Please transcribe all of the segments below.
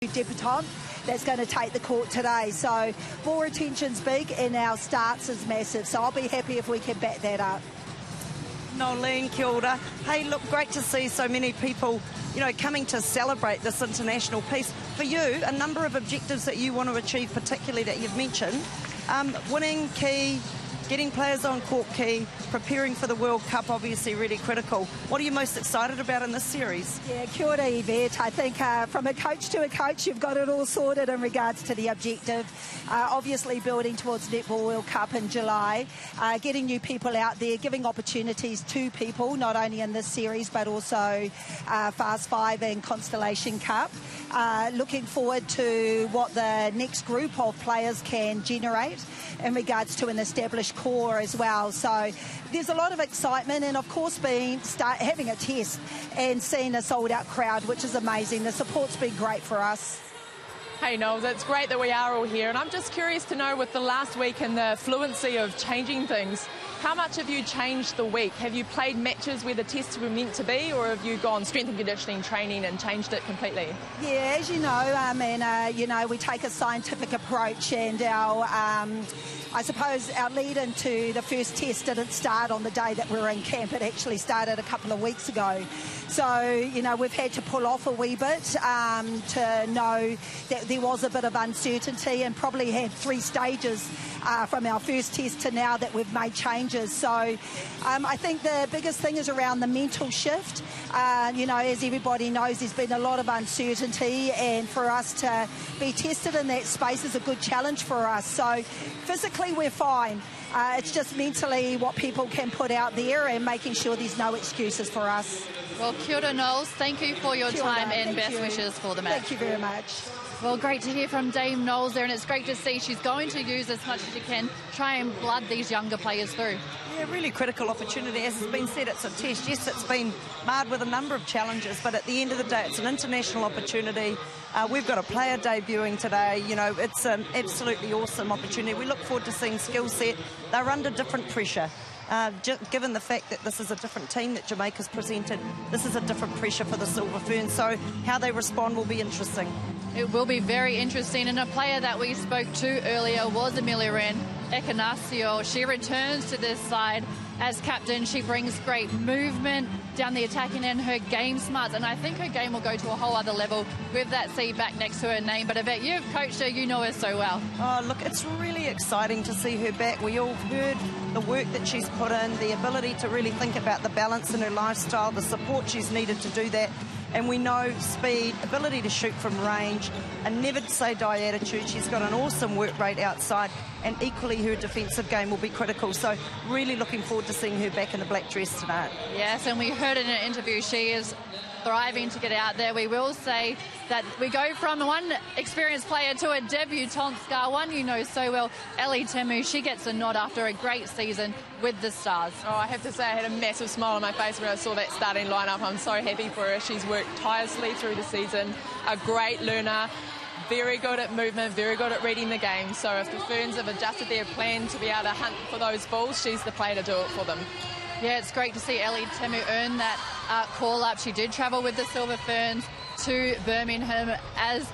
debutant that's going to take the court today. So ball retention's big and our starts is massive. So I'll be happy if we can back that up. Nolene, kia ora. Hey, look, great to see so many people, you know, coming to celebrate this international piece. For you, a number of objectives that you want to achieve, particularly that you've mentioned. Winning key, getting players on court key, preparing for the World Cup, obviously really critical. What are you most excited about in this series? Yeah, kia ora, Yvette. I think from a coach to a coach, you've got it all sorted in regards to the objective. Obviously building towards Netball World Cup in July, getting new people out there, giving opportunities to people, not only in this series, but also Fast Five and Constellation Cup. Looking forward to what the next group of players can generate in regards to an established core as well. So there's a lot of excitement, and of course having a test and seeing a sold-out crowd, which is amazing. The support's been great for us. Hey Knowles, it's great that we are all here, and I'm just curious to know, with the last week and the fluency of changing things, how much have you changed the week? Have you played matches where the tests were meant to be, or have you gone strength and conditioning training and changed it completely? Yeah, as you know, you know, we take a scientific approach, and our I suppose our lead into the first test didn't start on the day that we were in camp. It actually started a couple of weeks ago. So, you know, we've had to pull off a wee bit to know that there was a bit of uncertainty, and probably had 3 stages from our first test to now that we've made changes. So I think the biggest thing is around the mental shift. You know, as everybody knows, there's been a lot of uncertainty, and for us to be tested in that space is a good challenge for us. So physically we're fine. It's just mentally what people can put out there, and making sure there's no excuses for us. Well, kia ora, Knowles. Thank you for your time, and best wishes for the match. Thank you very much. Well, great to hear from Dame Knowles there, and it's great to see she's going to use as much as she can, try and blood these younger players through. Yeah, really critical opportunity. As has been said, it's a test. Yes, it's been marred with a number of challenges, but at the end of the day, it's an international opportunity. We've got a player debuting today. You know, it's an absolutely awesome opportunity. We look forward to seeing skill set. They're under different pressure. Given the fact that this is a different team that Jamaica's presented, this is a different pressure for the Silver Ferns, so how they respond will be interesting. It will be very interesting, and a player that we spoke to earlier was Amelia Ekanasio. She returns to this side as captain. She brings great movement down the attacking end, her game smarts, and I think her game will go to a whole other level with that C back next to her name. But Yvette, you've coached her, you know her so well. Oh, look, it's really exciting to see her back. We all heard the work that she's put in, the ability to really think about the balance in her lifestyle, the support she's needed to do that. And we know speed, ability to shoot from range, a never-say-die attitude. She's got an awesome work rate outside, and equally her defensive game will be critical. So really looking forward to seeing her back in the black dress tonight. Yes, and we heard in an interview she is thriving to get out there. We will say that we go from one experienced player to a debutante star, one you know so well, Ellie Temu. She gets a nod after a great season with the Stars. Oh, I have to say I had a massive smile on my face when I saw that starting lineup. I'm so happy for her. She's worked tirelessly through the season, a great learner, very good at movement, very good at reading the game. So if the Ferns have adjusted their plan to be able to hunt for those balls, she's the player to do it for them. Yeah, it's great to see Ellie Temu earn that call-up. She did travel with the Silver Ferns to Birmingham as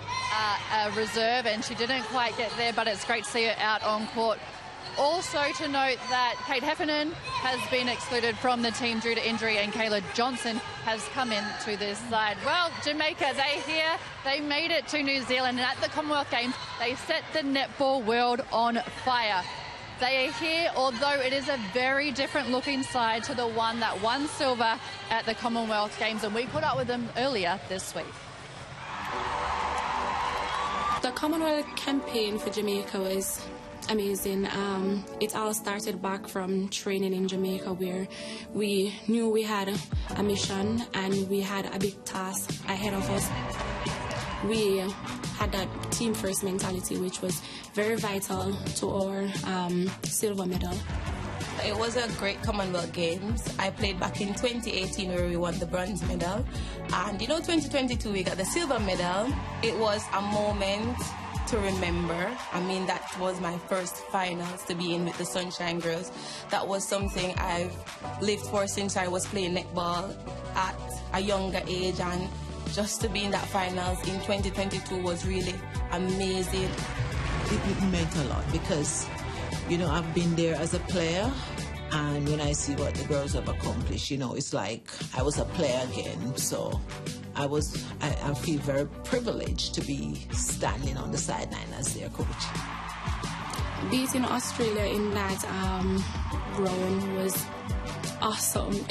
a reserve, and she didn't quite get there, but it's great to see her out on court. Also to note that Kate Heffernan has been excluded from the team due to injury, and Kayla Johnson has come in to this side. Well, Jamaica, they made it to New Zealand, and at the Commonwealth Games, they set the netball world on fire. They are here, although it is a very different looking side to the one that won silver at the Commonwealth Games, and we caught up with them earlier this week. The Commonwealth campaign for Jamaica was amazing. It all started back from training in Jamaica, where we knew we had a mission and we had a big task ahead of us. We had that team first mentality, which was very vital to our silver medal. It was a great Commonwealth Games. I played back in 2018 where we won the bronze medal. And you know, 2022 we got the silver medal. It was a moment to remember. I mean, that was my first finals to be in with the Sunshine Girls. That was something I've lived for since I was playing netball at a younger age, and just to be in that finals in 2022 was really amazing. It meant a lot because, you know, I've been there as a player, and when I see what the girls have accomplished, you know, it's like I was a player again. So I feel very privileged to be standing on the sideline as their coach. Beating Australia in that round was awesome.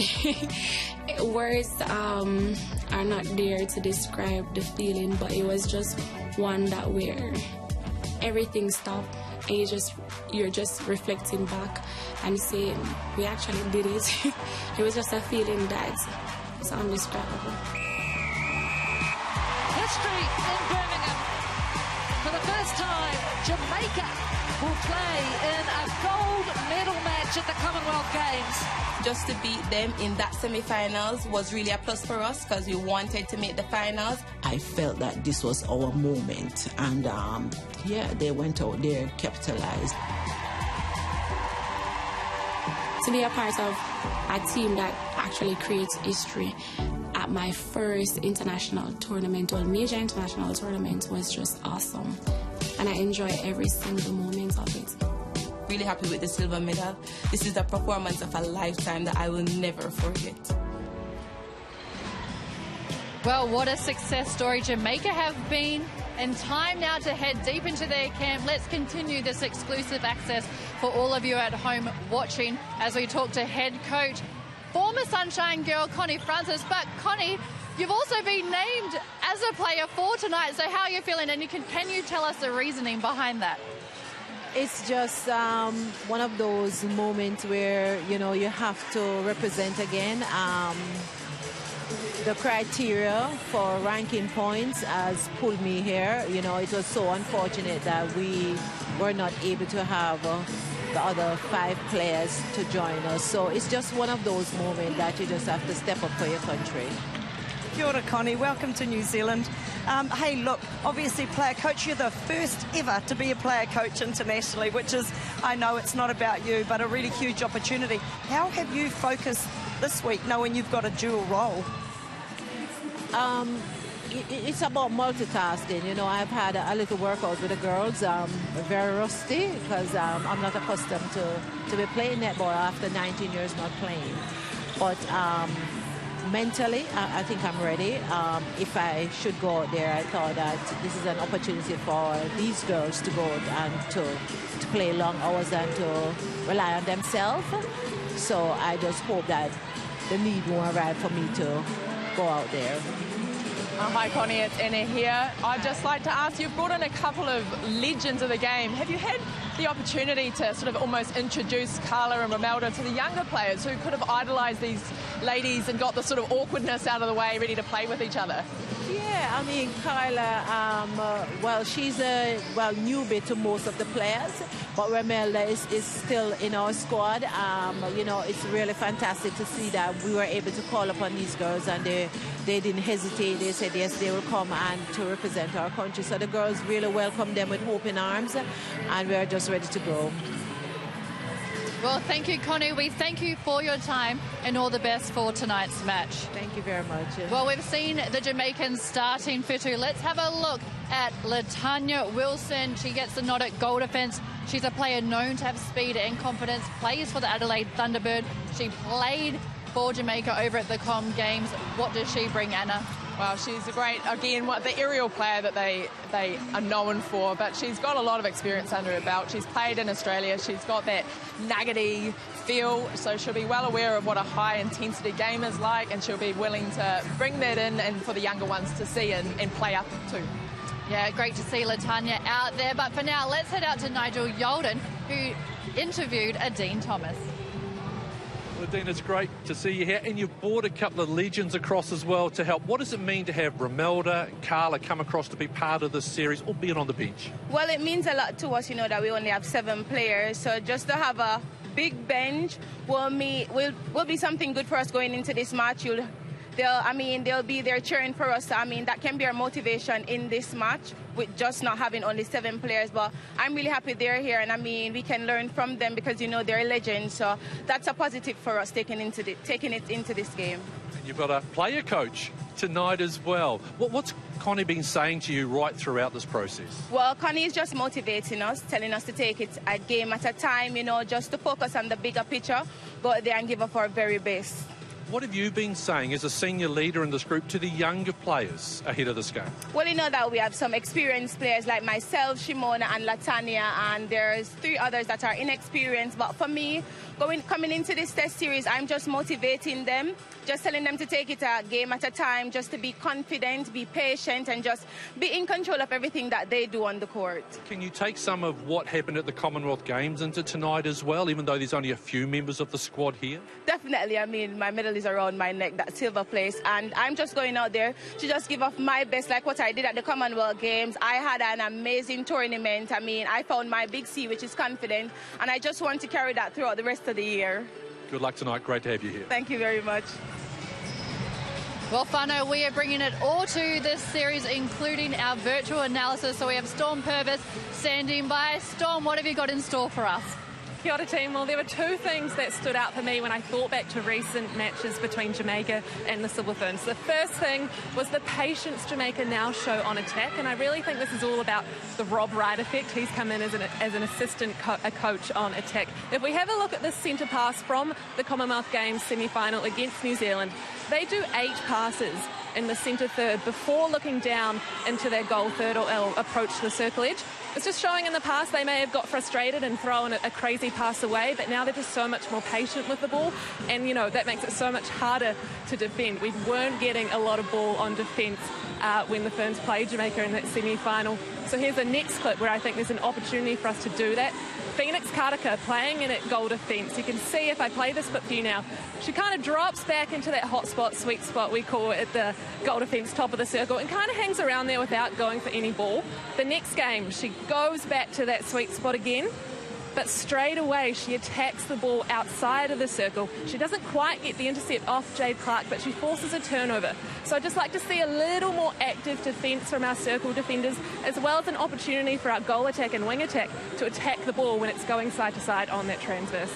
Words are not there to describe the feeling, but it was just one that where everything stopped and you're just reflecting back and saying, we actually did it. It was just a feeling that's indescribable. History in Birmingham. For the first time, Jamaica will play in a gold medal match at the Commonwealth Games. Just to beat them in that semi-finals was really a plus for us because we wanted to make the finals. I felt that this was our moment, and they went out there, capitalized. To be a part of a team that actually creates history at my first international tournament, or major international tournament, was just awesome. And I enjoy every single moment of it. Really happy with the silver medal. This is the performance of a lifetime that I will never forget. Well, what a success story Jamaica have been. And time now to head deep into their camp. Let's continue this exclusive access for all of you at home watching as we talk to head coach, former Sunshine girl Connie Francis. But Connie, you've also been named as a player for tonight. So how are you feeling? And can you tell us the reasoning behind that? It's just one of those moments where, you know, you have to represent again. The criteria for ranking points has pulled me here. You know, it was so unfortunate that we were not able to have the other 5 players to join us. So it's just one of those moments that you just have to step up for your country. Kia ora, Connie. Welcome to New Zealand. Hey, look, obviously player coach, you're the first ever to be a player coach internationally, which is, I know it's not about you, but a really huge opportunity. How have you focused this week, knowing you've got a dual role? It's about multitasking. You know, I've had a little workout with the girls. Very rusty because I'm not accustomed to be playing netball after 19 years not playing. But mentally, I think I'm ready. If I should go out there, I thought that this is an opportunity for these girls to go and to play long hours and to rely on themselves. So I just hope that the need won't arrive for me to go out there. Hi Connie, it's Anna here. I'd just like to ask, you've brought in a couple of legends of the game. Have you had the opportunity to sort of almost introduce Carla and Romelda to the younger players who could have idolised these ladies and got the sort of awkwardness out of the way, ready to play with each other? Yeah, I mean, Carla, well, she's a newbie to most of the players, but Romelda is still in our squad. You know, it's really fantastic to see that we were able to call upon these girls and they didn't hesitate. They said yes, they will come and to represent our country. So the girls really welcomed them with open arms, and we're just ready to go. Well, thank you, Connie. We thank you for your time and all the best for tonight's match. Thank you very much. Well, we've seen the Jamaicans starting Fitu. Let's have a look at Latanya Wilson. She gets the nod at goal defence. She's a player known to have speed and confidence, plays for the Adelaide Thunderbird. She played for Jamaica over at the Com Games. What does she bring, Anna? Well, she's a great, again, the aerial player that they are known for, but she's got a lot of experience under her belt. She's played in Australia. She's got that nuggety feel, so she'll be well aware of what a high-intensity game is like, and she'll be willing to bring that in and for the younger ones to see and play up too. Yeah, great to see Latanya out there. But for now, let's head out to Nigel Yolden, who interviewed Dean Thomas. Well, Dean, it's great to see you here, and you've brought a couple of legends across as well to help. What does it mean to have Romelda and Carla come across to be part of this series, albeit on the bench? Well, it means a lot to us, you know, that we only have 7 players. So just to have a big bench will be something good for us going into this match. They'll be there cheering for us. I mean, that can be our motivation in this match. with just not having only 7 players. But I'm really happy they're here, and I mean, we can learn from them because, you know, they're legends. So that's a positive for us taking it into this game. You've got a player coach tonight as well. What's Connie been saying to you right throughout this process? Well, Connie is just motivating us, telling us to take it a game at a time, you know, just to focus on the bigger picture, go out there and give up our very best. What have you been saying as a senior leader in this group to the younger players ahead of this game? Well, you know that we have some experienced players like myself, Shimona and Latanya, and there's 3 others that are inexperienced. But for me, coming into this test series, I'm just motivating them, just telling them to take it a game at a time, just to be confident, be patient, and just be in control of everything that they do on the court. Can you take some of what happened at the Commonwealth Games into tonight as well, even though there's only a few members of the squad here? Definitely. I mean, my medal is around my neck, that silver place, and I'm just going out there to just give off my best, like what I did at the Commonwealth Games. I had an amazing tournament. I mean, I found my big C, which is confident, and I just want to carry that throughout the rest of the year. Good luck tonight. Great to have you here. Thank you very much. Well, Whānau, we are bringing it all to this series, including our virtual analysis. So we have Storm Purvis standing by. Storm, what have you got in store for us? Kia ora team. Well, there were 2 things that stood out for me when I thought back to recent matches between Jamaica and the Silver Ferns. The first thing was the patience Jamaica now show on attack, and I really think this is all about the Rob Wright effect. He's come in as an assistant coach on attack. If we have a look at this centre pass from the Commonwealth Games semi-final against New Zealand, they do 8 passes in the centre third before looking down into their goal third or approach to the circle edge. It's just showing in the past they may have got frustrated and thrown a crazy pass away, but now they're just so much more patient with the ball, and, you know, that makes it so much harder to defend. We weren't getting a lot of ball on defence when the Ferns played Jamaica in that semi-final. So here's the next clip where I think there's an opportunity for us to do that. Phoenix Karaka playing in at goal defence. You can see, if I play this clip for you now, she kind of drops back into that hot spot, sweet spot we call it, at the goal defence top of the circle, and kind of hangs around there without going for any ball. The next game, she goes back to that sweet spot again, but straight away she attacks the ball outside of the circle. She doesn't quite get the intercept off Jade Clark, but she forces a turnover. So I'd just like to see a little more active defence from our circle defenders, as well as an opportunity for our goal attack and wing attack to attack the ball when it's going side to side on that transverse.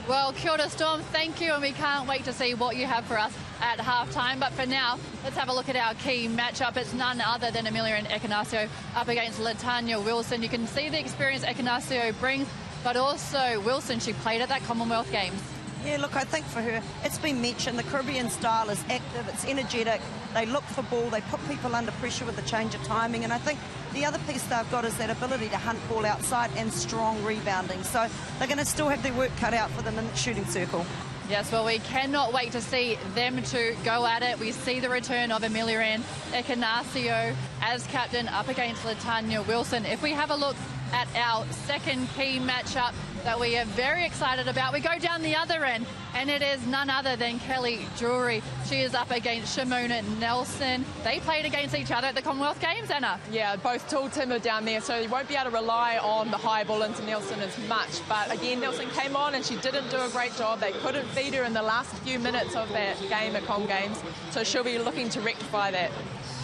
Well, kia ora, Storm, thank you, and we can't wait to see what you have for us at half-time. But for now, let's have a look at our key matchup. It's none other than Amelia and Ekanasio up against Latanya Wilson. You can see the experience Ekanasio brings, but also Wilson, she played at that Commonwealth Games. Yeah, look, I think for her, it's been mentioned, the Caribbean style is active, it's energetic, they look for ball, they put people under pressure with the change of timing, and I think the other piece they've got is that ability to hunt ball outside and strong rebounding. So they're going to still have their work cut out for them in the shooting circle. Yes, well, we cannot wait to see them two go at it. We see the return of Amelia Ann Ekanasio as captain up against Latanya Wilson. If we have a look at our second key matchup that we are very excited about, we go down the other end, and it is none other than Kelly Drury. She is up against Shimona Nelson. They played against each other at the Commonwealth Games, Anna. Yeah, both tall timber down there, so you won't be able to rely on the high ball into Nelson as much. But again, Nelson came on and she didn't do a great job. They couldn't feed her in the last few minutes of that game at Com Games, so she'll be looking to rectify that.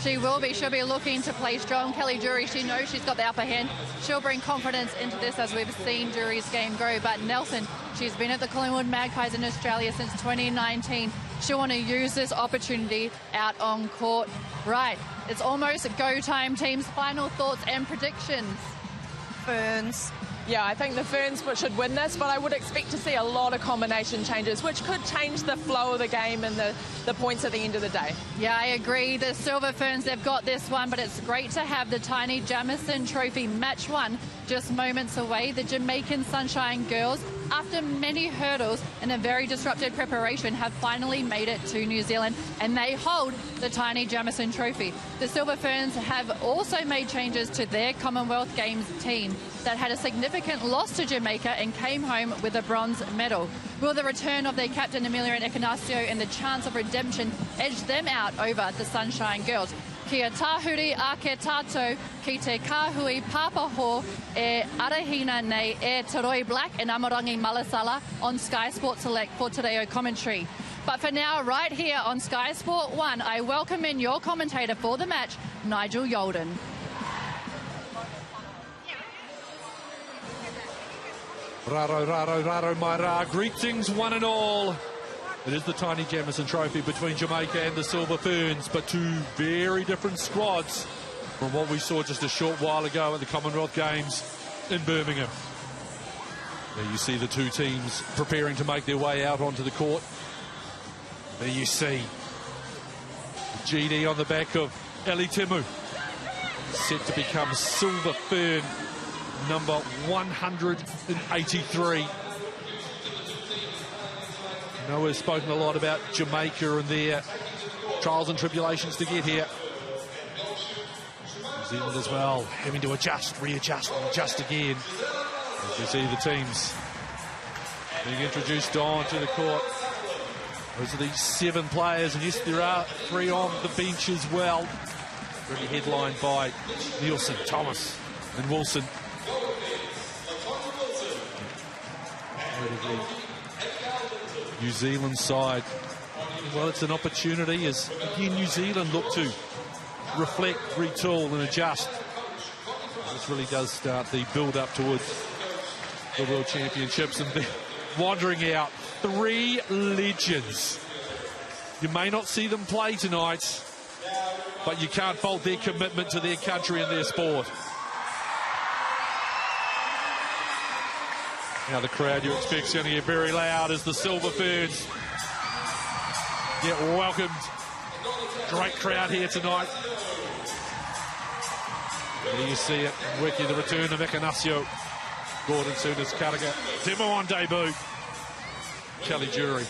She will be. She'll be looking to play strong. Kelly Drury, she knows she's got the upper hand. She'll bring confidence into this, as we've seen Drury's game grow. But Nelson, she's been at the Collingwood Magpies in Australia since 2019. She'll want to use this opportunity out on court. Right, it's almost go time, teams. Final thoughts and predictions. Ferns. Yeah, I think the Ferns should win this, but I would expect to see a lot of combination changes, which could change the flow of the game and the points at the end of the day. Yeah, I agree. The Silver Ferns, they've got this one, but it's great to have the Taini Jamison Trophy match one just moments away. The Jamaican Sunshine Girls, after many hurdles and a very disrupted preparation, have finally made it to New Zealand, and they hold the Taini Jamison Trophy. The Silver Ferns have also made changes to their Commonwealth Games team that had a significant loss to Jamaica and came home with a bronze medal. Will the return of their captain Amelia Ekanasio and the chance of redemption edge them out over the Sunshine Girls? Kia tahuri ake tātou ki te kāhui pāpaho e arahina nei e Te Roi Black and Amarangi Malasala on Sky Sport Select for Te commentary. But for now, right here on Sky Sport 1, I welcome in your commentator for the match, Nigel Yolden. Raro, raro, raro, Maira. Greetings, one and all. It is the Taini Jamison Trophy between Jamaica and the Silver Ferns, but two very different squads from what we saw just a short while ago at the Commonwealth Games in Birmingham. There you see the two teams preparing to make their way out onto the court. There you see GD on the back of Ellie Timu, set to become Silver Fern number 183. I know we've spoken a lot about Jamaica and their trials and tribulations to get here. New Zealand as well, having to adjust, readjust, and adjust again. As you see the teams being introduced onto the court. Those are the 7 players, and yes, there are 3 on the bench as well. Really headlined by Nielsen, Thomas, and Wilson. New Zealand side, well, it's an opportunity as again New Zealand look to reflect, retool and adjust. This really does start the build up towards the World Championships, and wandering out 3 legends. You may not see them play tonight, but you can't fault their commitment to their country and their sport. Now the crowd you expect is going to get very loud as the Silver Ferns get welcomed. Great crowd here tonight. There you see it. Wiki, the return of Ekanasio. Gordon Sooners, Carragher. Demo on debut. Kelly Jury.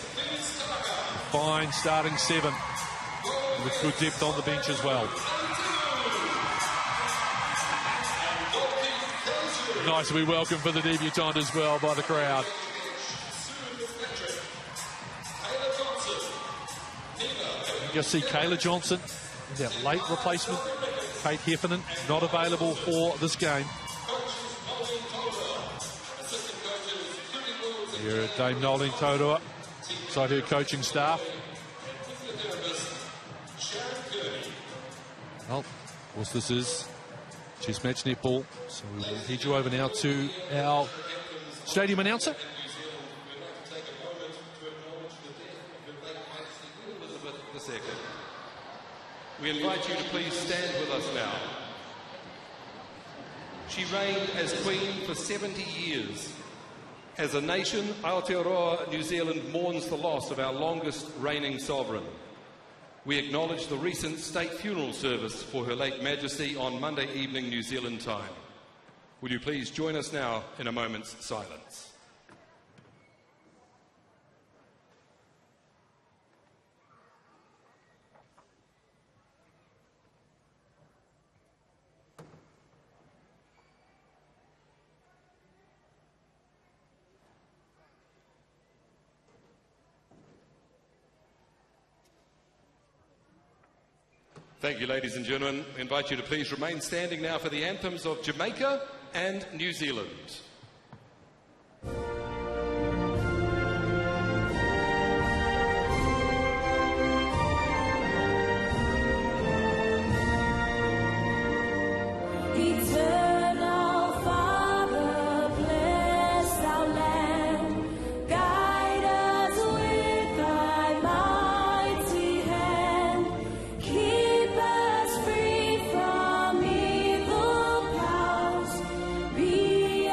Fine starting 7. With good depth on the bench as well. Nice to be welcomed for the debutant as well by the crowd. You just see Kayla Johnson, that late replacement. Kate Heffernan, not available for this game. Here at Dame Noeline Taurua, inside her coaching staff. Well, of course this is chess match netball, so we will head you over now to our stadium announcer. Elizabeth II. We invite you to please stand with us now. She reigned as Queen for 70 years. As a nation, Aotearoa, New Zealand mourns the loss of our longest reigning sovereign. We acknowledge the recent state funeral service for Her late Majesty on Monday evening New Zealand time. Will you please join us now in a moment's silence? Thank you, ladies and gentlemen. I invite you to please remain standing now for the anthems of Jamaica and New Zealand. Be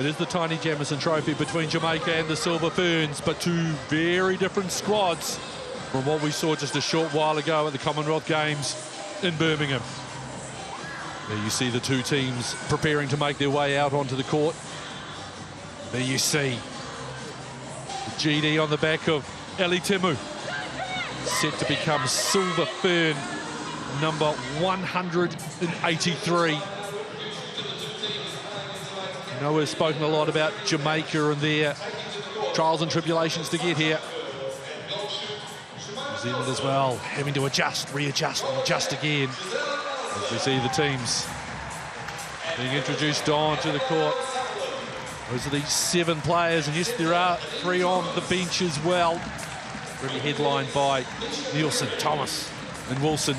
is the Taini Jamison Trophy between Jamaica and the Silver Ferns, but two very different squads from what we saw just a short while ago at the Commonwealth Games in Birmingham. There you see the two teams preparing to make their way out onto the court. There you see the GD on the back of Eli Timu, set to become Silver Fern number 183. I know we've spoken a lot about Jamaica and their trials and tribulations to get here. New Zealand as well, having to adjust, readjust, and adjust again. As we see the teams being introduced onto the court. Those are the 7 players, and yes, there are 3 on the bench as well. Really headlined by Nielsen, Thomas, and Wilson.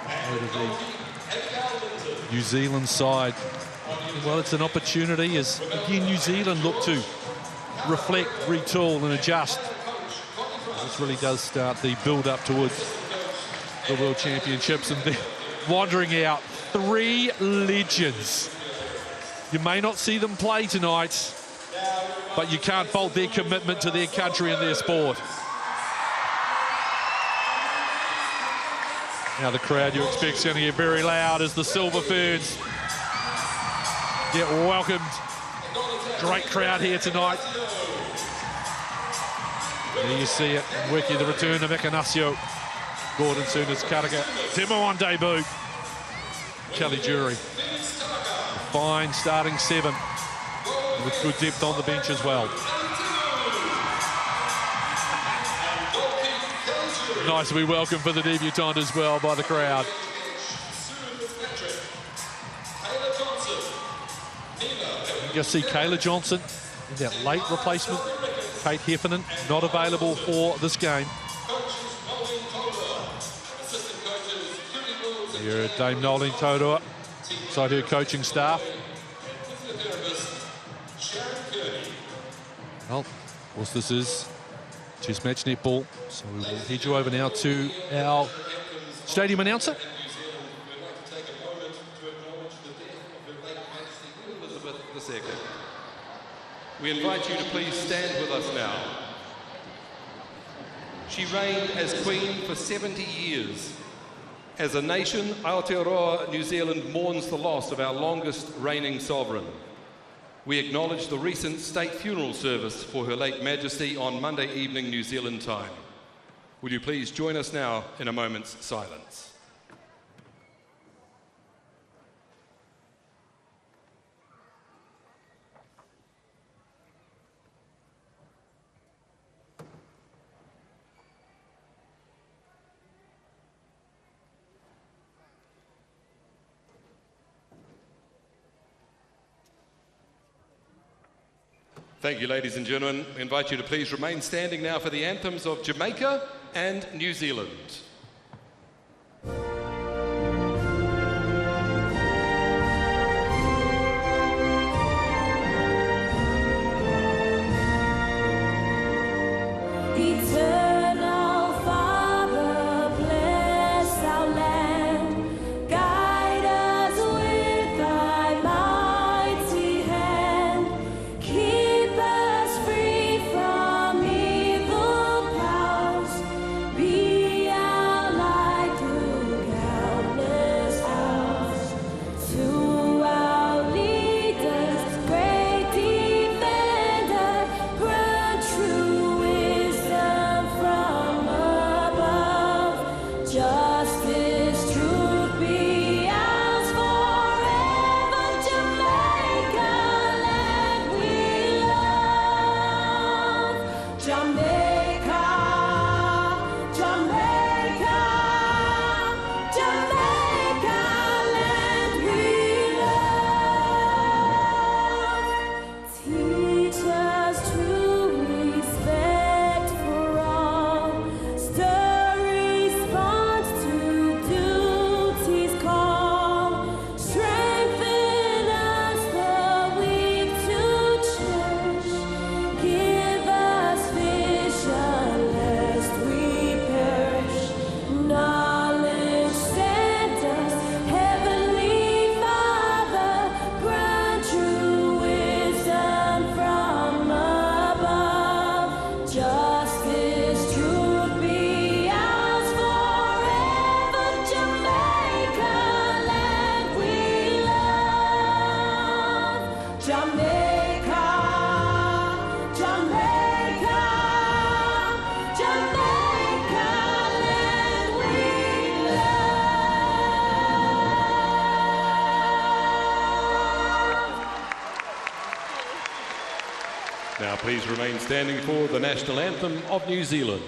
Out of the New Zealand side. Well, it's an opportunity as, again, New Zealand look to reflect, retool and adjust. This really does start the build-up towards the World Championships, and they're wandering out 3 legends. You may not see them play tonight, but you can't fault their commitment to their country and their sport. Now the crowd, you expect, is going to get very loud as the Silver Ferns get welcomed. Great crowd here tonight. There you see it. Wiki, the return of Ekanasio. Gordon Sooners, Karaka. Timo on debut. Kelly Jury. A fine starting 7 with good depth on the bench as well. Nice to be welcomed for the debutant as well by the crowd. You see Kayla Johnson in that late replacement. Kate Heffernan not available for this game. Here at Dame Noeline Taurua, inside her coaching staff. Well, of course, this is Test match netball, so we will head you over now to our stadium announcer. We invite you to please stand with us now. She reigned as Queen for 70 years. As a nation, Aotearoa, New Zealand mourns the loss of our longest reigning sovereign. We acknowledge the recent state funeral service for Her late Majesty on Monday evening New Zealand time. Will you please join us now in a moment's silence? Thank you, ladies and gentlemen. We invite you to please remain standing now for the anthems of Jamaica and New Zealand. Be Please remain standing for the national anthem of New Zealand.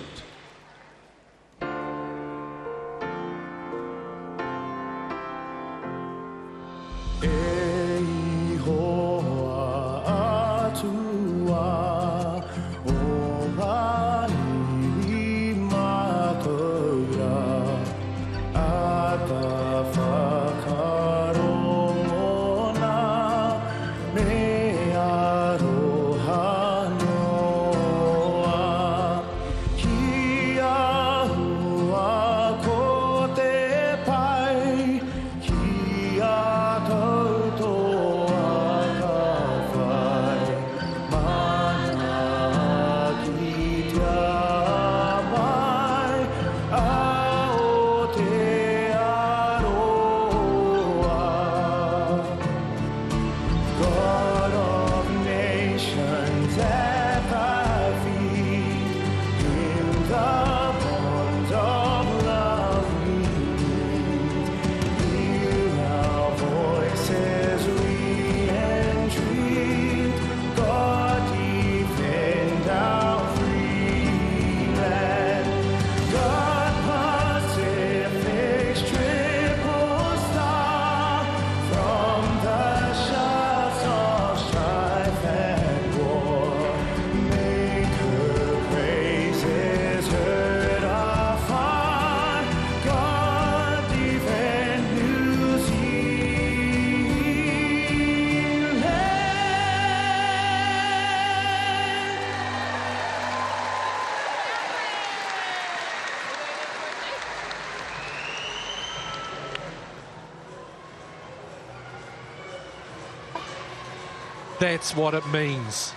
That's what it means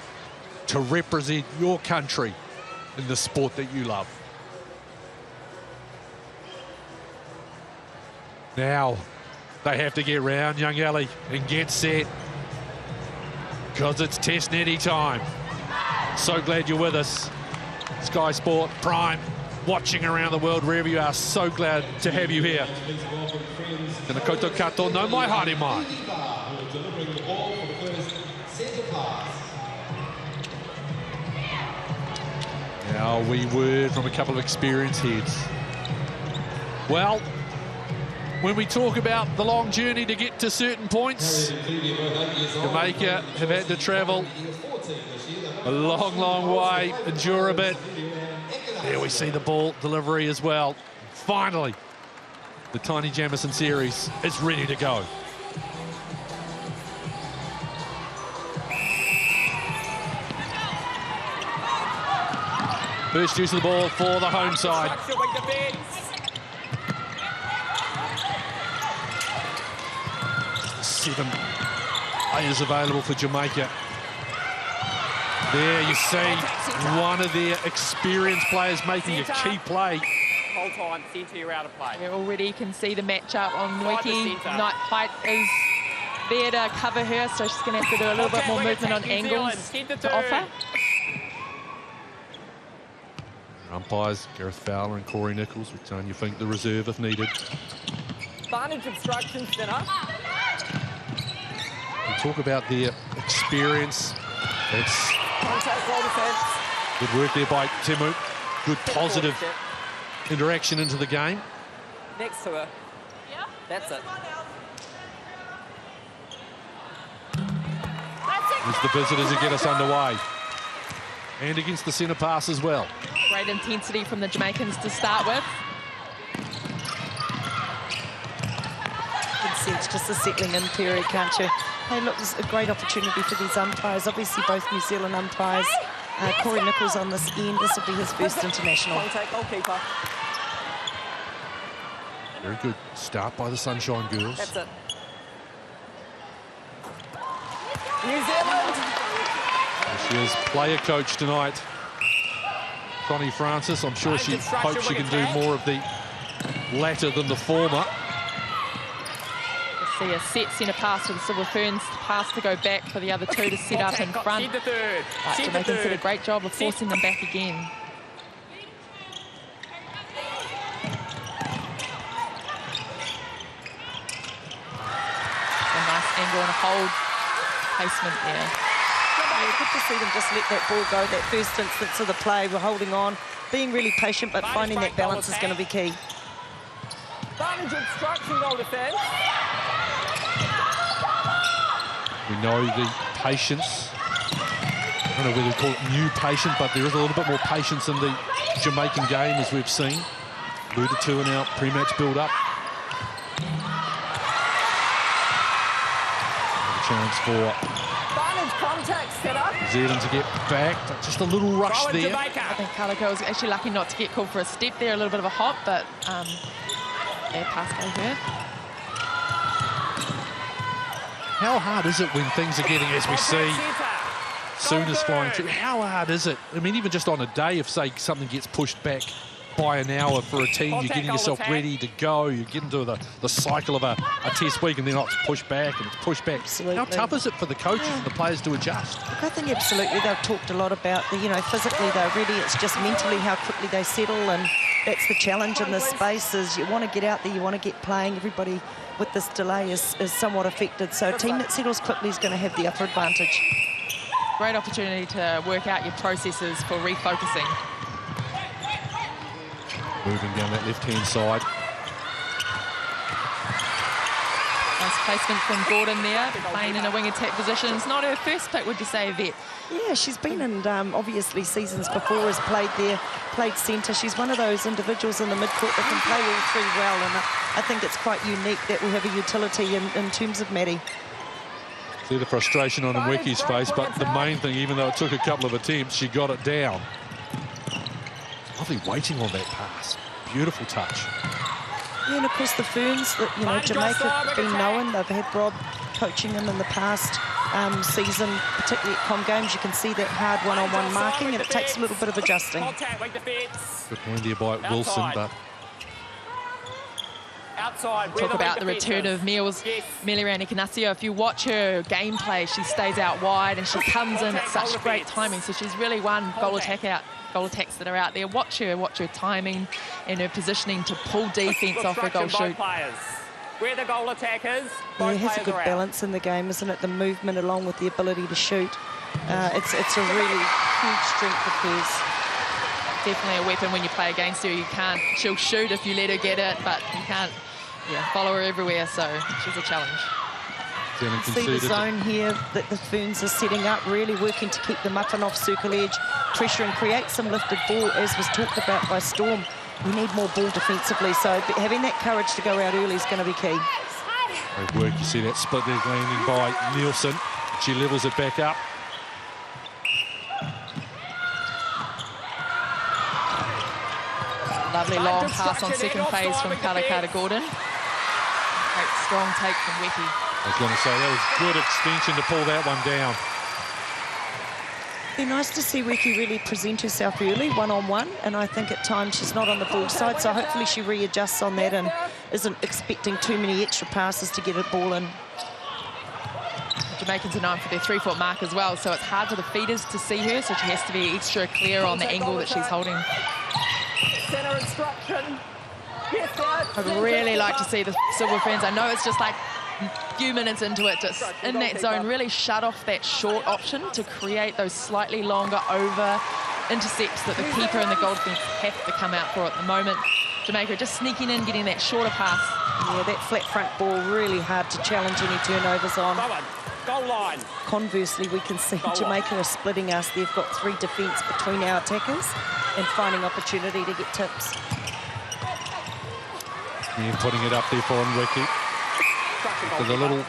to represent your country in the sport that you love. Now they have to get round young Ellie and get set, because it's Test Netty time. So glad you're with us. Sky Sport Prime, watching around the world wherever you are. So glad to have you here. Tēnā koutou katoa, no mai haere mai. Now a wee word from a couple of experienced heads. Well, when we talk about the long journey to get to certain points, Jamaica have had to travel a long, long way, endure a bit. There we see the ball delivery as well. Finally, the Taini Jamison series is ready to go. First use of the ball for the home side. 7 players available for Jamaica. There you see one of their experienced players making a key play. Whole time, centre, you're out of play. Yeah, already you can see the matchup on Wiki. Knight Height is there to cover her, so she's going to have to do a little bit more movement on angles to offer. Umpires, Gareth Fowler and Corey Nichols, with Tanya Fink, the reserve if needed. Advantage obstruction center. We talk about their experience. It's good work there by Temu. Good positive interaction into the game. Next to her. Yeah. That's it. There's the visitors who get us underway. And against the centre pass as well. Great intensity from the Jamaicans to start with. Good sense, just a settling in period, can't you? Hey, look, it's a great opportunity for these umpires. Obviously, both New Zealand umpires. Corey Nichols on this end. This will be his first international. Contact goalkeeper. Very good start by the Sunshine Girls. That's it. New Zealand. She is player coach tonight, Connie Francis. I'm sure she hopes she can do more of the latter than the former. See a set centre pass to the Silver Ferns, pass to go back for the other two to set up in front. Jamaicans did a great job of forcing them back again. A nice angle and a hold placement there. Yeah, good to see them just let that ball go, that first instance of the play. We're holding on, being really patient, but finding that balance is going to be key. Advantage obstruction, goal defence. We know the patience. I don't know whether we call it new patient, but there is a little bit more patience in the Jamaican game, as we've seen. Alluded to in our pre-match build-up. Chance for New Zealand to get back. Just a little rush there. I think Calico was actually lucky not to get called for a step there, a little bit of a hop, but their pass by her. How hard is it when things are getting, as we see, Sooners flying through? How hard is it? I mean, even just on a day, if, say, something gets pushed back by an hour for a team, you're getting yourself ready to go. You get into the cycle of a test week, and then it's pushed back and it's pushed back. Absolutely. How tough is it for the coaches and the players to adjust? Look, I think absolutely they've talked a lot about the, physically they're ready. It's just mentally how quickly they settle, and that's the challenge in this space. Is you want to get out there, you want to get playing. Everybody with this delay is somewhat affected. So a team that settles quickly is going to have the upper advantage. Great opportunity to work out your processes for refocusing. Moving down that left-hand side. Nice placement from Gordon there, playing in a wing attack position. It's not her first pick, would you say, Yvette? Yeah, she's been in, obviously, seasons before, has played there, played centre. She's one of those individuals in the midcourt that can play all three well, and I think it's quite unique that we have a utility in terms of Maddie. See the frustration on Nweki's face, but the main thing, even though it took a couple of attempts, she got it down. Lovely waiting on that pass. Beautiful touch. Yeah, and of course the Ferns, that Jamaica have been known. They've had Rob coaching them in the past season, particularly at Com Games. You can see that hard one-on-one marking, and it takes a little bit of adjusting. Good hand there by Wilson, but talk about the return of Melirani Canasio. If you watch her gameplay, she stays out wide and she comes in at such great timing. So she's really won goal attacks that are out there. Watch her timing and her positioning to pull defence off her goal shoot. We're the goal attackers. Yeah, it has a good balance in the game, isn't it? The movement along with the ability to shoot. It's a really huge strength of hers. Definitely a weapon when you play against her. She'll shoot if you let her get it, but you can't follow her everywhere, so she's a challenge. See the zone here that the Ferns are setting up, really working to keep them up and off circle edge, pressure and create some lifted ball, as was talked about by Storm. We need more ball defensively, so having that courage to go out early is going to be key. Great work. You see that split there landing by Nielsen. She levels it back up. Lovely long pass on second phase from Kalakata Gordon. Great strong take from Weki. I was going to say, that was good extension to pull that one down. Be nice to see Weki really present herself early, one-on-one, and I think at times she's not on the ball side, so hopefully she readjusts on that and isn't expecting too many extra passes to get a ball in. Jamaicans are known for their 3-foot mark as well, so it's hard for the feeders to see her, so she has to be extra clear on the angle that she's holding. Center instruction. I'd really like to see the Silver Ferns. I know it's just like a few minutes into it, just in that zone, really shut off that short option to create those slightly longer over intercepts that the keeper and the goal defence have to come out for at the moment. Jamaica just sneaking in, getting that shorter pass. Yeah, that flat front ball really hard to challenge any turnovers on. Goal line. Conversely, we can see Jamaica are splitting us. They've got three defence between our attackers and finding opportunity to get tips. And putting it up there for Nweki. With a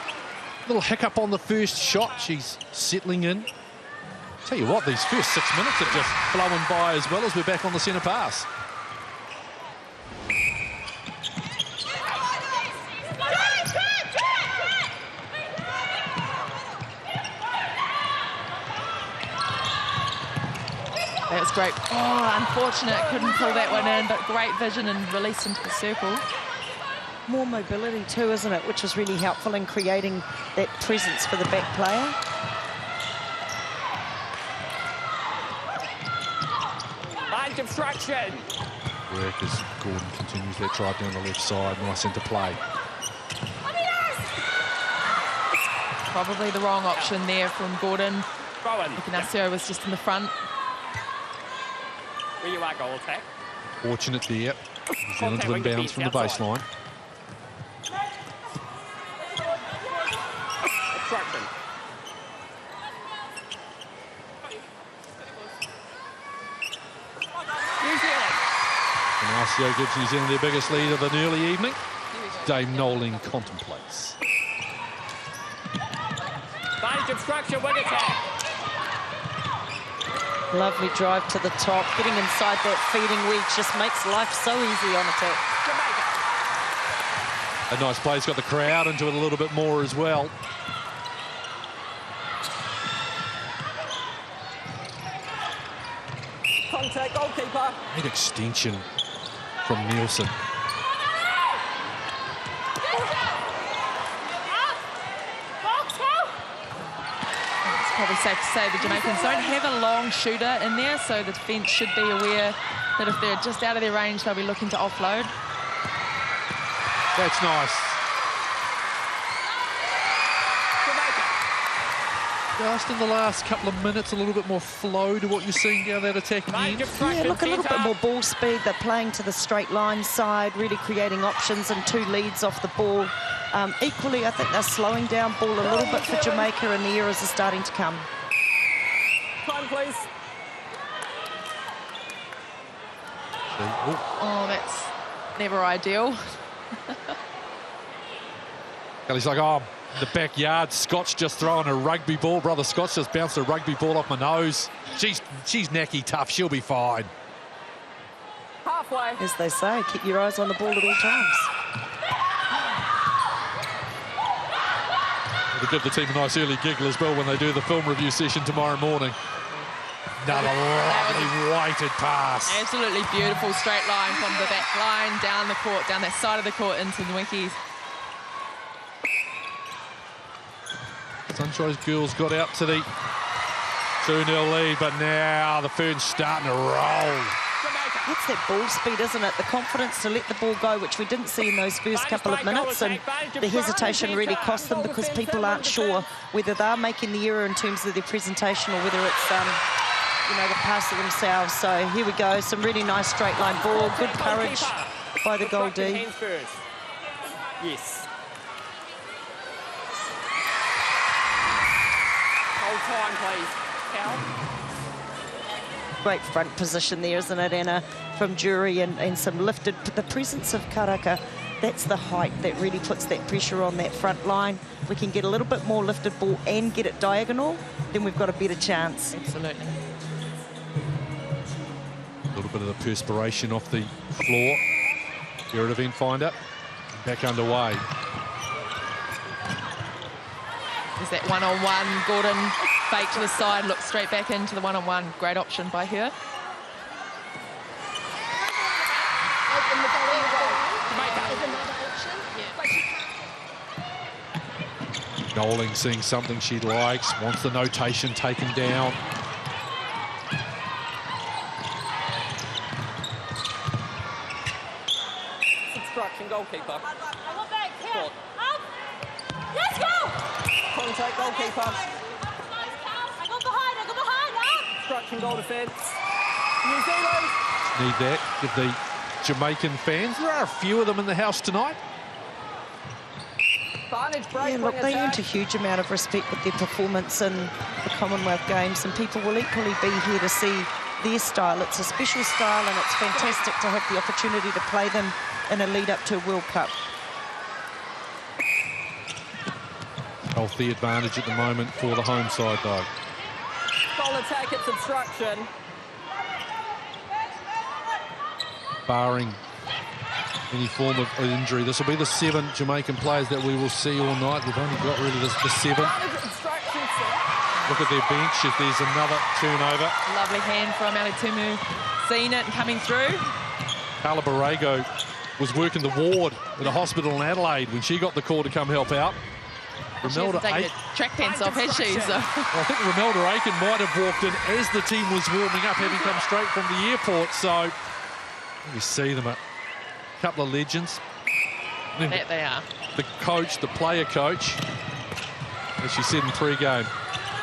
little hiccup on the first shot. She's settling in. Tell you what, these first 6 minutes are just flowing by as well as we're back on the centre pass. That was great. Oh, unfortunate, couldn't pull that one in, but great vision and release into the circle. More mobility too, isn't it? Which was really helpful in creating that presence for the back player. Line obstruction. Work as Gordon continues that drive down the left side. Nice into play. Probably the wrong option there from Gordon. Ignacio was just in the front. Where you are, goal attack. Fortunate there. New Zealand's inbounds from the baseline. Obstruction. New Zealand. Ignacio gives New Zealand their biggest lead of the early evening. Dave Noling contemplates. Advantage obstruction, wing attack. Lovely drive to the top. Getting inside that feeding wedge just makes life so easy on attack. A nice play. He's got the crowd into it a little bit more as well. Contact goalkeeper. Great extension from Nielsen. Probably safe to say the Jamaicans don't have a long shooter in there, so the defence should be aware that if they're just out of their range, they'll be looking to offload. That's nice. Just in the last couple of minutes, a little bit more flow to what you're seeing down that attacking end. Yeah, look, a little bit more ball speed. They're playing to the straight line side, really creating options and 2 leads off the ball. Equally, I think they're slowing down ball a little bit for Jamaica, and the errors are starting to come. Time, please. Oh, that's never ideal. Kelly's like, oh, the backyard. Scott's just throwing a rugby ball. Brother Scott's just bounced a rugby ball off my nose. She's knacky tough. She'll be fine. Halfway. As they say, keep your eyes on the ball at all times. It'll give the team a nice early giggle as well when they do the film review session tomorrow morning. Another lovely weighted pass. Absolutely beautiful straight line from the back line, down the court, down that side of the court into the wickies. Sunshine's girls got out to the 2-0 lead, but now the Ferns starting to roll. That's that ball speed, isn't it? The confidence to let the ball go, which we didn't see in those first couple of minutes, and the hesitation really cost them because people aren't sure whether they're making the error in terms of their presentation or whether it's, you know, the passer themselves. So here we go, some really nice straight line ball, good courage by the goal D. Yes. Hold time, please. Cal. Great front position there, isn't it, Anna, from Jury, and some lifted. The presence of Karaka, that's the height that really puts that pressure on that front line. If we can get a little bit more lifted ball and get it diagonal, then we've got a better chance. Absolutely. A little bit of the perspiration off the floor. Here at event finder. Back underway. There's that one-on-one. Gordon fake to the side, looks straight back into the one-on-one. Great option by her. Noling seeing something she likes, wants the notation taken down. Obstruction, goalkeeper. Let's go! Contact goalkeeper. I got behind, Obstruction, goal defence. New Zealand. Need that. Give the Jamaican fans, there are a few of them in the house tonight. Yeah, look, they earned a huge amount of respect with their performance in the Commonwealth Games, and people will equally be here to see their style. It's a special style, and it's fantastic to have the opportunity to play them in a lead-up to a World Cup. Healthy advantage at the moment for the home side, though. Goal attack, it's obstruction. Barring any form of injury, this will be the 7 Jamaican players that we will see all night. They've only got really the 7. Look at their bench if there's another turnover. Lovely hand from Ali Tumu. Seen it and coming through. Carla Borrego was working the ward at a hospital in Adelaide when she got the call to come help out. Romelda Aiken, track pants off, has she? So. Well, I think Romelda Aiken might have walked in as the team was warming up, having come straight from the airport. So you see them, a couple of legends. That they are. The coach, the player coach, as she said in pre-game,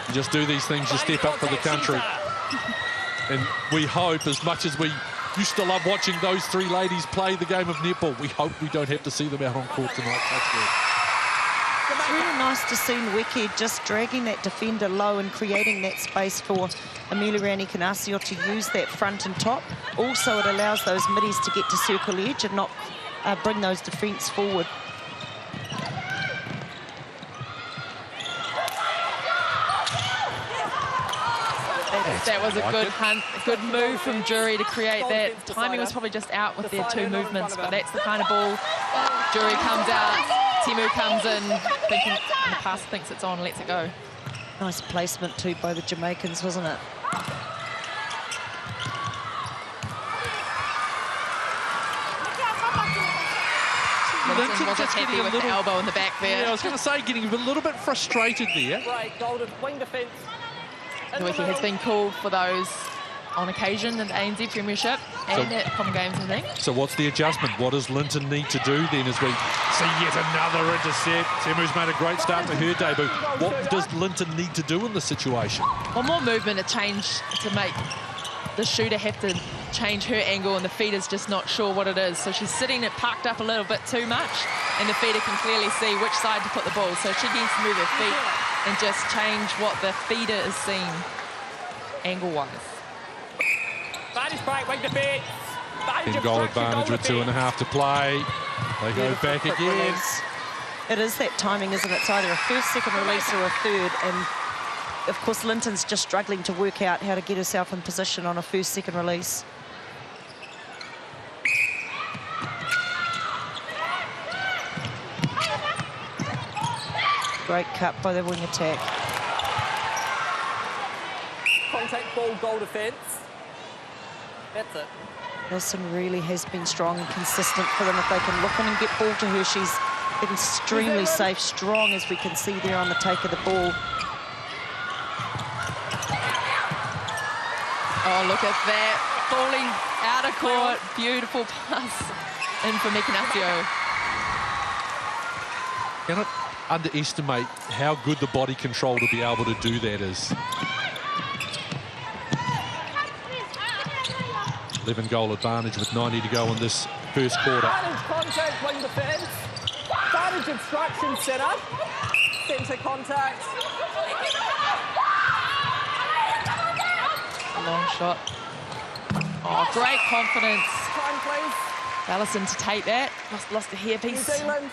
You just do these things, you step up for the country. And we hope, as much as we used to love watching those three ladies play the game of netball, we hope we don't have to see them out on court tonight. It's really nice to see Nweke just dragging that defender low and creating that space for Amelia Rani-Canasio to use that front and top. Also, it allows those middies to get to circle edge and not bring those defence forward. That was a good move from Jury to create that. Timing was probably just out with their two movements, but that's the kind of ball. Jury comes out, Temu comes in, thinking in the pass, thinks it's on, lets it go. Nice placement too by the Jamaicans, wasn't it? Linton wasn't happy with the elbow in the back there. Yeah, I was going to say, getting a little bit frustrated there. Right, golden wing defence. Nweke has been called for those on occasion in the ANZ Premiership and at Common Games, I think. So what's the adjustment? What does Linton need to do then as we see yet another intercept? Temu's made a great start to her debut. What does Linton need to do in this situation? Well, more movement to make the shooter have to change her angle, and the feeder's just not sure what it is. So she's sitting it parked up a little bit too much, and the feeder can clearly see which side to put the ball. So she needs to move her feet and just change what the feeder is seeing angle-wise. Vantage break, wing defence. In goal advantage with 2.5 to play. They go back again. It is that timing, isn't it? It's either a first, second release or a third, and of course Linton's just struggling to work out how to get herself in position on a first, second release. Great cut by the wing attack. Contact ball, goal defence. That's it. Wilson really has been strong and consistent for them. If they can look in and get ball to her, she's extremely safe, strong, as we can see there on the take of the ball. Oh, look at that. Falling out of court. Beautiful pass in for Canasio. Cannot underestimate how good the body control to be able to do that is. 11 goal advantage with 90 to go in this first quarter. Advantage contact, wing defence. Advantage obstruction centre. Centre contact. Long shot. Oh, great confidence. Time, please. Allison to take that. Lost a New hairpiece. Zealand.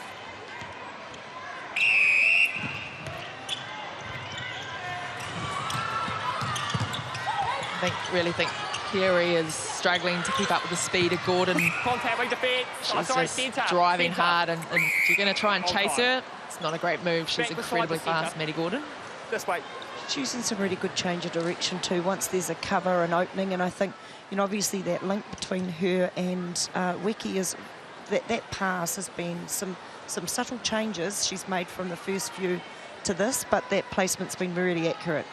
Really think Carey is struggling to keep up with the speed of Gordon. Contact, wing defence. She's just driving hard, and if you're going to try and chase her, it's not a great move. She's incredibly fast, Maddie Gordon. This way. She's using some really good change of direction too, once there's a cover and opening, and I think, you know, obviously that link between her and Nweke is that pass has been some subtle changes she's made from the first view to this, but that placement's been really accurate.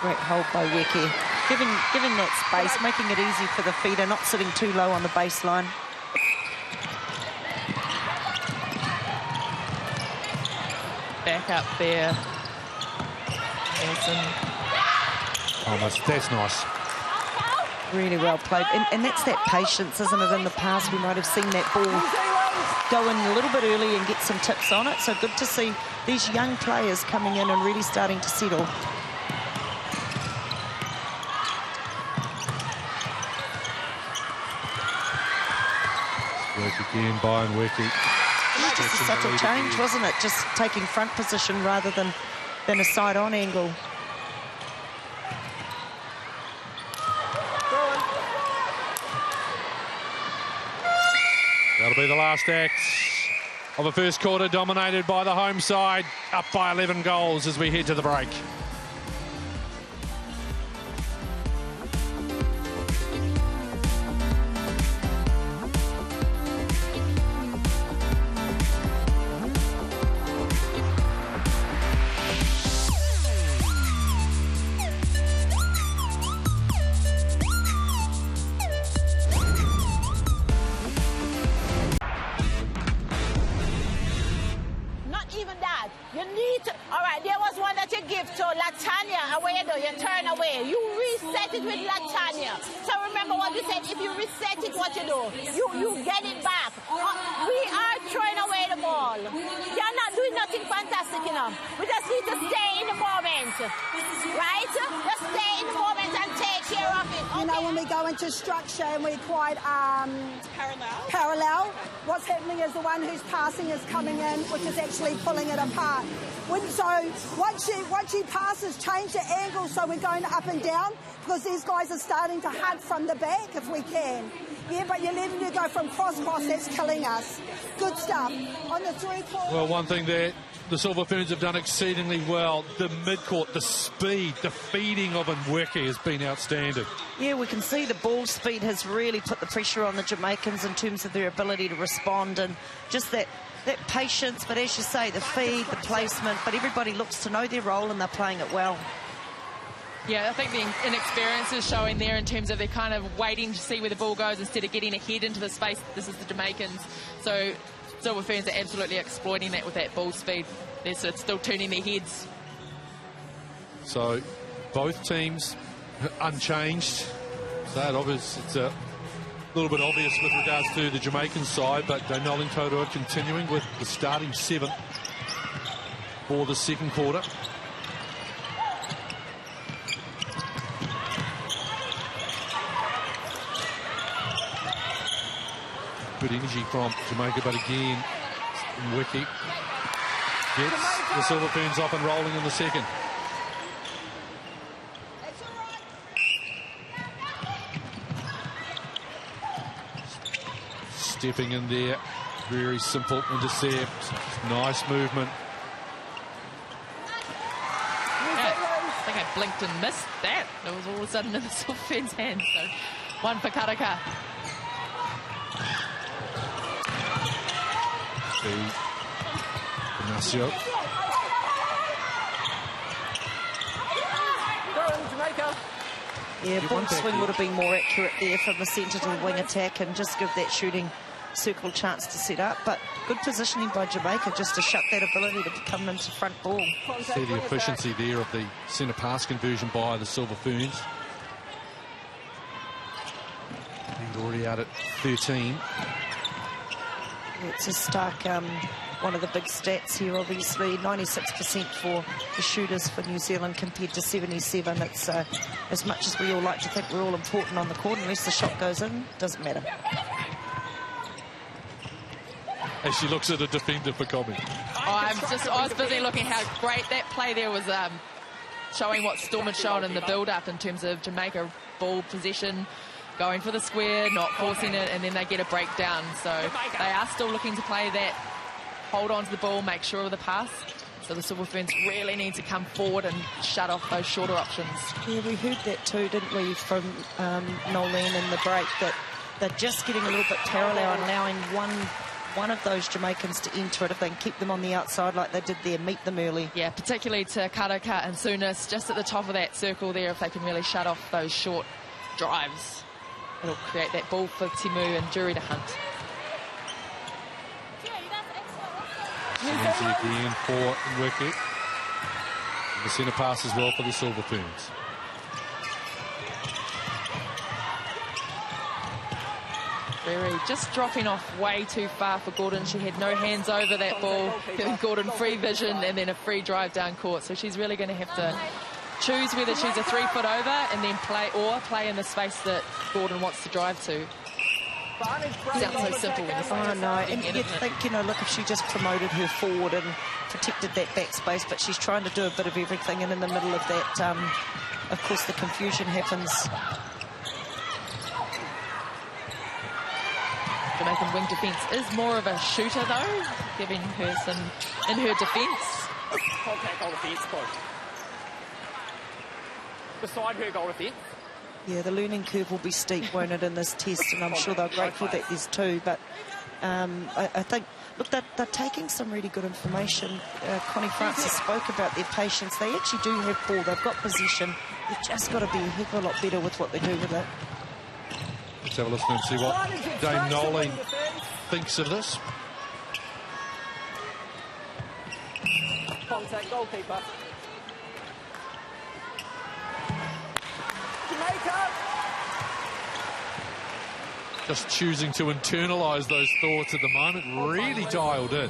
Great hold by Nweke, giving that space, making it easy for the feeder, not sitting too low on the baseline. Back up there. Nelson. Oh, that's nice. Really well played. And that's that patience, isn't it? In the past, we might have seen that ball go in a little bit early and get some tips on it. So good to see these young players coming in and really starting to settle. Work again by Nweke. Just a subtle change, wasn't it? Just taking front position rather than a side-on angle. That'll be the last act of the first quarter, dominated by the home side, up by 11 goals as we head to the break. away. You reset it with Latanya. So remember what we said, if you reset it, what you do? You get it back. We are throwing away the ball. You're not doing nothing fantastic enough. We just need to stay in the moment. Right? Just stay in the moment and take care of it. Okay? You know, when we go into structure and we're quite parallel, what's happening is the one who's passing is coming in, which is actually pulling it apart. So once she passes, change the angle so we're going up and down, because these guys are starting to hunt from the back if we can. Yeah, but you're letting it go from cross-cross, that's killing us. Good stuff. On the three-quarter. Well, one thing there, the Silver Ferns have done exceedingly well. The mid-court, the speed, the feeding of Nweke has been outstanding. Yeah, we can see the ball speed has really put the pressure on the Jamaicans in terms of their ability to respond, and just that patience, but as you say, the feed, the placement, but everybody looks to know their role and they're playing it well. Yeah, I think the inexperience is showing there in terms of they're kind of waiting to see where the ball goes instead of getting ahead into the space. This is the Jamaicans. So Silver Ferns are absolutely exploiting that with that ball speed. They're still turning their heads. So both teams unchanged. So it's a little bit obvious with regards to the Jamaican side, but Nolan Totoa continuing with the starting 7 for the second quarter. Good energy from Jamaica, but again, Nweke gets the Silver Ferns up and rolling in the second. Stepping in there, very simple intercept, nice movement. Yeah, I think I blinked and missed that. It was all of a sudden in the Silver Ferns' hands. So one for Karaka. Ignacio. Jamaica. Yeah, ball swing would have been more accurate there from the centre to the wing attack and just give that shooting circle a chance to set up. But good positioning by Jamaica just to shut that ability to come into front ball. See the efficiency there of the centre pass conversion by the Silver Ferns. And already out at 13. It's a stark, one of the big stats here, obviously. 96% for the shooters for New Zealand compared to 77. It's as much as we all like to think we're all important on the court, unless the shot goes in, doesn't matter. As she looks at a defender for comment. I was busy looking how great that play there was, showing what Storm had shown in the build-up in terms of Jamaica ball possession, going for the square, not forcing it, and then they get a breakdown. So they are still looking to play that, hold on to the ball, make sure of the pass. So the Silver Ferns really need to come forward and shut off those shorter options. Yeah, we heard that too, didn't we, from Nolan in the break, that they're just getting a little bit parallel and allowing one of those Jamaicans to enter it. If they can keep them on the outside like they did there, meet them early. Yeah, particularly to Karaka and Sunas, just at the top of that circle there, if they can really shut off those short drives. It'll create that ball for Timu and Jury to hunt. Easy again for Nweke. The centre pass as well for the Silver Ferns. Very just dropping off way too far for Gordon. She had no hands over that ball, giving Gordon free vision and then a free drive down court. So she's really going to have to choose whether she's a 3 foot over and then play in the space that Gordon wants to drive to. Sounds so simple when you I know, and you'd think, you know, look, if she just promoted her forward and protected that back space, but she's trying to do a bit of everything, and in the middle of that, of course, the confusion happens. Jamaican wing defence is more of a shooter, though, giving her some in her defence. Contact goal defence, beside her goal defence. Yeah, the learning curve will be steep, won't it, in this test, and I'm sure they're grateful that there's 2, but I think, look, they're taking some really good information. Connie Francis spoke about their patience. They actually do have ball. They've got possession. They've just got to be a heck of a lot better with what they do with it. Let's have a listen and see what Dame Nolan thinks of this. Contact goalkeeper. Just choosing to internalise those thoughts at the moment. Really dialed in.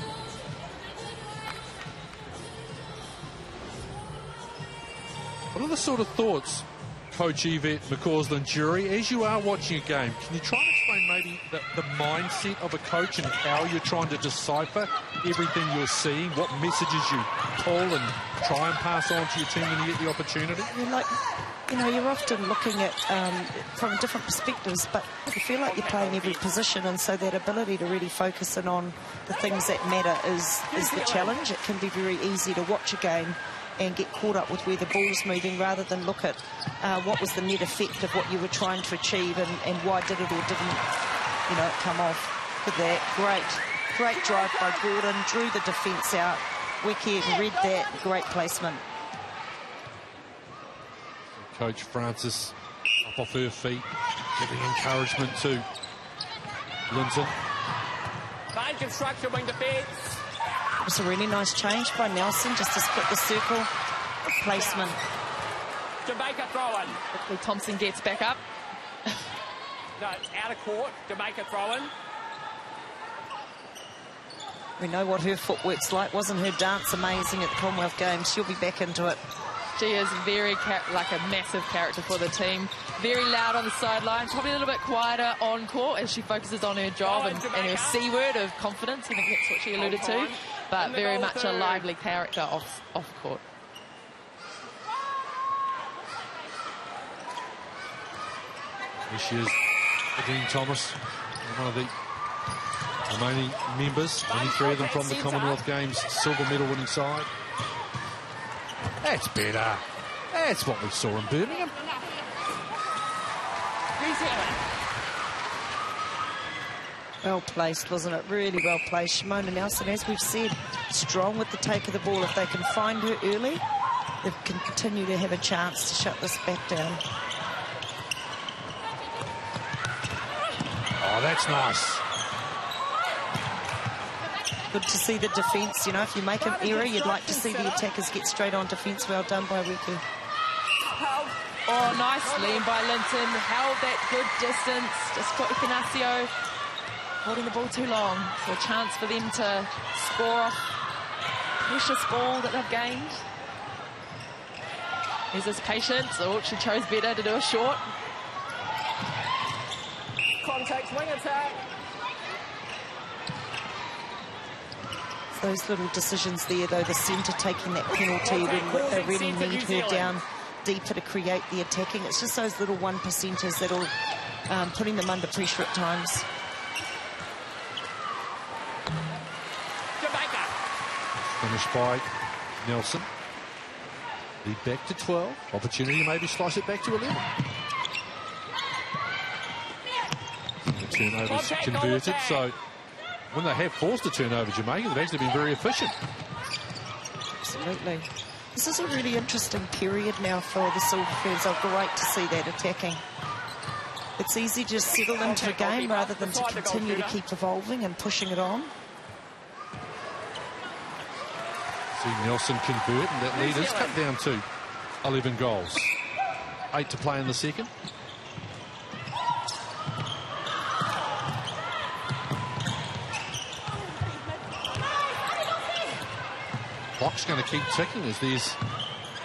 What are the sort of thoughts, Coach Yvette McCausland-Jury, as you are watching a game? Can you try and explain maybe the mindset of a coach and how you're trying to decipher everything you're seeing, what messages you pull and try and pass on to your team when you get the opportunity? You're often looking at from different perspectives, but you feel like you're playing every position, and so that ability to really focus in on the things that matter is the challenge. It can be very easy to watch a game and get caught up with where the ball's moving rather than look at what was the net effect of what you were trying to achieve and why did it or didn't, come off with that. Great drive by Gordon, drew the defence out. Wicked, read that, great placement. Coach Francis up off her feet, giving encouragement to Linton. Fine construction wing defence. It's a really nice change by Nelson, just to split the circle. Good placement. Jamaica throw-in. Quickly Thompson gets back up. No, out of court. Jamaica throw-in. We know what her footwork's like. Wasn't her dance amazing at the Commonwealth Games? She'll be back into it. She is very like a massive character for the team. Very loud on the sideline, probably a little bit quieter on court as she focuses on her job and her C word of confidence. I think that's what she alluded to. But very much a lively character off court. Here she is, Dean Thomas, one of the remaining members, only 3 of them from the Commonwealth Games silver medal winning side. That's better. That's what we saw in Birmingham. Well placed, wasn't it? Really well placed. Shimona Nelson, as we've said, strong with the take of the ball. If they can find her early, they can continue to have a chance to shut this back down. Oh, that's nice. Good to see the defence. If you make an error, you'd like to see the attackers get straight on defence. Well done by Riku. Oh, nice lean by Linton. Held that good distance. Just put Ignacio holding the ball too long. So a chance for them to score off precious ball that they've gained. Here's his patience. Oh, she chose better to do a short. Contact wing attack. Those little decisions there, though, the centre taking that penalty when they really need her down deeper to create the attacking. It's just those little 1%ers that'll putting them under pressure at times. Jamaica. Finished by Nelson. Lead back to 12. Opportunity to maybe slice it back to 11. The turnover's converted, so when they have forced a turnover, Jamaica, they've actually been very efficient. Absolutely. This is a really interesting period now for the Silver Ferns. Oh, great to see that attacking. It's easy to just settle into a game rather than to continue to keep evolving and pushing it on. See Nelson convert, and that lead is cut down to 11 goals. 8 to play in the second. Clock's going to keep ticking as there's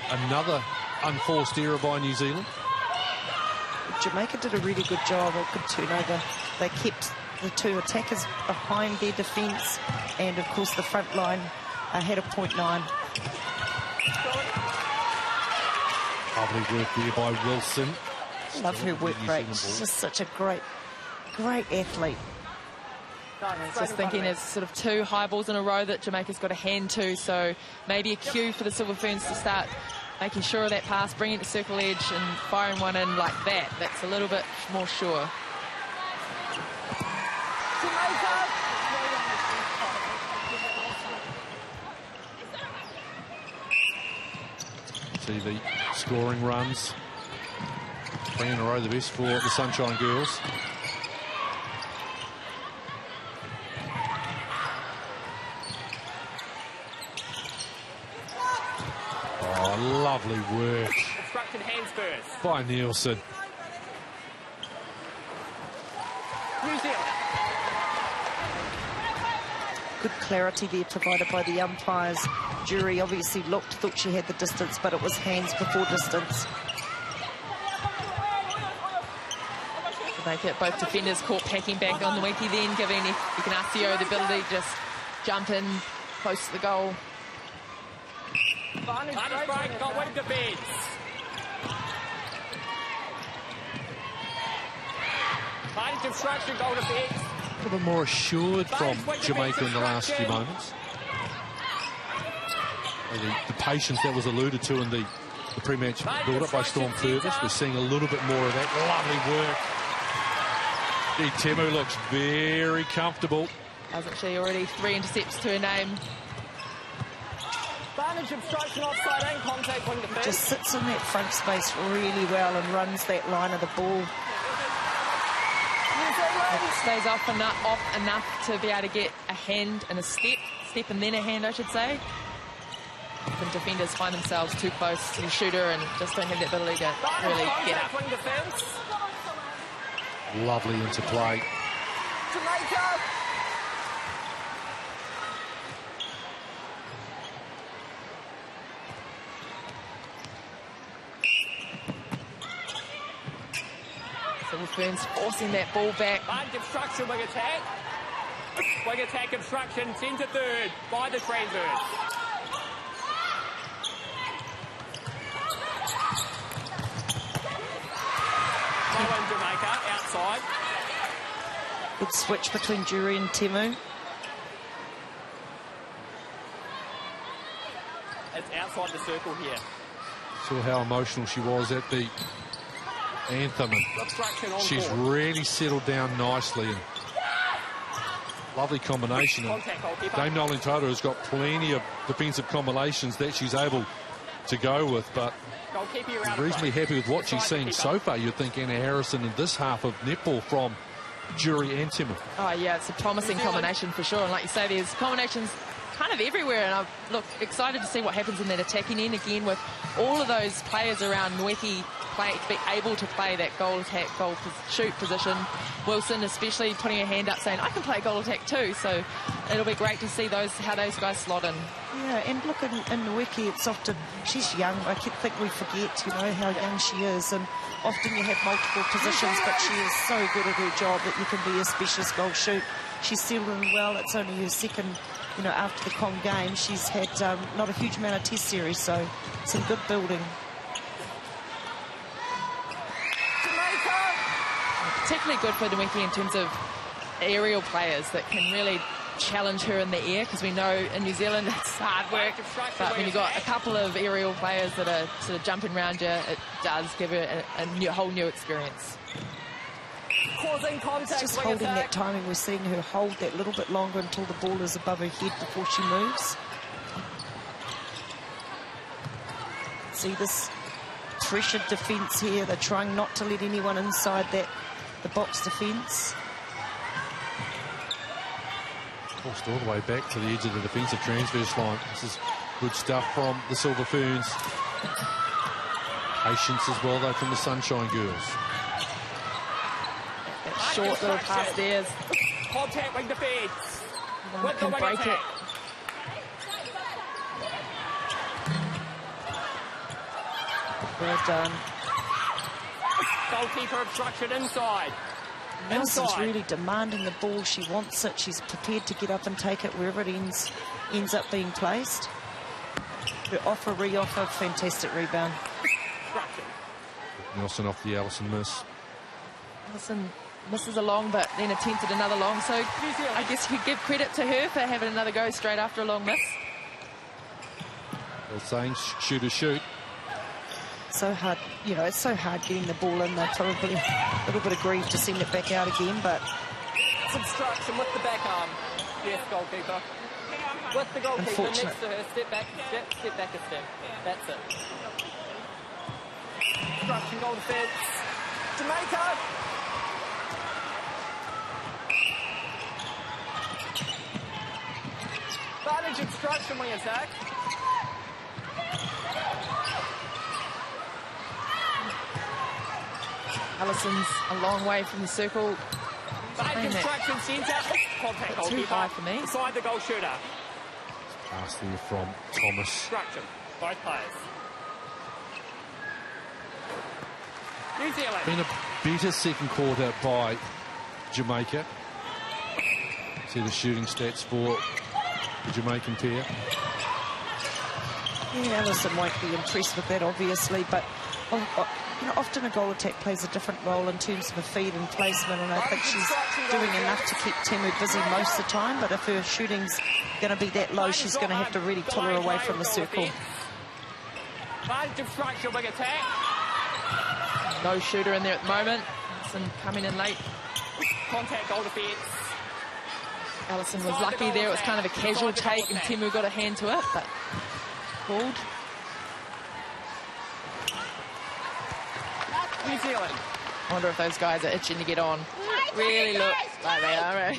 another unforced error by New Zealand. Jamaica did a really good job, a good turnover. They kept the 2 attackers behind their defence, and of course the front line had a 0.9. Lovely work there by Wilson. Love her work rate. She's just such a great athlete. Just thinking there's sort of 2 high balls in a row that Jamaica's got a hand to, so maybe a cue for the Silver Ferns to start making sure of that pass, bringing it to circle edge and firing one in like that. That's a little bit more sure. See the scoring runs. 3 in a row, the best for the Sunshine Girls. Oh, lovely work Obstructed hands first by Nielsen. New Zealand. Good clarity there provided by the umpires. Jury obviously thought she had the distance, but it was hands before distance. Make it both defenders caught packing back on the wiki, then giving Ignacio the ability to just jump in close to the goal. Advantage break, got wing defence. Advantage obstruction, goal defence. A little bit more assured from Jamaica in the last few moments. The patience that was alluded to in the pre-match build-up by Storm Purvis. We're seeing a little bit more of that. Lovely work. Temu looks very comfortable. Hasn't she already 3 intercepts to her name? Advantage obstruction, offside and contact wing defence. Just sits in that front space really well and runs that line of the ball. It stays off enough to be able to get a hand and a step and then a hand, I should say. The defenders find themselves too close to the shooter and just don't have the ability to really get up. Wing defence. Lovely interplay. Jamaica. So Ferns forcing that ball back. Obstruction, wing attack. Wing attack obstruction, centre third by the transverse. Jamaica outside. Good switch between Jury and Temu. It's outside the circle here. Saw how emotional she was at the anthem. And she's really settled down nicely. And lovely combination. And Dame Nolan Toto has got plenty of defensive combinations that she's able to go with, but reasonably happy with what she's seeing so far. You'd think Anna Harrison in this half of netball from Jury and Temu. Oh, yeah, it's a promising combination for sure. And like you say, there's combinations kind of everywhere. And I'm excited to see what happens in that attacking end again with all of those players around Nweki be able to play that goal attack, shoot position. Wilson especially putting her hand up saying, I can play goal attack too. So it'll be great to see how those guys slot in. Yeah, and look, in Nweki, it's often, she's young. I think we forget, how young she is. And often you have multiple positions, but she is so good at her job that you can be a specialist goal shoot. She's settled in well. It's only her second, after the Com game. She's had not a huge amount of test series, so some good building. Particularly good for Nweki in terms of aerial players that can really challenge her in the air, because we know in New Zealand it's hard work, but when you've got a couple of aerial players that are sort of jumping around you, it does give her a whole new experience. Causing contact. It's just holding that timing. We're seeing her hold that little bit longer until the ball is above her head before she moves. See this pressured defence here. They're trying not to let anyone inside the box defence. Forced all the way back to the edge of the defensive transverse line. This is good stuff from the Silver Ferns. Patience as well, though, from the Sunshine Girls. That short little pass there. Contact wing defence. One can break it. Well done. Goalkeeper obstruction inside. Nelson's really demanding the ball. She wants it. She's prepared to get up and take it wherever it ends up being placed. Her offer, re-offer, fantastic rebound. Nelson off the Allison miss. Allison misses a long, but then attempted another long. So I guess you could give credit to her for having another go straight after a long miss. Well, saying shoot. So hard, it's so hard getting the ball in. They're probably a little bit aggrieved to send it back out again, but it's obstruction with the back arm. Yes, goalkeeper. With the goalkeeper next to her. Step back a step. That's it. Obstruction, goal defence. Jamaica. Advantage obstruction when you attack. Allison's a long way from the circle. Behind construction centre. Contact goalkeeper. Too high for me. Beside the goal shooter. Pass there from Thomas. Construction. Both players. New Zealand. Been a better second quarter by Jamaica. See the shooting stats for the Jamaican pair. Yeah, Ellison won't be impressed with that, obviously, but you know, often a goal attack plays a different role in terms of a feed and placement, and I think she's doing enough to keep Temu busy most of the time, but if her shooting's going to be that low, she's going to have to really pull her away from the circle. Big attack. No shooter in there at the moment. Ellison coming in late. Contact goal defence. Ellison was lucky there. It was kind of a casual take, and Temu got a hand to it, but called. New Zealand. I wonder if those guys are itching to get on. Really look like they are, right?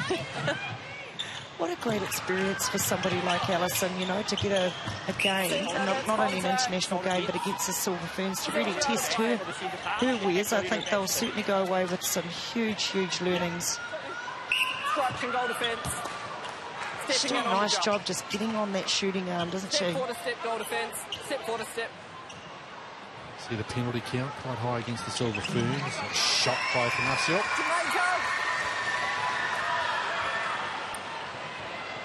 What a great experience for somebody like Ellison, you know, to get a game, and not only an international game, but against the Silver Ferns, to really test her wares. I think they'll certainly go away with some huge learnings. Construction goal defence. She's doing a nice job just getting on that shooting arm, doesn't she? Step forward, step goal defence. Step forward, step. See the penalty count quite high against the Silver Ferns. Shot by Panasio.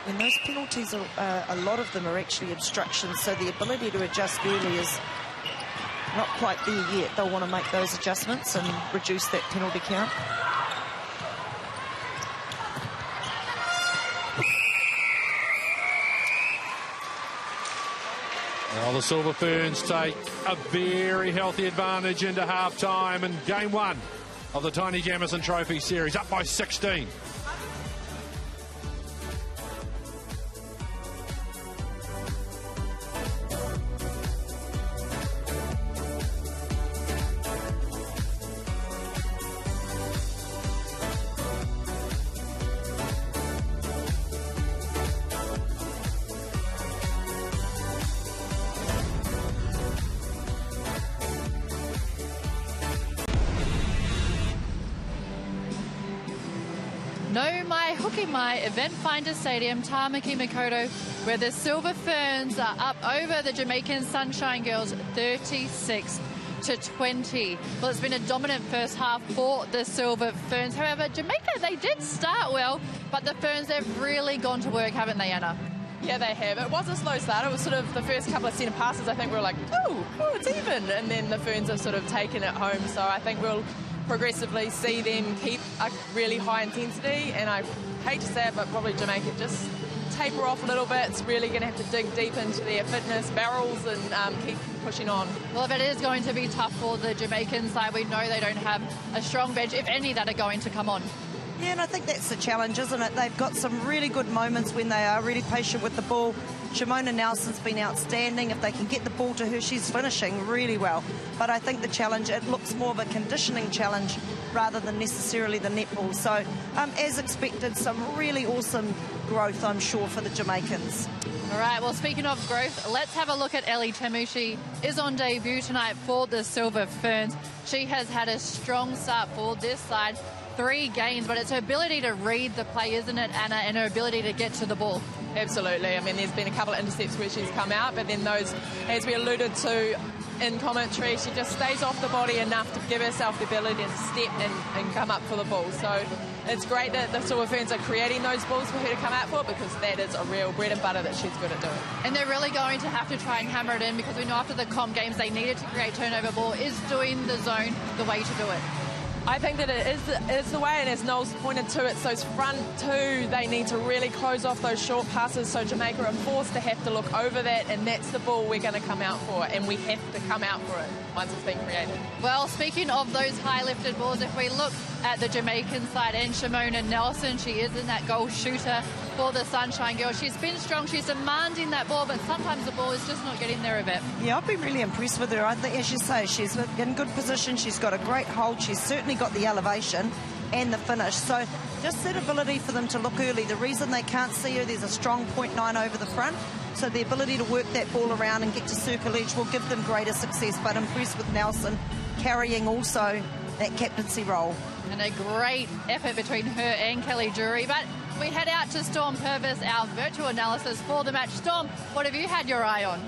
And those penalties, a lot of them are actually obstructions, so the ability to adjust early is not quite there yet. They'll want to make those adjustments and reduce that penalty count. Well, the Silver Ferns take a very healthy advantage into half-time in game one of the Taini Jamison Trophy Series, up by 16. My Event Finder Stadium, Tamaki Makaurau, where the Silver Ferns are up over the Jamaican Sunshine Girls 36-20. Well, it's been a dominant first half for the Silver Ferns. However, Jamaica, they did start well, but the Ferns have really gone to work, haven't they, Anna? Yeah, they have. It was a slow start. It was sort of the first couple of centre passes, I think we were like, oh, it's even. And then the Ferns have sort of taken it home. So I think we'll progressively see them keep a really high intensity, and I hate to say it, but probably Jamaica just taper off a little bit. It's really going to have to dig deep into their fitness barrels and keep pushing on. Well, if it is going to be tough for the Jamaican side, we know they don't have a strong bench, if any, that are going to come on. Yeah, and I think that's the challenge, isn't it? They've got some really good moments when they are really patient with the ball. Shimona Nelson's been outstanding. If they can get the ball to her, she's finishing really well. But I think the challenge, it looks more of a conditioning challenge rather than necessarily the netball. So, as expected, some really awesome growth, I'm sure, for the Jamaicans. All right, well, speaking of growth, let's have a look at Ellie Temu. She is on debut tonight for the Silver Ferns. She has had a strong start for this side. 3 games, but it's her ability to read the play, isn't it, Anna, and her ability to get to the ball. Absolutely. I mean, there's been a couple of intercepts where she's come out, but then those, as we alluded to in commentary, she just stays off the body enough to give herself the ability to step and come up for the ball. So it's great that the Silver Ferns are creating those balls for her to come out for, because that is a real bread and butter that she's good at doing. And they're really going to have to try and hammer it in, because we know after the Com games they needed to create turnover ball. Is doing the zone the way to do it? I think that it is the way, and as Noel's pointed to, it's those front two. They need to really close off those short passes, so Jamaica are forced to have to look over that, and that's the ball we're going to come out for, and we have to come out for it once it's been created. Well, speaking of those high-lifted balls, if we look at the Jamaican side and Shimona Nelson, she is in that goal shooter for the Sunshine Girls. She's been strong, she's demanding that ball, but sometimes the ball is just not getting there a bit. Yeah, I've been really impressed with her. I think, as you say, she's in good position, she's got a great hold, she's certainly got the elevation and the finish. So just that ability for them to look early. The reason they can't see her, there's a strong 0.9 over the front, so the ability to work that ball around and get to circle edge will give them greater success. But impressed with Nelson carrying also that captaincy role. And a great effort between her and Kelly Drury. But we head out to Storm Purvis, our virtual analysis for the match. Storm, what have you had your eye on?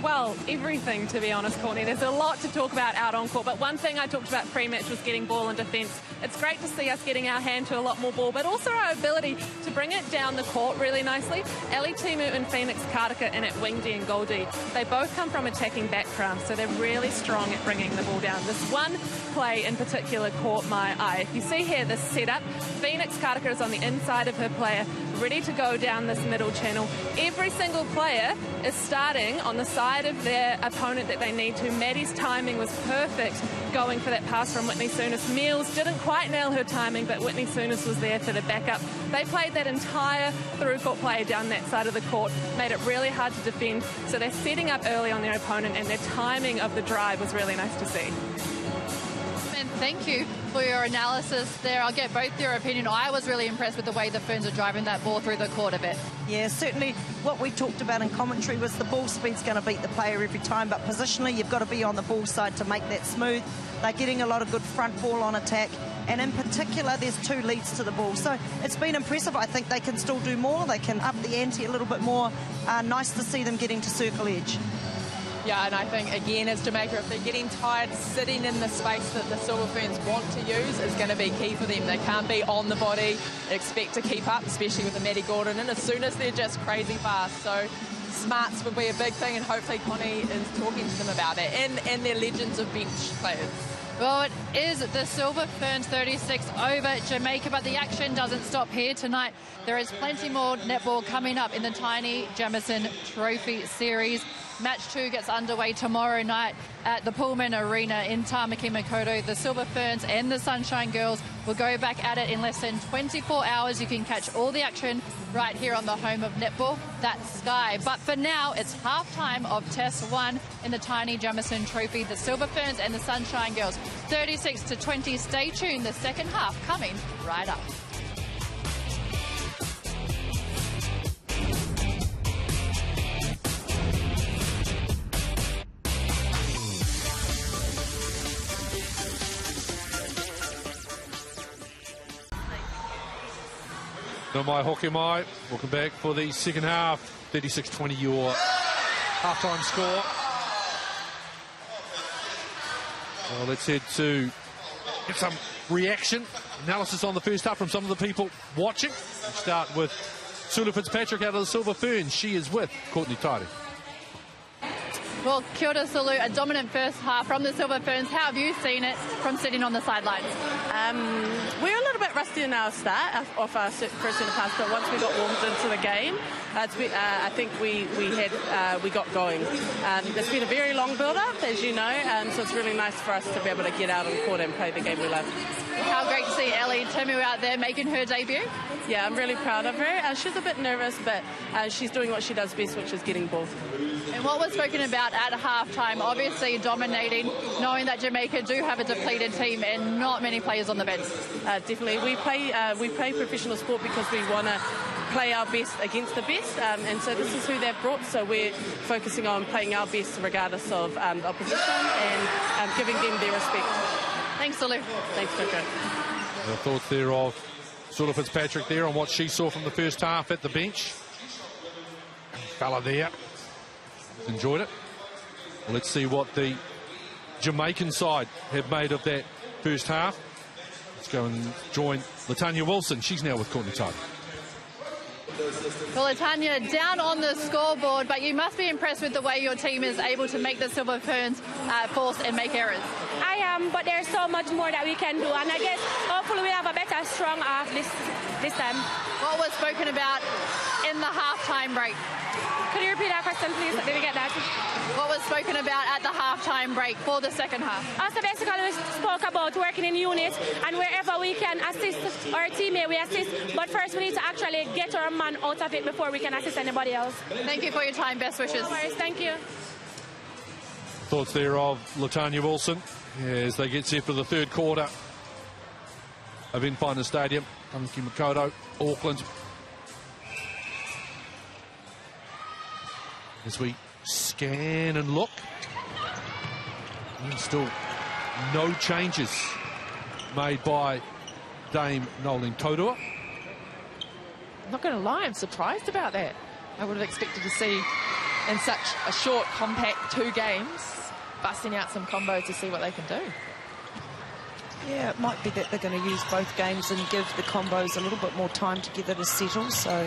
Well, everything, to be honest, Courtney. There's a lot to talk about out on court, but one thing I talked about pre-match was getting ball and defence. It's great to see us getting our hand to a lot more ball, but also our ability to bring it down the court really nicely. Ellie Timu and Phoenix Kartika in at wing D and goal D, they both come from attacking backgrounds, so they're really strong at bringing the ball down. This one play in particular caught my eye. If you see here, this setup, Phoenix Kartika is on the inside of her player, ready to go down this middle channel. Every single player is starting on the side of their opponent that they need to. Maddie's timing was perfect going for that pass from Whitney Souness. Mills didn't quite nail her timing, but Whitney Souness was there for the backup. They played that entire through-court play down that side of the court, made it really hard to defend. So they're setting up early on their opponent, and their timing of the drive was really nice to see. And thank you for your analysis there. I'll get both your opinion. I was really impressed with the way the Ferns are driving that ball through the court a bit. Yeah, certainly what we talked about in commentary was the ball speed's going to beat the player every time, but positionally you've got to be on the ball side to make that smooth. They're getting a lot of good front ball on attack, and in particular there's 2 leads to the ball. So it's been impressive. I think they can still do more. They can up the ante a little bit more. Nice to see them getting to circle edge. Yeah, and I think, again, as Jamaica, if they're getting tired, sitting in the space that the Silver Ferns want to use is going to be key for them. They can't be on the body, expect to keep up, especially with the Maddie Gordon, and as soon as they're just crazy fast. So smarts would be a big thing, and hopefully Connie is talking to them about that, and their legends of bench players. Well, it is the Silver Ferns 36 over Jamaica, but the action doesn't stop here tonight. There is plenty more netball coming up in the Taini Jamison Trophy Series. Match 2 gets underway tomorrow night at the Pullman Arena in Tamaki Makaurau. The Silver Ferns and the Sunshine Girls will go back at it in less than 24 hours. You can catch all the action right here on the home of netball, that's Sky. But for now, it's half-time of Test 1 in the Taini Jamison Trophy. The Silver Ferns and the Sunshine Girls, 36-20. Stay tuned, the second half coming right up. No mai hoki mai. Welcome back for the second half. 36-20 your half-time score. Well, let's head to get some reaction, analysis on the first half from some of the people watching. We'll start with Sulu Fitzpatrick out of the Silver Ferns. She is with Courtney Tairi. Well, kia ora, Sulu, a dominant first half from the Silver Ferns. How have you seen it from sitting on the sidelines? We're a little bit rusty in our start off our first centre pass, but once we got warmed into the game, I think we got going. It's been a very long build-up, as you know, so it's really nice for us to be able to get out on court and play the game we love. How great to see Ellie Timu out there making her debut. Yeah, I'm really proud of her. She's a bit nervous, but she's doing what she does best, which is getting ball. And what was spoken about at halftime, obviously dominating, knowing that Jamaica do have a depleted team and not many players on the bench. Definitely. We play professional sport because we want to play our best against the best, and so this is who they've brought, so we're focusing on playing our best regardless of the opposition and giving them their respect. Thanks, Sulu. Thanks, Coco. The thoughts there of Sulu Fitzpatrick there on what she saw from the first half at the bench. Fella there. Enjoyed it. Well, let's see what the Jamaican side have made of that first half. Let's go and join Latanya Wilson. She's now with Courtney Tairi. Well, Latanya, down on the scoreboard, but you must be impressed with the way your team is able to make the Silver Ferns force and make errors. I am, but there's so much more that we can do, and I guess hopefully we have a better strong half this time. What was spoken about in the halftime break? Could you repeat that question, please? Did we get that? What was spoken about at the halftime break for the second half? So basically we spoke about working in units, and wherever we can assist our teammate, we assist. But first we need to actually get our man out of it before we can assist anybody else. Thank you for your time. Best wishes. No worries. Thank you. Thoughts there of Latanya Wilson as they get set for the third quarter of Infina Stadium, Tamaki Makaurau, Auckland. As we scan and look, and still no changes made by Dame Noeline Taurua. I'm not going to lie, I'm surprised about that. I would have expected to see in such a short, compact 2 games, busting out some combos to see what they can do. Yeah, it might be that they're going to use both games and give the combos a little bit more time together to settle, so...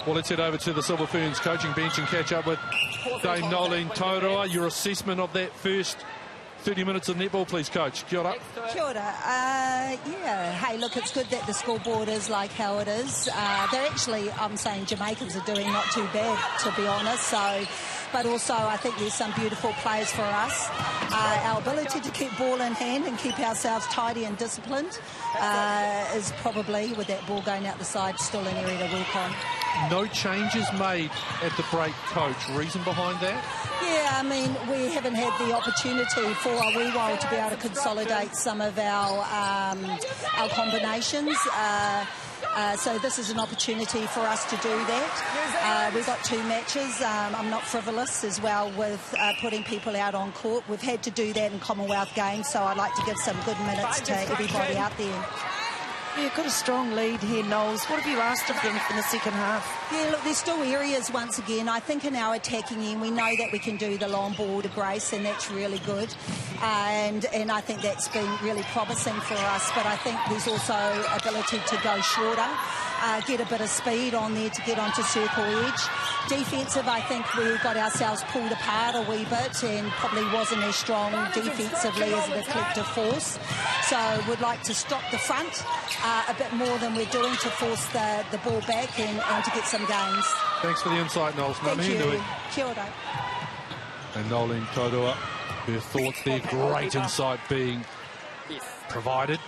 Well, let's head over to the Silver Ferns coaching bench and catch up with Dame Noeline Taurua. Your assessment of that first 30 minutes of netball, please, Coach. Kia ora. Kia ora. Yeah, hey, look, it's good that the scoreboard is like how it is. They're actually, I'm saying Jamaicans are doing not too bad, to be honest. So, but also I think there's some beautiful plays for us. Our ability to keep ball in hand and keep ourselves tidy and disciplined is probably, with that ball going out the side, still an area to work on. No changes made at the break, Coach. Reason behind that? Yeah, I mean, we haven't had the opportunity for a wee while to be able to consolidate some of our combinations. So this is an opportunity for us to do that. We've got 2 matches. I'm not frivolous as well with putting people out on court. We've had to do that in Commonwealth games, so I'd like to give some good minutes to everybody out there. Yeah, got a strong lead here, Knowles. What have you asked of them in the second half? Yeah, look, there's still areas, once again. I think in our attacking end, we know that we can do the long ball to Grace, and that's really good. And I think that's been really promising for us. But I think there's also ability to go shorter, get a bit of speed on there to get onto circle edge. Defensive, I think we got ourselves pulled apart a wee bit and probably wasn't as strong defensively as a collective force. So would like to stop the front a bit more than we're doing to force the ball back and to get some gains. Thanks for the insight, Knowles. Thank you. Kia ora. And Noeline Taurua, her thoughts there, great insight being provided.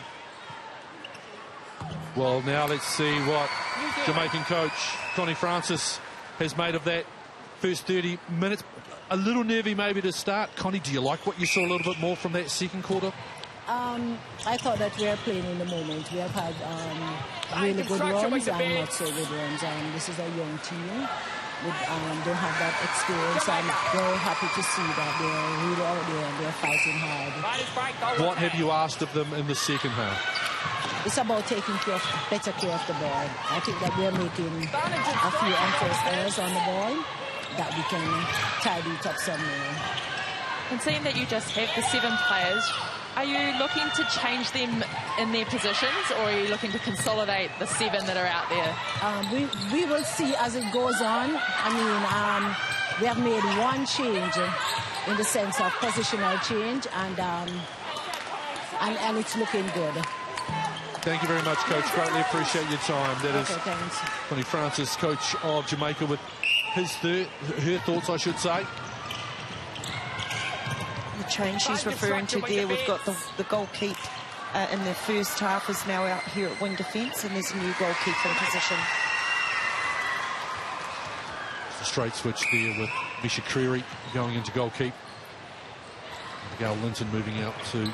Well, now let's see what Jamaican coach Connie Francis has made of that first 30 minutes. A little nervy maybe to start. Connie, do you like what you saw a little bit more from that second quarter? I thought that we are playing in the moment. We have had really good runs and not so good runs. This is a young team. We don't have that experience. I'm very happy to see that they're really out there and they're fighting hard. What have you asked of them in the second half? It's about taking better care of the ball. I think that we're making a few unforced errors on the ball that we can tidy it up somewhere. And seeing that you just have the 7 players, are you looking to change them in their positions, or are you looking to consolidate the 7 that are out there? We will see as it goes on. I mean, we have made one change in the sense of positional change, and it's looking good. Thank you very much, Coach. Greatly appreciate your time. That is thanks. Connie Francis, coach of Jamaica, with her thoughts, I should say. The change she's referring to there, we've got the goalkeeper in the first half is now out here at wing defence, and there's a new goalkeeper in position. It's a straight switch there with Misha Creary going into goalkeeper. Miguel Linton moving out to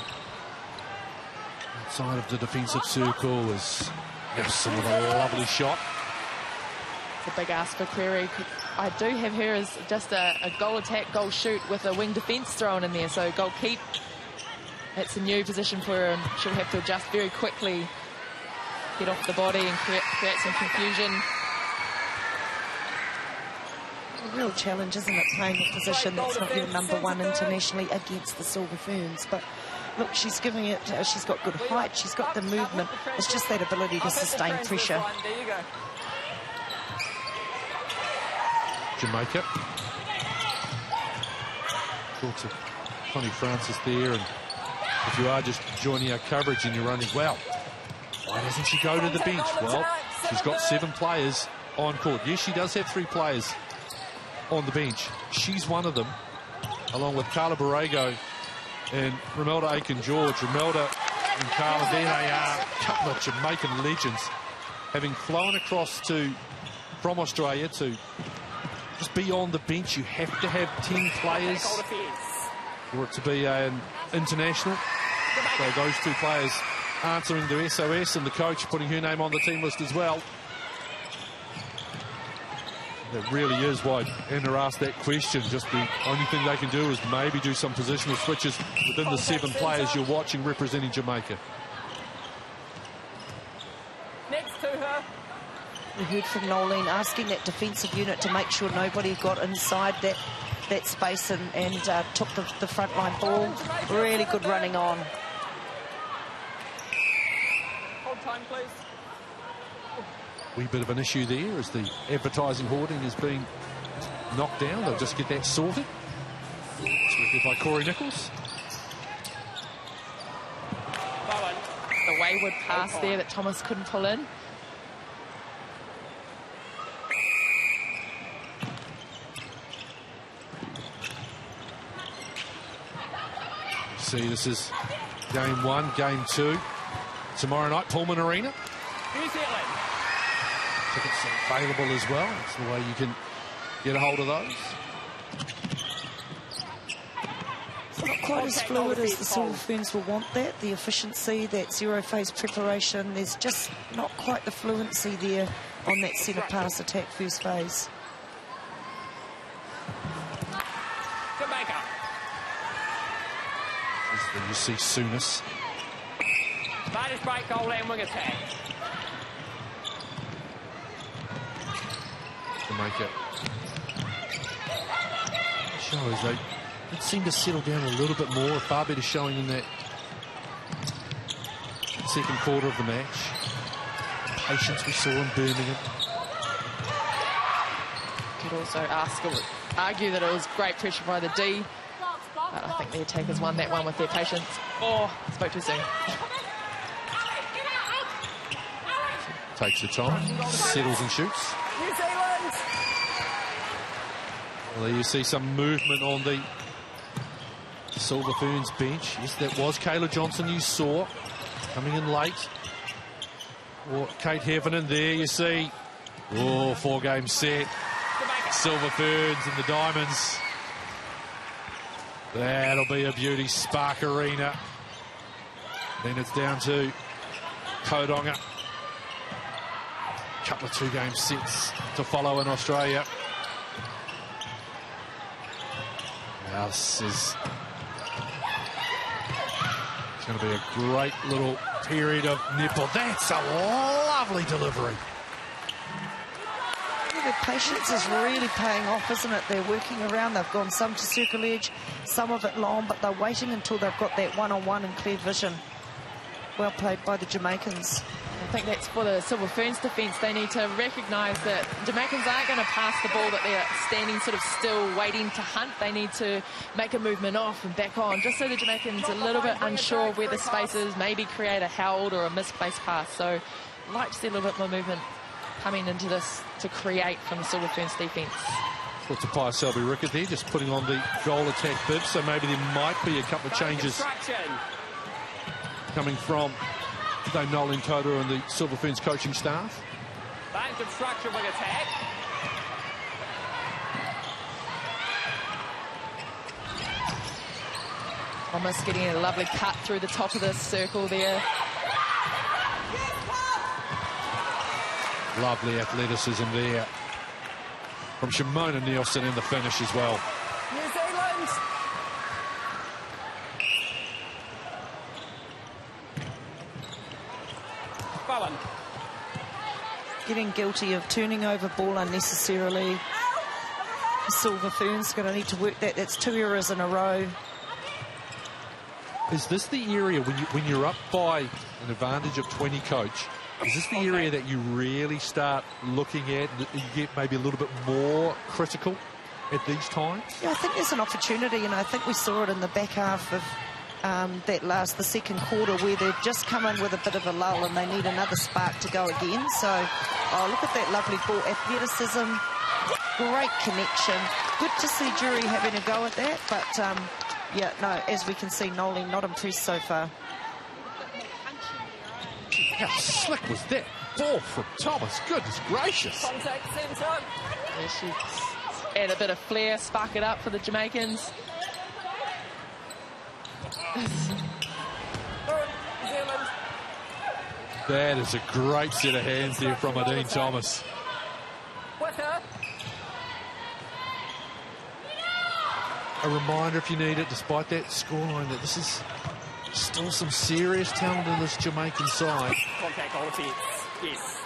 outside of the defensive circle as Jamison with a lovely shot. It's a big ask for Creary. I do have her as just a goal attack, goal shoot with a wing defence thrown in there. So goal keep, it's a new position for her, and she'll have to adjust very quickly, get off the body and create some confusion. A real challenge, isn't it, playing a position that's not your #1 internationally against the Silver Ferns. But look, she's giving it, she's got good height, she's got the movement. It's just that ability to sustain pressure. Jamaica. Thoughts of Connie Francis there, and if you are just joining our coverage and you're running, well, why doesn't she go to the bench? Well, she's got 7 players on court. Yes, she does have 3 players on the bench. She's one of them, along with Carla Borrego and Romelda Aiken-George. Romelda and Carla, there they are, a couple of Jamaican legends, having flown across from Australia to just be on the bench. You have to have 10 players for it to be an international. So those 2 players answering to SOS, and the coach putting her name on the team list as well. That really is why Anna asked that question. Just the only thing they can do is maybe do some positional switches within the 7 players you're watching representing Jamaica. We heard from Nolene asking that defensive unit to make sure nobody got inside that space and took the front line ball. Really good running on. Hold time, please. Wee bit of an issue there as the advertising hoarding is being knocked down. They'll just get that sorted. It's worked by Corey Nichols. The wayward pass there that Thomas couldn't pull in. See, this is game 1, game 2. Tomorrow night, Pullman Arena. New Zealand. Tickets are available as well. That's the way you can get a hold of those. It's not quite as fluid as the Silver Ferns will want that. The efficiency, that zero-phase preparation, there's just not quite the fluency there on that centre pass attack first phase. Jamaica. You see Souness. Spiders break, goal and wing attack. Jamaica shows they did seem to settle down a little bit more. A far better showing in that second quarter of the match. Patience we saw in Birmingham. Could also argue that it was great pressure by the D. But I think the attackers won that one with their patience. Oh, spoke too soon. Takes the time, settles and shoots. New Zealand. Well, there you see some movement on the Silver Ferns bench. Yes, that was Kayla Johnson you saw coming in late. Or Kate Heffernan there you see. Oh, 4-game set. Silver Ferns and the Diamonds. That'll be a beauty. Spark Arena. Then it's down to Kodonga. Couple of 2-game sets to follow in Australia. Now this is going to be a great little period of netball. That's a lovely delivery. Their patience is really paying off, isn't it? They're working around. They've gone some to circle edge, some of it long, but they're waiting until they've got that one-on-one and clear vision. Well played by the Jamaicans. I think that's for the Silver Ferns defence. They need to recognise that Jamaicans aren't going to pass the ball, that they're standing sort of still waiting to hunt. They need to make a movement off and back on, just so the Jamaicans are a little bit unsure of where the space is, maybe create a held or a misplaced pass. So I'd like to see a little bit more movement coming into this to create from the Silver Ferns defence. Well, to Pia Selby-Rickett there, just putting on the goal attack bib, so maybe there might be a couple of changes coming from Dame Nolan Toda and the Silver Ferns coaching staff. Back construction wing attack. Almost getting a lovely cut through the top of the circle there. Lovely athleticism there from Shimona Nielsen in the finish as well. New Zealand. Bowen. Getting guilty of turning over ball unnecessarily. The Silver Ferns going to need to work that. That's 2 errors in a row. Is this the area when you're up by an advantage of 20, coach? Is this the area that you really start looking at and you get maybe a little bit more critical at these times? Yeah, I think there's an opportunity, and I think we saw it in the back half of the second quarter, where they've just come in with a bit of a lull and they need another spark to go again. So, look at that lovely ball. Athleticism, great connection. Good to see Jury having a go at that, but yeah, no, as we can see, Nolan not impressed so far. How slick was that ball from Thomas? Goodness gracious. Contact centre. Yeah, she add a bit of flair, spark it up for the Jamaicans. That is a great set of hands there from Adine Thomas. A reminder, if you need it, despite that scoreline, that this is still some serious talent in this Jamaican side. Contact on offence, yes.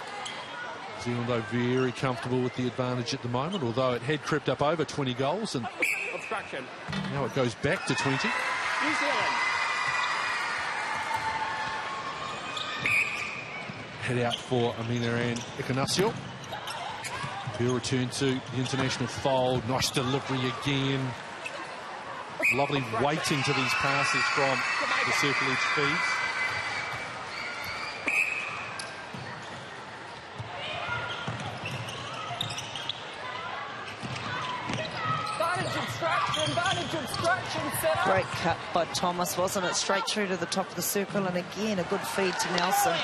New Zealand, though, very comfortable with the advantage at the moment, although it had crept up over 20 goals, and obstruction. Now it goes back to 20. New Zealand. Head out for Amina and Ignacio. He'll return to the international fold. Nice delivery again. Lovely weighting to these passes from the circle edge feeds. Great cut by Thomas, wasn't it? Straight through to the top of the circle, and again a good feed to Nelson.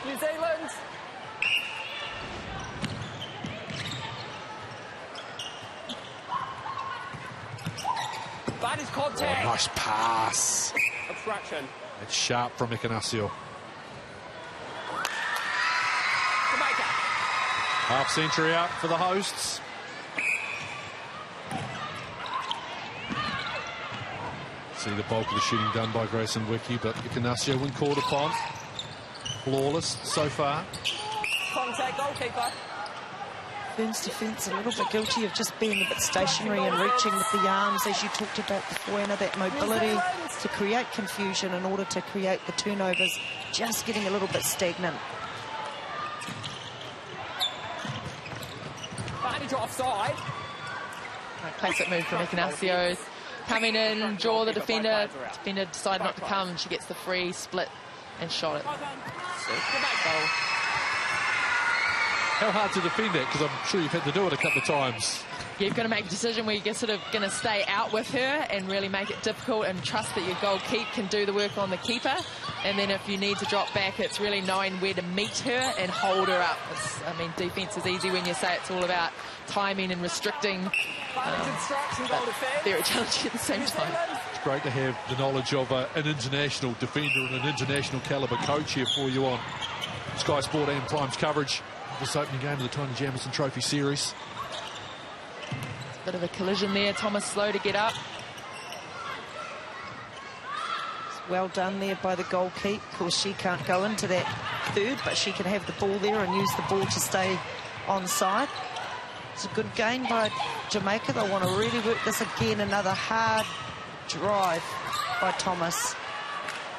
New Zealand. That is contact. Oh, nice pass. Obstruction. It's sharp from Ignacio. Jamaica. Half century out for the hosts. See the bulk of the shooting done by Grayson Wiki, but Ignacio, when called upon, flawless so far. Contact, goalkeeper. Ferns defence a little bit guilty of just being a bit stationary and reaching with the arms, as you talked about before, Anna, that mobility to create confusion in order to create the turnovers, just getting a little bit stagnant. Advantage offside. Classic move from Ignacio. Coming in, draw the defender. Defender decided not to come. She gets the free split and shot it. How hard to defend that? Because I'm sure you've had to do it a couple of times. You've got to make a decision where you're sort of going to stay out with her and really make it difficult and trust that your goalkeeper can do the work on the keeper. And then if you need to drop back, it's really knowing where to meet her and hold her up. I mean, defence is easy when you say it's all about timing and restricting. But very challenging at the same time. It's great to have the knowledge of an international defender and an international calibre coach here for you on Sky Sport and Prime's coverage of this opening game of the Taini Jamison Trophy Series. Bit of a collision there. Thomas slow to get up. Well done there by the goalkeeper. Of course, she can't go into that third, but she can have the ball there and use the ball to stay onside. It's a good gain by Jamaica. They want to really work this again. Another hard drive by Thomas.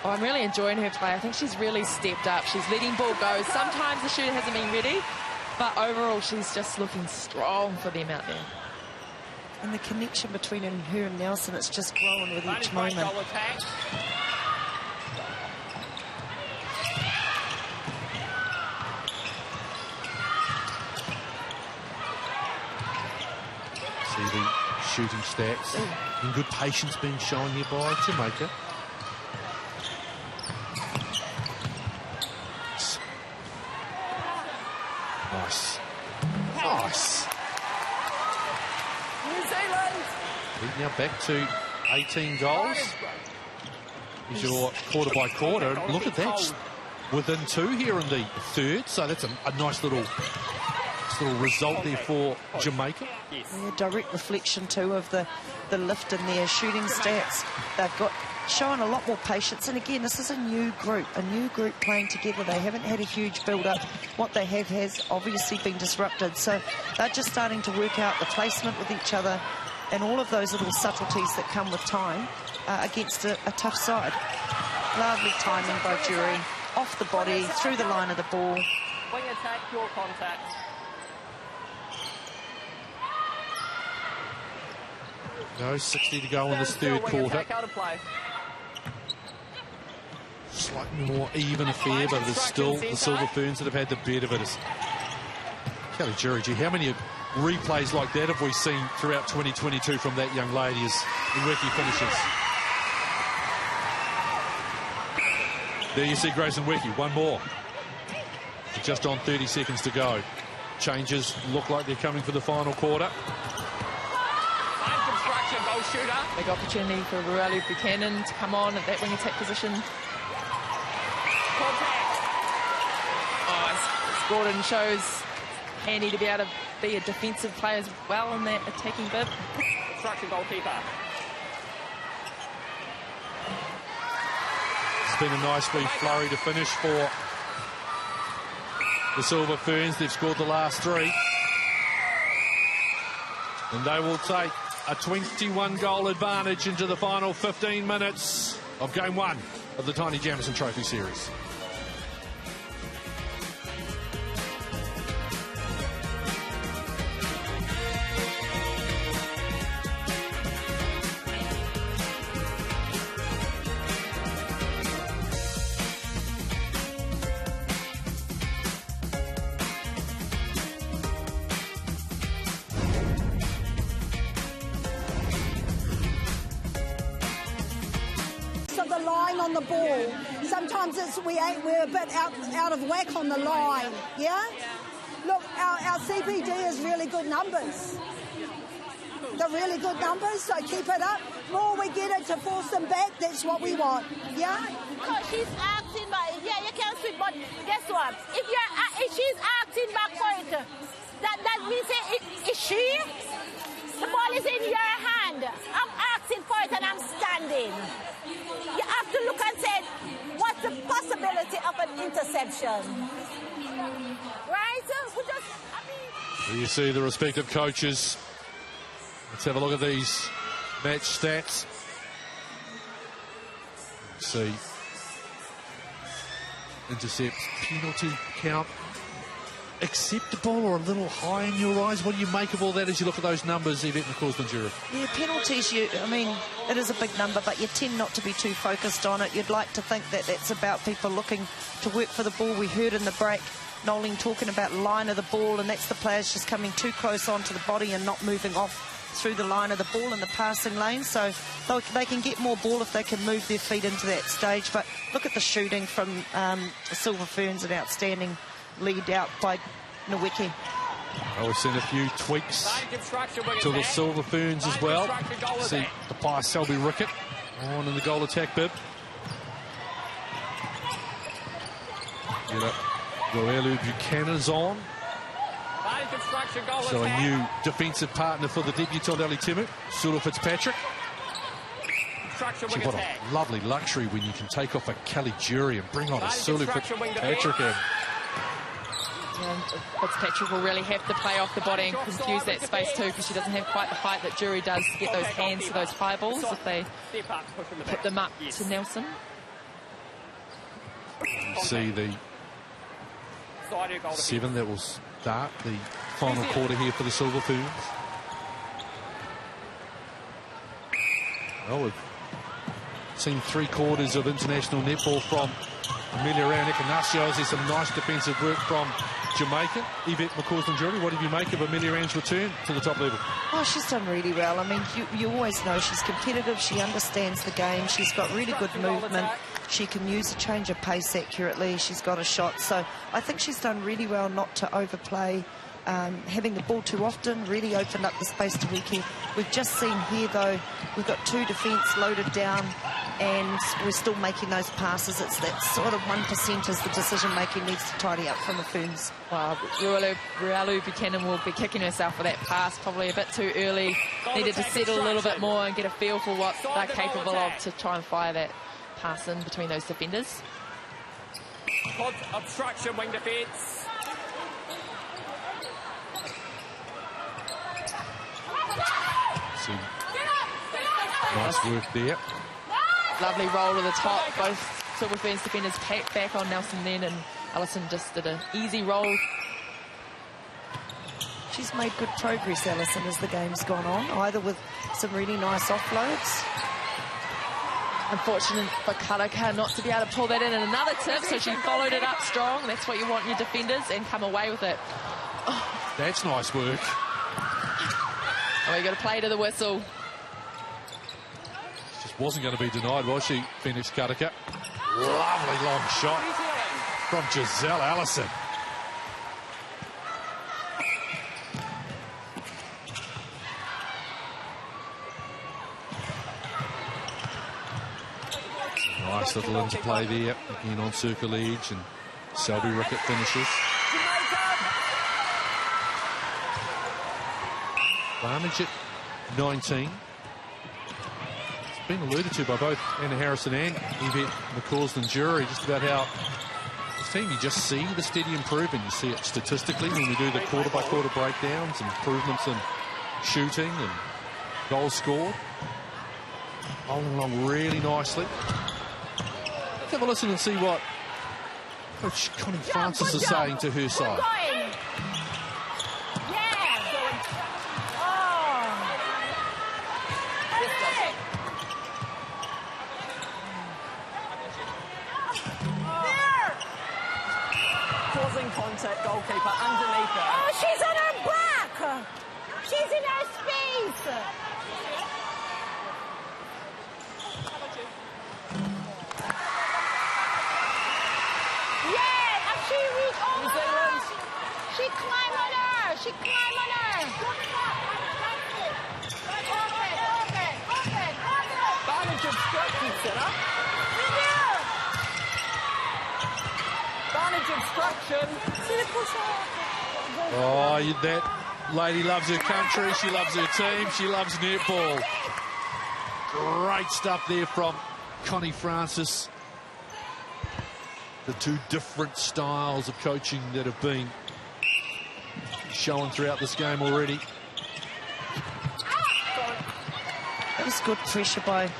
Oh, I'm really enjoying her play. I think she's really stepped up. She's letting ball go. Sometimes the shooter hasn't been ready, but overall she's just looking strong for them out there. And the connection between her and Nelson, it's just growing with each moment. See the shooting stats and good patience being shown here by Jamaica. Nice. Nice. New Zealand. Now back to 18 goals. Is your quarter by quarter. Look at that. Just within 2 here in the third. So that's a nice little result there for Jamaica. Yeah, direct reflection too of the lift in their shooting stats. They've got showing a lot more patience, and again, this is a new group playing together. They haven't had a huge build-up. What they have has obviously been disrupted, so they're just starting to work out the placement with each other and all of those little subtleties that come with time against a tough side. Lovely timing by Jury, off the body, through the line of the ball. Wing attack, your contact. No, 60 to go in this third quarter. Out of play. Slightly more even affair, but it is still the Silver Ferns that have had the better of it. Kelly Jurigi, how many replays like that have we seen throughout 2022 from that young lady as Nweki finishes? There you see Grayson Nweki, one more. Just on 30 seconds to go. Changes look like they're coming for the final quarter. Goal shooter. Big opportunity for Raleigh Buchanan to come on at that wing attack position. Oh, Gordon shows handy to be able to be a defensive player as well in that attacking bid. Obstruction goalkeeper. It's been a nice wee flurry to finish for the Silver Ferns. They've scored the last 3. And they will take a 21-goal advantage into the final 15 minutes of Game 1 of the Taini Jamison Trophy Series. The line on the ball. Sometimes we're a bit out of whack on the line. Yeah? Look, our CPD is really good numbers. They're really good numbers, so keep it up. More we get it to force them back, that's what we want. Yeah? Because she's asking back. Yeah, you can switch, but guess what? If she's asking back for it, that means is she? The ball is in your hand. I'm asking for it and I'm standing. You have to look and say, what's the possibility of an interception? Right? There you see the respective coaches. Let's have a look at these match stats. See. Intercepts, penalty count. Acceptable or a little high in your eyes? What do you make of all that as you look at those numbers, Yvette McCausland-Jury? Yeah, penalties, I mean, it is a big number, but you tend not to be too focused on it. You'd like to think that that's about people looking to work for the ball. We heard in the break Nolan talking about line of the ball, and that's the players just coming too close onto the body and not moving off through the line of the ball in the passing lane. So they can get more ball if they can move their feet into that stage. But look at the shooting from the Silver Ferns, an outstanding lead out by Nweke. Well, we've seen a few tweaks to the Silver Ferns as well. See the pass, Selby Rickett on in the goal attack bib. Get up, Roelu Buchanan's on. So a new defensive partner for the debutante Ali Timu, Sulu Fitzpatrick. Gee, what a lovely luxury when you can take off a Kelly Jury and bring on a Sulu Fitzpatrick in. Fitzpatrick will really have to play off the body and confuse that space too, because she doesn't have quite the height that Jury does to get those hands to those high balls if they put them up to Nelson. You see the 7 that will start the final quarter here for the Silver Ferns. Well, we've seen 3 quarters of international netball from Amelia Ignacio. There's some nice defensive work from Jamaica. Yvette McCausland-Jury, what do you make of Amelia Ann's return to the top level? Oh, she's done really well. I mean, you always know she's competitive. She understands the game. She's got really good movement. She can use a change of pace accurately. She's got a shot. So I think she's done really well not to overplay. Having the ball too often really opened up the space to Wiki. We've just seen here, though, we've got 2 defence loaded down, and we're still making those passes. It's that sort of 1% as the decision-making needs to tidy up from the Ferns. Well, Roelu Buchanan will be kicking herself for that pass, probably a bit too early. Needed to settle a little bit more and get a feel for what they're capable of to try and fire that pass in between those defenders. Obstruction, wing defence. Nice work there. Lovely roll to the top. Both Silver Ferns defenders packed back on Nelson then, and Allison just did an easy roll. She's made good progress, Allison, as the game's gone on, either with some really nice offloads. Unfortunate for Karaka not to be able to pull that in, and another tip, so she followed it up strong. That's what you want in your defenders, and come away with it. Oh. That's nice work. Oh, you got to play to the whistle. Just wasn't going to be denied, was she, Phoenix Karaka? Lovely long shot from Giselle Allison. Nice little interplay there, again on circle edge, and Selby Rickett finishes. Advantage at 19. It's been alluded to by both Anna Harrison and Yvette McCausland-Jury just about how Commonwealth team, you just see the steady improvement. You see it statistically when we do the quarter-by-quarter breakdowns, improvements in shooting and goals scored. Rolling along really nicely. Let's have a listen and see what Coach Connie Francis is saying to her side. Causing contact, goalkeeper underneath her. Oh, she's on her back. She's in her space. Yeah, and she reached over her. She climbed on her. She climbed on her. Open. Advantage obstruction, Senna. Advantage obstruction. Oh, that lady loves her country, she loves her team, she loves netball. Great stuff there from Connie Francis. The two different styles of coaching that have been shown throughout this game already. That was good pressure by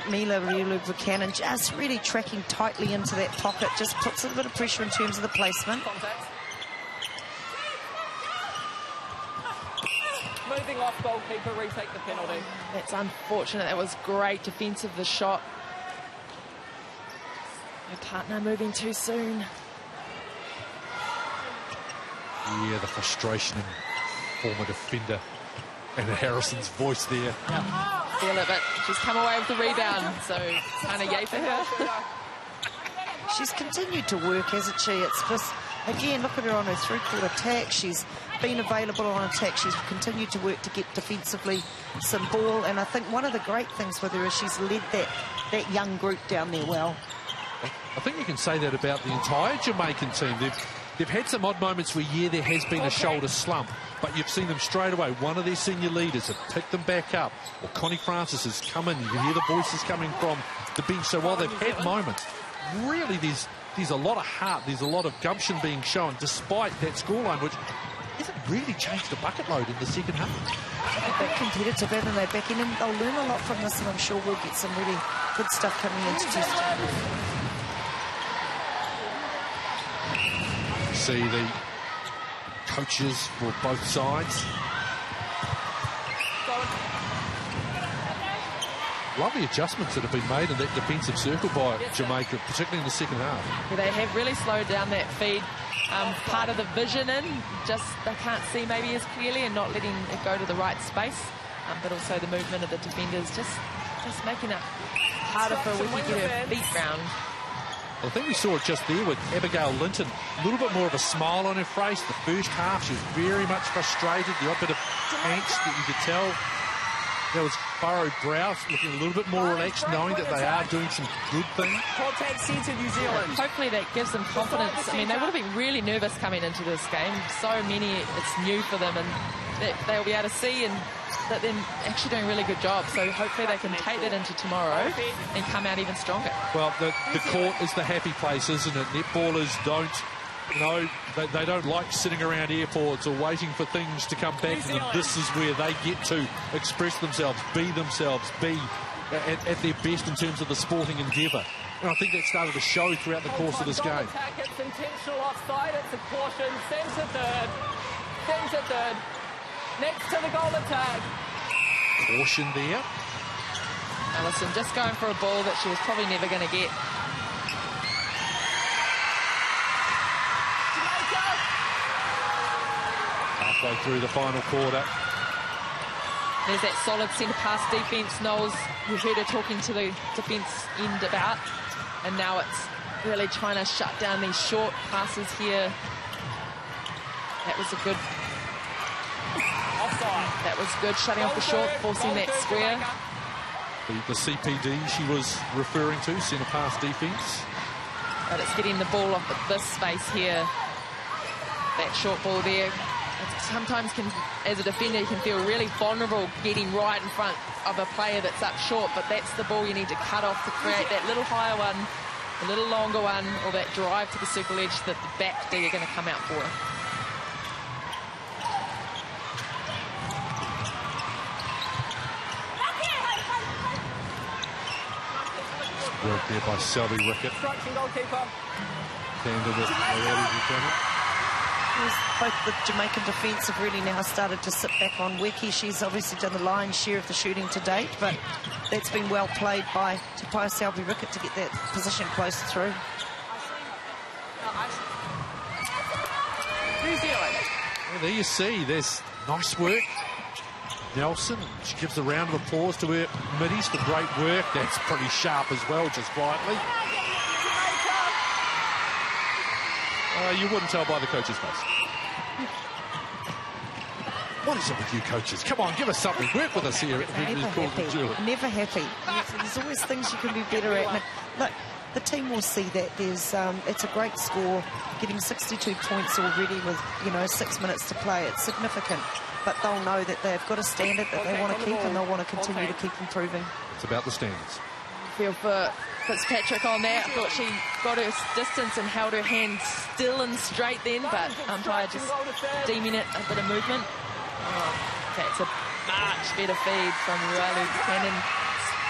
Mila Buchanan, just really tracking tightly into that pocket, just puts a bit of pressure in terms of the placement. Moving off goalkeeper, retake the penalty. That's unfortunate. That was great defensive, the shot. Her partner moving too soon. Yeah, the frustration in former defender Anna Harrison's voice there. Yeah. Feel it, but she's come away with the rebound, so kind of yay for her. She's continued to work, hasn't she? It's just, again, look at her on her three-court attack. She's been available on attack. She's continued to work to get defensively some ball, and I think one of the great things with her is she's led that young group down there well. I think you can say that about the entire Jamaican team. They've had some odd moments where, yeah, there has been a shoulder slump, but you've seen them straight away. One of their senior leaders have picked them back up, or Connie Francis has come in. You can hear the voices coming from the bench. So while they've had moments, really there's a lot of heart, there's a lot of gumption being shown, despite that scoreline, which hasn't really changed the bucket load in the second half. They're competitive, haven't they, Becky? And they'll learn a lot from this, and I'm sure we'll get some really good stuff coming into Test. See the coaches for both sides. Lovely adjustments that have been made in that defensive circle by Jamaica, particularly in the second half. Yeah, they have really slowed down that feed. Part of the vision just they can't see maybe as clearly and not letting it go to the right space. But also the movement of the defenders just making it harder for Wiki to get her feet round. I think we saw it just there with Abigail Linton. A little bit more of a smile on her face. The first half, she was very much frustrated. The odd bit of angst that you could tell. There was furrowed brows, looking a little bit more relaxed, knowing that they are doing some good things. Contact centre New Zealand. Hopefully that gives them confidence. I mean, they would have been really nervous coming into this game. So many, it's new for them, and they'll be able to see that they're actually doing a really good job. So hopefully they can take that into tomorrow and come out even stronger. Well, the court is the happy place, isn't it? Netballers don't, they don't like sitting around airports or waiting for things to come back to them. This is where they get to express themselves, be at their best in terms of the sporting endeavour. And I think that started to show throughout the course of this game. It's intentional offside, it's a caution, centre third. Next to the goal attack. Caution there. Allison just going for a ball that she was probably never going to get. Halfway through the final quarter. There's that solid centre pass defence, Knowles. We've heard her talking to the defence end about. And now it's really trying to shut down these short passes here. That was a good... That was good, shutting off the short, forcing that square. The CPD she was referring to, centre pass defence. But it's getting the ball off at this space here. That short ball there. Sometimes as a defender, you can feel really vulnerable getting right in front of a player that's up short, but that's the ball you need to cut off to create that little higher one a little longer one, or that drive to the circle edge that the back D are going to come out for her. Work there by Selby Rickett. Handled it early Buchanan. Both the Jamaican defence have really now started to sit back on Weki. She's obviously done the lion's share of the shooting to date, but that's been well played by Tapai Selby Rickett to get that position close through. New Zealand. Well, there you see, there's nice work. Nelson, she gives a round of applause to her middies for great work. That's pretty sharp as well, just quietly. You wouldn't tell by the coach's face. What is it with you coaches? Come on, give us something. Work with us here. Never happy. There's always things you can be better at. Look, the team will see that. It's a great score, getting 62 points already with 6 minutes to play. It's significant, but they'll know that they've got a standard that they want to keep, and they'll want to continue to keep improving. It's about the standards. Feel for Fitzpatrick on that. I thought she got her distance and held her hand still and straight then, but umpire just deeming it a bit of movement. That's a much better feed from Riley Buchanan.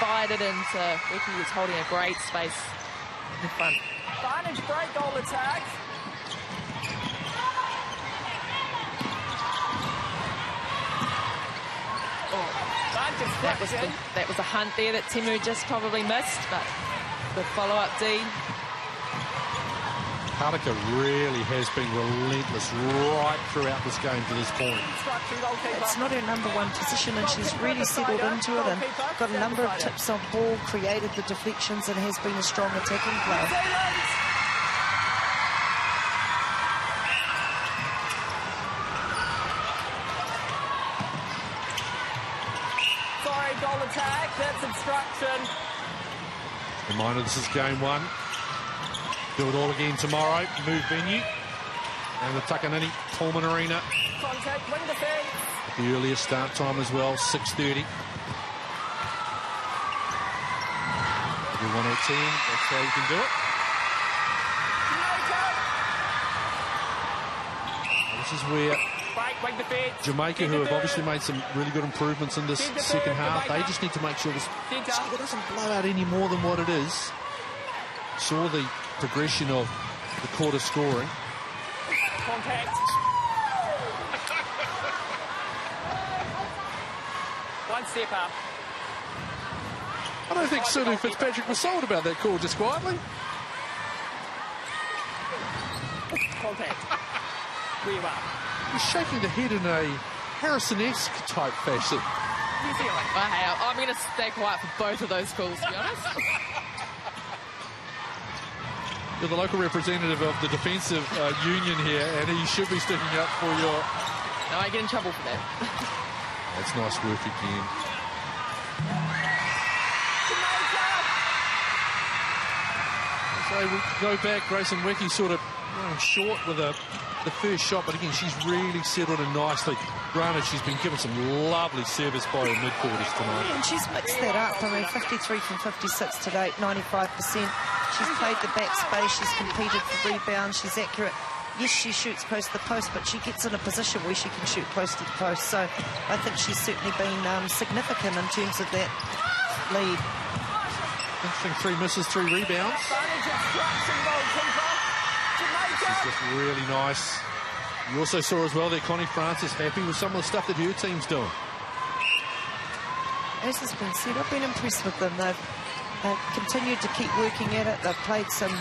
Spied it into Weki, was holding a great space in the front. Advantage, great goal attack. That was a hunt there that Temu just probably missed, but the follow-up D. Hardiker really has been relentless right throughout this game to this point. It's not her number one position, and she's really settled into it and got a number of tips on ball, created the deflections, and has been a strong attacking player. Goal attack, that's obstruction. Reminder, this is game one. Do it all again tomorrow. Move venue. And the Takanini Pullman Arena. Contact, wing defense. The earliest start time as well, 6:30. Do 1 or 10, that's how you can do it. This is where Jamaica, who have obviously made some really good improvements in this second half, they just need to make sure this score doesn't blow out any more than what it is. Saw the progression of the quarter scoring. Contact. One step up. I don't think Sulu Fitzpatrick was sold about that call, just quietly. Contact. Where you are. He's shaking the head in a Harrison-esque type fashion. New Zealand. Wow, I'm going to stay quiet for both of those calls, to be honest. You're the local representative of the defensive union here, and you should be sticking up for your... No, I get in trouble for that. That's nice work again. So we go back, Grayson Weki sort of short with the first shot, but again, she's really settled in nicely. Granted, she's been given some lovely service by her mid-quarters tonight. And she's mixed that up. I mean, 53 from 56 to date, 95%. She's played the back space, she's competed for rebounds, she's accurate. Yes, she shoots close to the post, but she gets in a position where she can shoot close to the post. So I think she's certainly been significant in terms of that lead. Interesting, 3 misses, 3 rebounds. This is just really nice. You also saw as well that Connie Francis happy with some of the stuff that her team's doing. As has been said, I've been impressed with them. They've continued to keep working at it. They've played some,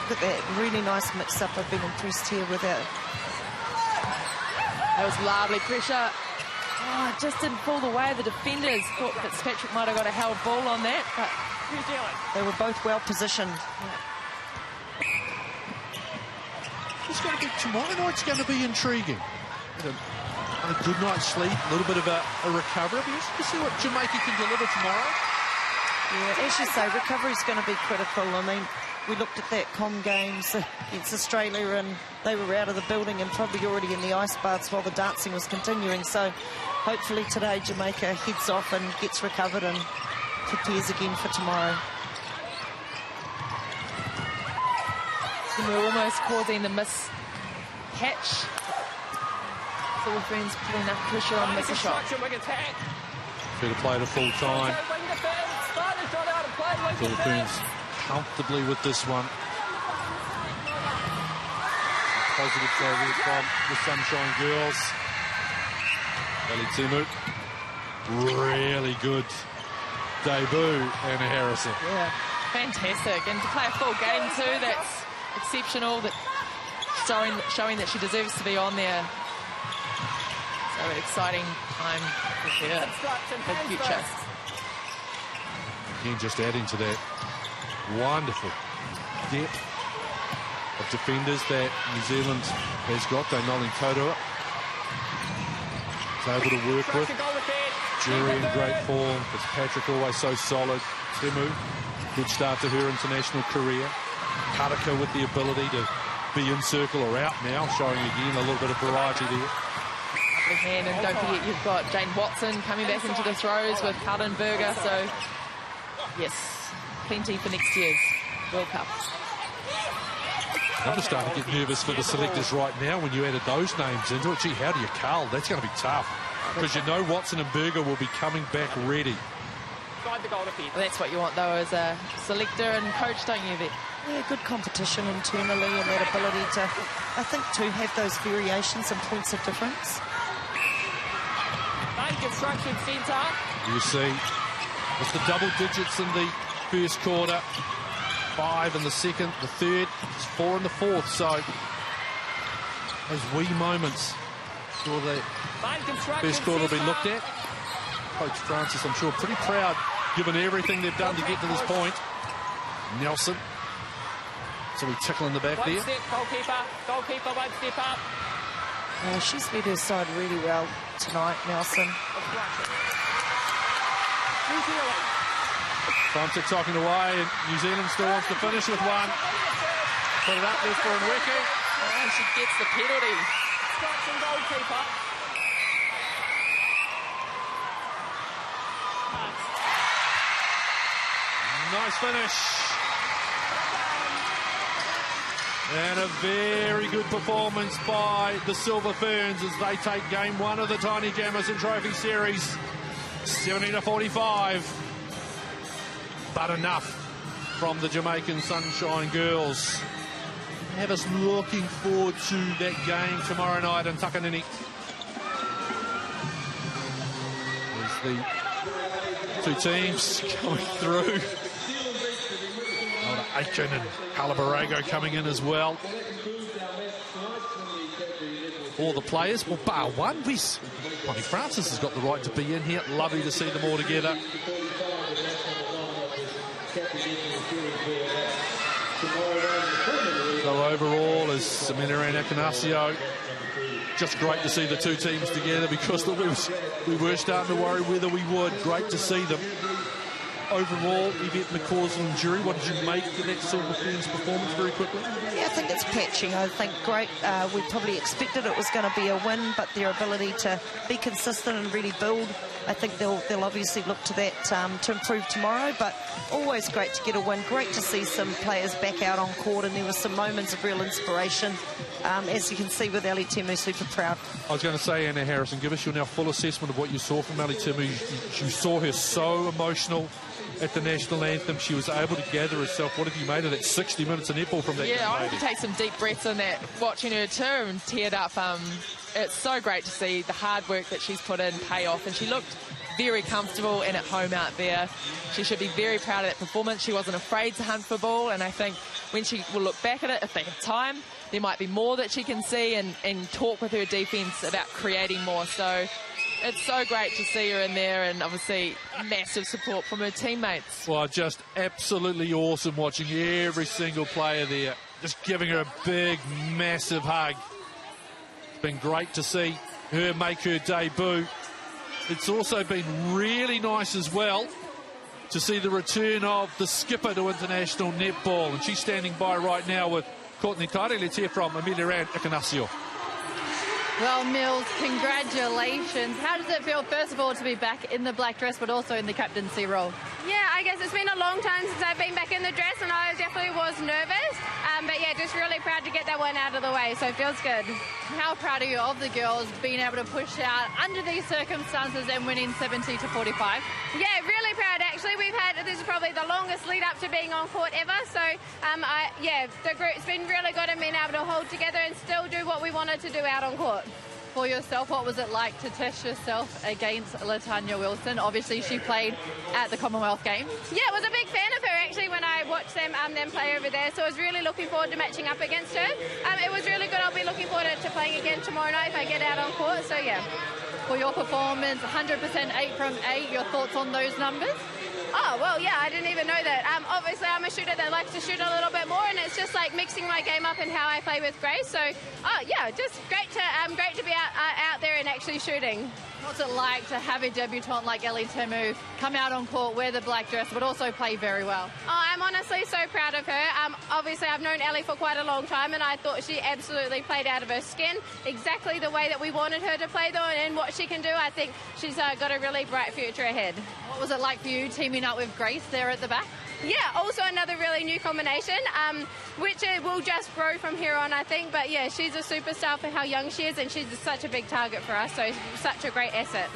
look at that really nice mix-up. I've been impressed here with it. That was lovely pressure. Oh, it just didn't fall the way of the defenders. Thought Fitzpatrick might have got a held ball on that, but they were both well positioned. It's going to be tomorrow night's going to be intriguing. A good night's sleep, a little bit of a recovery. You see what Jamaica can deliver tomorrow. Yeah, as you say, recovery's going to be critical. I mean, we looked at that Com Games against Australia, and they were out of the building and probably already in the ice baths while the dancing was continuing. So hopefully today Jamaica heads off and gets recovered and prepares again for tomorrow. Timu almost causing the miss-catch. Silver Ferns putting enough pressure on miss a shot. Should have played a full time. Silver Ferns comfortably with this one. Positive forward from the Sunshine Girls. Ellie Timu. Really good debut, Anna Harrison. Yeah, fantastic. And to play a full game too, that's exceptional. That showing that she deserves to be on there. So exciting time for her, for the future. Again, just adding to that wonderful depth of defenders that New Zealand has got. Dainoli Totoa is able to work with. Jury in great form. Fitzpatrick always so solid. Timu, good start to her international career. Karaka with the ability to be in circle or out now, showing again a little bit of variety there. Hand, and don't forget you've got Jane Watson coming back into the throws with Carlin Berger, so yes, plenty for next year's World Cup. I'm just starting to get nervous for the selectors right now when you added those names into it. Gee, how do you cull? That's going to be tough, because you know Watson and Berger will be coming back ready. Well, that's what you want though as a selector and coach, don't you, Vet? Yeah, good competition internally and that ability to, I think, to have those variations and points of difference. Construction centre. You see, it's the double digits in the first quarter, 5 in the second, the third, it's 4 in the fourth. So those wee moments for the first quarter will be looked at. Coach Francis, I'm sure, pretty proud given everything they've done to get to this point. Nelson. So we tickle in the back there. Goalkeeper, 1 step up. She's led her side really well tonight, Nelson. Frantic talking away, and New Zealand still wants to finish with one. Put it up there for Nweke. And she gets the penalty. Goalkeeper. Nice finish. And a very good performance by the Silver Ferns as they take game 1 of the Taini Jamison Trophy Series, 70-45. But enough from the Jamaican Sunshine Girls. Have us looking forward to that game tomorrow night in Takanini. There's the two teams coming through. Aiken and Calabarrago coming in as well. All the players, well, bar one, Bonnie Francis has got the right to be in here. Lovely to see them all together. So overall, as Samina and Akanasio, just great to see the two teams together, because we were starting to worry whether we would. Great to see them. Overall, Yvette McCausland and Jury, what did you make of that Silver Ferns performance very quickly? Yeah, I think it's patching. I think great. We probably expected it was going to be a win, but their ability to be consistent and really build, I think they'll obviously look to that to improve tomorrow, but always great to get a win. Great to see some players back out on court, and there were some moments of real inspiration, as you can see with Ellie Timu, super proud. I was going to say, Anna Harrison, give us your now full assessment of what you saw from Ellie Timu. You saw her so emotional at the national anthem. She was able to gather herself. What have you made of that 60 minutes of netball from that? Yeah, I had to take some deep breaths in that, watching her too, and teared up. It's so great to see the hard work that she's put in pay off, and she looked very comfortable and at home out there. She should be very proud of that performance. She wasn't afraid to hunt for ball, and I think when she will look back at it, if they have time, there might be more that she can see and talk with her defence about creating more. So it's so great to see her in there, and obviously massive support from her teammates. Well, just absolutely awesome watching every single player there, just giving her a big, massive hug. It's been great to see her make her debut. It's also been really nice as well to see the return of the skipper to international netball, and she's standing by right now with Courtney Tairi. Let's hear from Amelia and Akanasio. Well, Mills, congratulations. How does it feel, first of all, to be back in the black dress, but also in the captaincy role? Yeah, I guess it's been a long time since I've been back in the dress, and I definitely was nervous. But yeah, just really proud to get that one out of the way, so it feels good. How proud are you of the girls being able to push out under these circumstances and winning 70 to 45? Yeah, really proud actually. This is probably the longest lead up to being on court ever, so the group's been really good and being able to hold together and still do what we wanted to do out on court. For yourself, what was it like to test yourself against Latanya Wilson? Obviously, she played at the Commonwealth Games. Yeah, I was a big fan of her actually when I watched them play over there, so I was really looking forward to matching up against her. It was really good. I'll be looking forward to playing again tomorrow night if I get out on court, so yeah. For your performance, 100% 8 from 8, your thoughts on those numbers? Oh, well, yeah, I didn't even know that. Obviously, I'm a shooter that likes to shoot a little bit more, and it's just like mixing my game up and how I play with Grace. So, just great to be out there and actually shooting. What's it like to have a debutante like Ellie Temu come out on court, wear the black dress, but also play very well? Oh, I'm honestly so proud of her. Obviously, I've known Ellie for quite a long time, and I thought she absolutely played out of her skin, exactly the way that we wanted her to play, though, and what she can do. I think she's got a really bright future ahead. What was it like for you teaming up with Grace there at the back? Yeah, also another really new combination, which will just grow from here on, I think. But yeah, she's a superstar for how young she is, and she's such a big target for us, so such a great asset.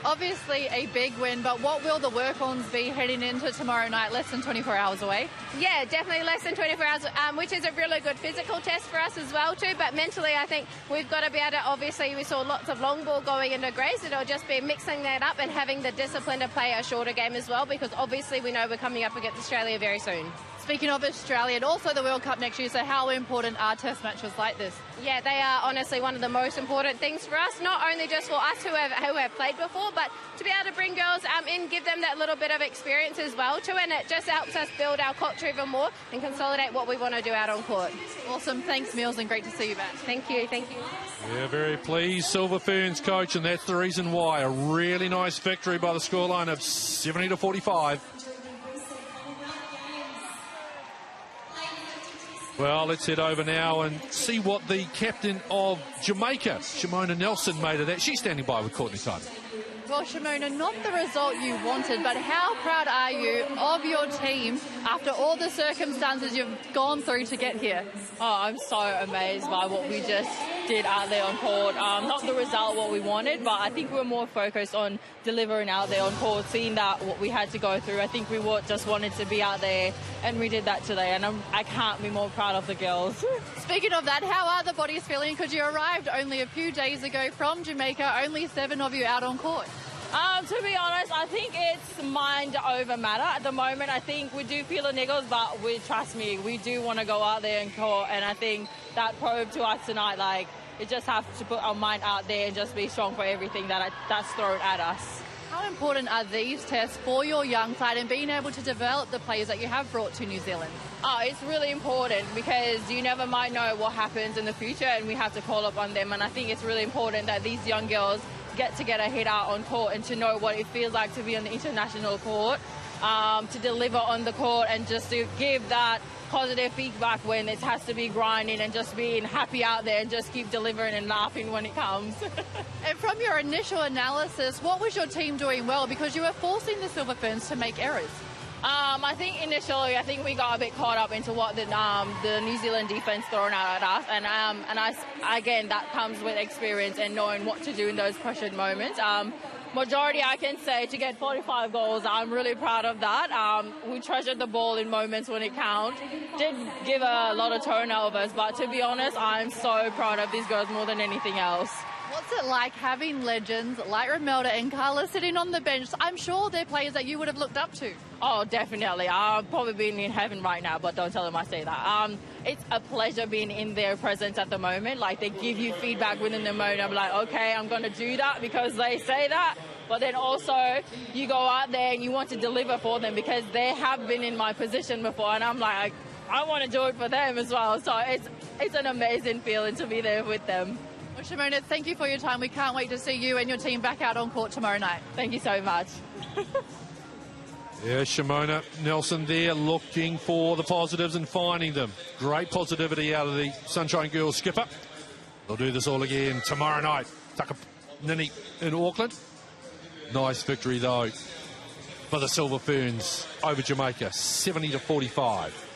Obviously a big win, but what will the work-ons be heading into tomorrow night, less than 24 hours away? Yeah, definitely less than 24 hours, which is a really good physical test for us as well too, but mentally I think we've got to be able to, obviously we saw lots of long ball going into Grace, it'll just be mixing that up and having the discipline to play a shorter game as well, because obviously we know we're coming up against Australia very soon. Speaking of Australia and also the World Cup next year, so how important are test matches like this? Yeah, they are honestly one of the most important things for us, not only just for us who have played before, but to be able to bring girls in, give them that little bit of experience as well too, and it just helps us build our culture even more and consolidate what we want to do out on court. Awesome, thanks Mills, and great to see you back. Thank you. Yeah, very pleased, Silver Ferns coach, and that's the reason why. A really nice victory by the scoreline of 70 to 45. Well, let's head over now and see what the captain of Jamaica, Shimona Nelson, made of that. She's standing by with Courtney Taini. Well, Shimona, not the result you wanted, but how proud are you of your team after all the circumstances you've gone through to get here? Oh, I'm so amazed by what we just did out there on court. Not the result what we wanted, but I think we're more focused on delivering out there on court, seeing that what we had to go through. I think we just wanted to be out there, and we did that today, and I can't be more proud of the girls. Speaking of that, how are the bodies feeling? Because you arrived only a few days ago from Jamaica, only 7 of you out on court. To be honest, I think it's mind over matter. At the moment, I think we do feel the niggles, but trust me, we do want to go out there and court, and I think that proved to us tonight, like, it just have to put our mind out there and just be strong for everything that's thrown at us. How important are these tests for your young side and being able to develop the players that you have brought to New Zealand? Oh, it's really important because you never might know what happens in the future, and we have to call up on them, and I think it's really important that these young girls get a hit out on court and to know what it feels like to be on the international court, to deliver on the court and just to give that positive feedback when it has to be grinding and just being happy out there and just keep delivering and laughing when it comes. And from your initial analysis, what was your team doing well? Because you were forcing the Silver Ferns to make errors. I think initially, we got a bit caught up into what the New Zealand defense thrown out at us, and again, that comes with experience and knowing what to do in those pressured moments. Majority, I can say, to get 45 goals, I'm really proud of that. We treasured the ball in moments when it counted. Did give a lot of turnovers, but to be honest, I'm so proud of these girls more than anything else. What's it like having legends like Romelda and Carla sitting on the bench? I'm sure they're players that you would have looked up to. Oh, definitely. I've probably been in heaven right now, but don't tell them I say that. It's a pleasure being in their presence at the moment. Like, they give you feedback within the moment. I'm like, okay, I'm going to do that because they say that. But then also, you go out there and you want to deliver for them because they have been in my position before. And I'm like, I want to do it for them as well. So it's an amazing feeling to be there with them. Well, Shimona, thank you for your time. We can't wait to see you and your team back out on court tomorrow night. Thank you so much. Yeah, Shimona Nelson there looking for the positives and finding them. Great positivity out of the Sunshine Girls skipper. They'll do this all again tomorrow night. Takanini in Auckland. Nice victory, though, for the Silver Ferns over Jamaica, 70 to 45.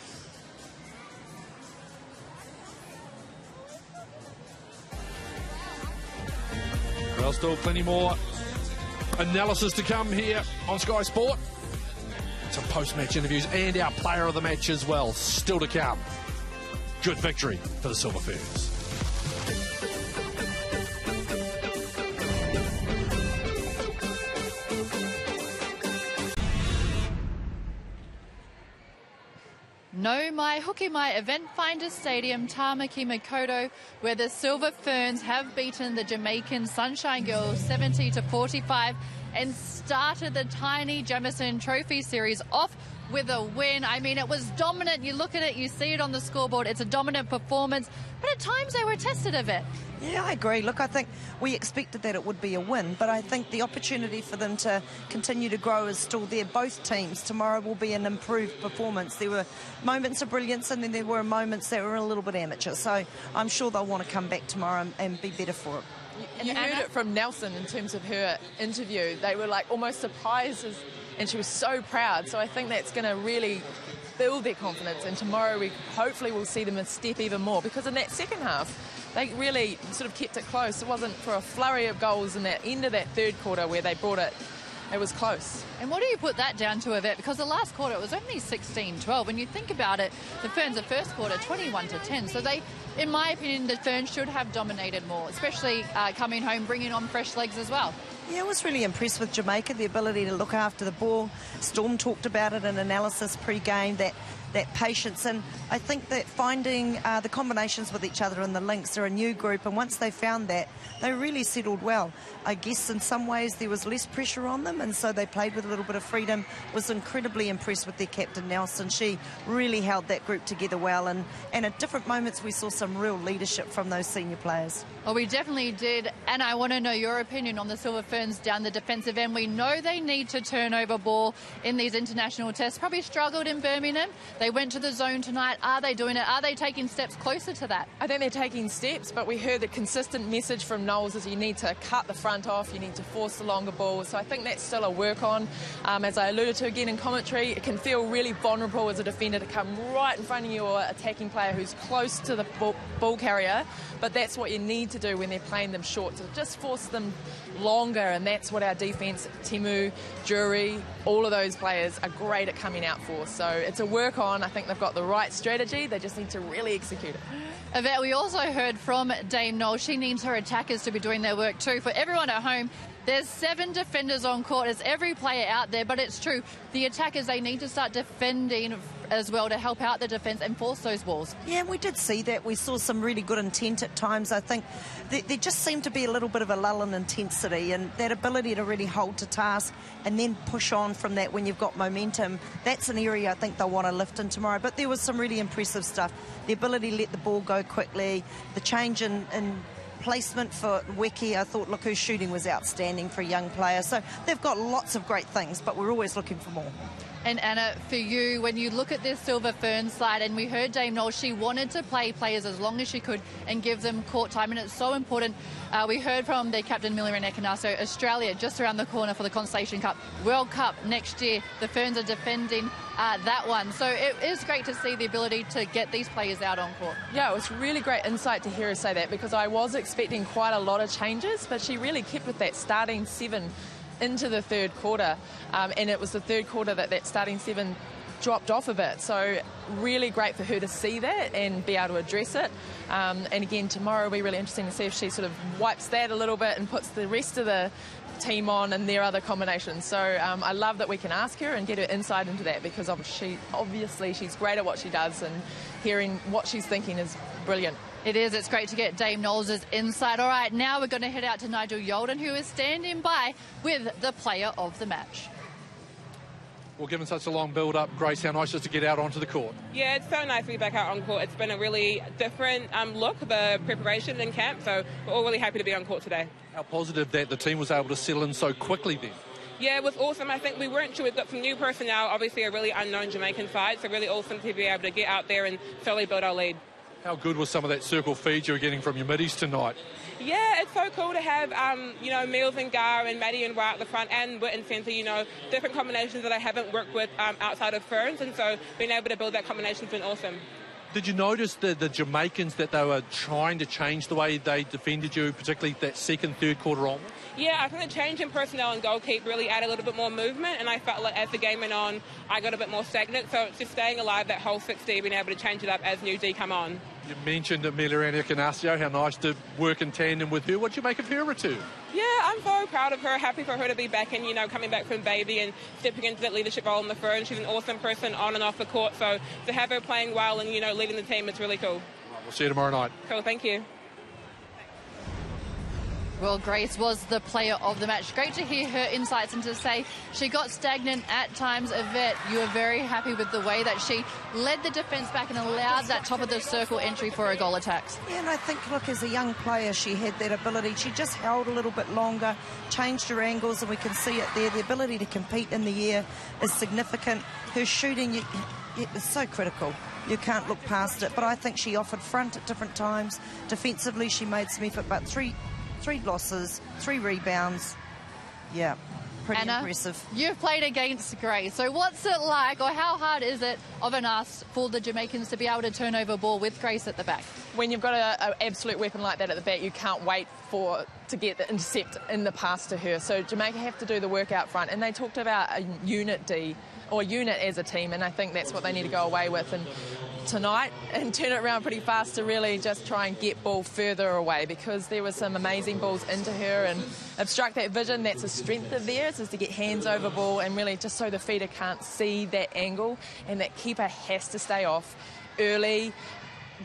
Well, still plenty more analysis to come here on Sky Sport. Some post-match interviews and our player of the match as well, still to come. Good victory for the Silver Ferns. No Mai Hoki Mai Event Finder Stadium, Tamaki Makaurau, where the Silver Ferns have beaten the Jamaican Sunshine Girls 70-45 and started the Taini Jamison Trophy Series off with a win. I mean, it was dominant. You look at it, you see it on the scoreboard. It's a dominant performance, but at times they were tested a bit. Yeah, I agree. Look, I think we expected that it would be a win, but I think the opportunity for them to continue to grow is still there. Both teams, tomorrow will be an improved performance. There were moments of brilliance and then there were moments that were a little bit amateur. So I'm sure they'll want to come back tomorrow and be better for it. You heard it from Nelson in terms of her interview. They were like almost surprised, and she was so proud. So I think that's going to really build their confidence. And tomorrow we hopefully will see them a step even more, because in that second half, they really sort of kept it close. It wasn't for a flurry of goals in that end of that third quarter where they brought it. It was close. And what do you put that down to, Yvette? Because the last quarter, it was only 16-12. When you think about it, the Ferns, the first quarter, 21-10. So they, in my opinion, the Ferns should have dominated more, especially coming home, bringing on fresh legs as well. Yeah, I was really impressed with Jamaica, the ability to look after the ball. Storm talked about it in analysis pre-game, that patience, and I think that finding the combinations with each other and the links, they're a new group, and once they found that, they really settled well. I guess in some ways there was less pressure on them, and so they played with a little bit of freedom. Was incredibly impressed with their captain Nelson. She really held that group together well, and at different moments we saw some real leadership from those senior players. Well, we definitely did, and I want to know your opinion on the Silver Ferns down the defensive end. We know they need to turn over ball in these international tests. Probably struggled in Birmingham. They went to the zone tonight. Are they doing it? Are they taking steps closer to that? I think they're taking steps, but we heard the consistent message from Knowles is you need to cut the front off, you need to force the longer ball. So I think that's still a work on. As I alluded to again in commentary, it can feel really vulnerable as a defender to come right in front of your attacking player who's close to the ball carrier, but that's what you need to do when they're playing them short, to just force them longer, and that's what our defence, Timu, Jury, all of those players are great at coming out for. So it's a work on. I think they've got the right strategy. They just need to really execute it. Yvette, we also heard from Dame Knowles. She needs her attackers to be doing their work too. For everyone at home, there's 7 defenders on court. There's every player out there, but it's true. The attackers, they need to start defending as well to help out the defence and force those balls. Yeah, we did see that. We saw some really good intent at times. I think there just seemed to be a little bit of a lull in intensity, and that ability to really hold to task and then push on from that when you've got momentum. That's an area I think they'll want to lift in tomorrow. But there was some really impressive stuff. The ability to let the ball go quickly, the change in placement for Weki. I thought, look, whose shooting was outstanding for a young player. So they've got lots of great things, but we're always looking for more. And Anna, for you, when you look at this Silver Ferns side, and we heard Dame Knowles, she wanted to play players as long as she could and give them court time, and it's so important. We heard from their captain, Miller and Ekanaso, Australia just around the corner for the Constellation Cup. World Cup next year, the Ferns are defending that one. So it is great to see the ability to get these players out on court. Yeah, it was really great insight to hear her say that, because I was expecting quite a lot of changes, but she really kept with that starting 7 into the third quarter, and it was the third quarter that starting 7 dropped off a bit. So really great for her to see that and be able to address it. And again, tomorrow will be really interesting to see if she sort of wipes that a little bit and puts the rest of the team on and their other combinations. So I love that we can ask her and get her insight into that, because obviously she's great at what she does, and hearing what she's thinking is brilliant. It is. It's great to get Dame Knowles' insight. All right, now we're going to head out to Nigel Yolden, who is standing by with the player of the match. Well, given such a long build-up, Grace, how nice just to get out onto the court. Yeah, it's so nice to be back out on court. It's been a really different look, the preparation in camp, so we're all really happy to be on court today. How positive that the team was able to settle in so quickly then. Yeah, it was awesome. I think we weren't sure. We've got some new personnel, obviously a really unknown Jamaican side, so really awesome to be able to get out there and slowly build our lead. How good was some of that circle feed you were getting from your middies tonight? Yeah, it's so cool to have, Mills and Gar and Maddie and Ra at the front and Witt and centre, different combinations that I haven't worked with outside of Ferns, and so being able to build that combination's been awesome. Did you notice the Jamaicans, that they were trying to change the way they defended you, particularly that second, third quarter on? Yeah, I think the change in personnel and goalkeeper really added a little bit more movement, and I felt like as the game went on, I got a bit more stagnant. So it's just staying alive that whole 60, being able to change it up as new D come on. You mentioned Amelia Canasio, how nice to work in tandem with her. What do you make of her return? Yeah, I'm so proud of her, happy for her to be back and, coming back from baby and stepping into that leadership role in the Ferns. She's an awesome person on and off the court, so to have her playing well and, leading the team, it's really cool. We'll see you tomorrow night. Cool, thank you. Well, Grace was the player of the match. Great to hear her insights and to say she got stagnant at times. Yvette, you were very happy with the way that she led the defence back and allowed that top of the circle entry for her goal attacks. Yeah, and I think, look, as a young player, she had that ability. She just held a little bit longer, changed her angles, and we can see it there. The ability to compete in the air is significant. Her shooting is so critical. You can't look past it. But I think she offered front at different times. Defensively, she made some effort, but three losses, 3 rebounds. Yeah, pretty impressive. You've played against Grace, so what's it like, or how hard is it of an ask for the Jamaicans to be able to turn over ball with Grace at the back? When you've got an absolute weapon like that at the back, you can't wait to get the intercept in the pass to her. So Jamaica have to do the work out front, and they talked about a unit D, or unit as a team, and I think that's what they need to go away with and tonight and turn it around pretty fast to really just try and get ball further away, because there were some amazing balls into her and obstruct that vision. That's a strength of theirs, is to get hands over ball and really just so the feeder can't see that angle, and that keeper has to stay off early,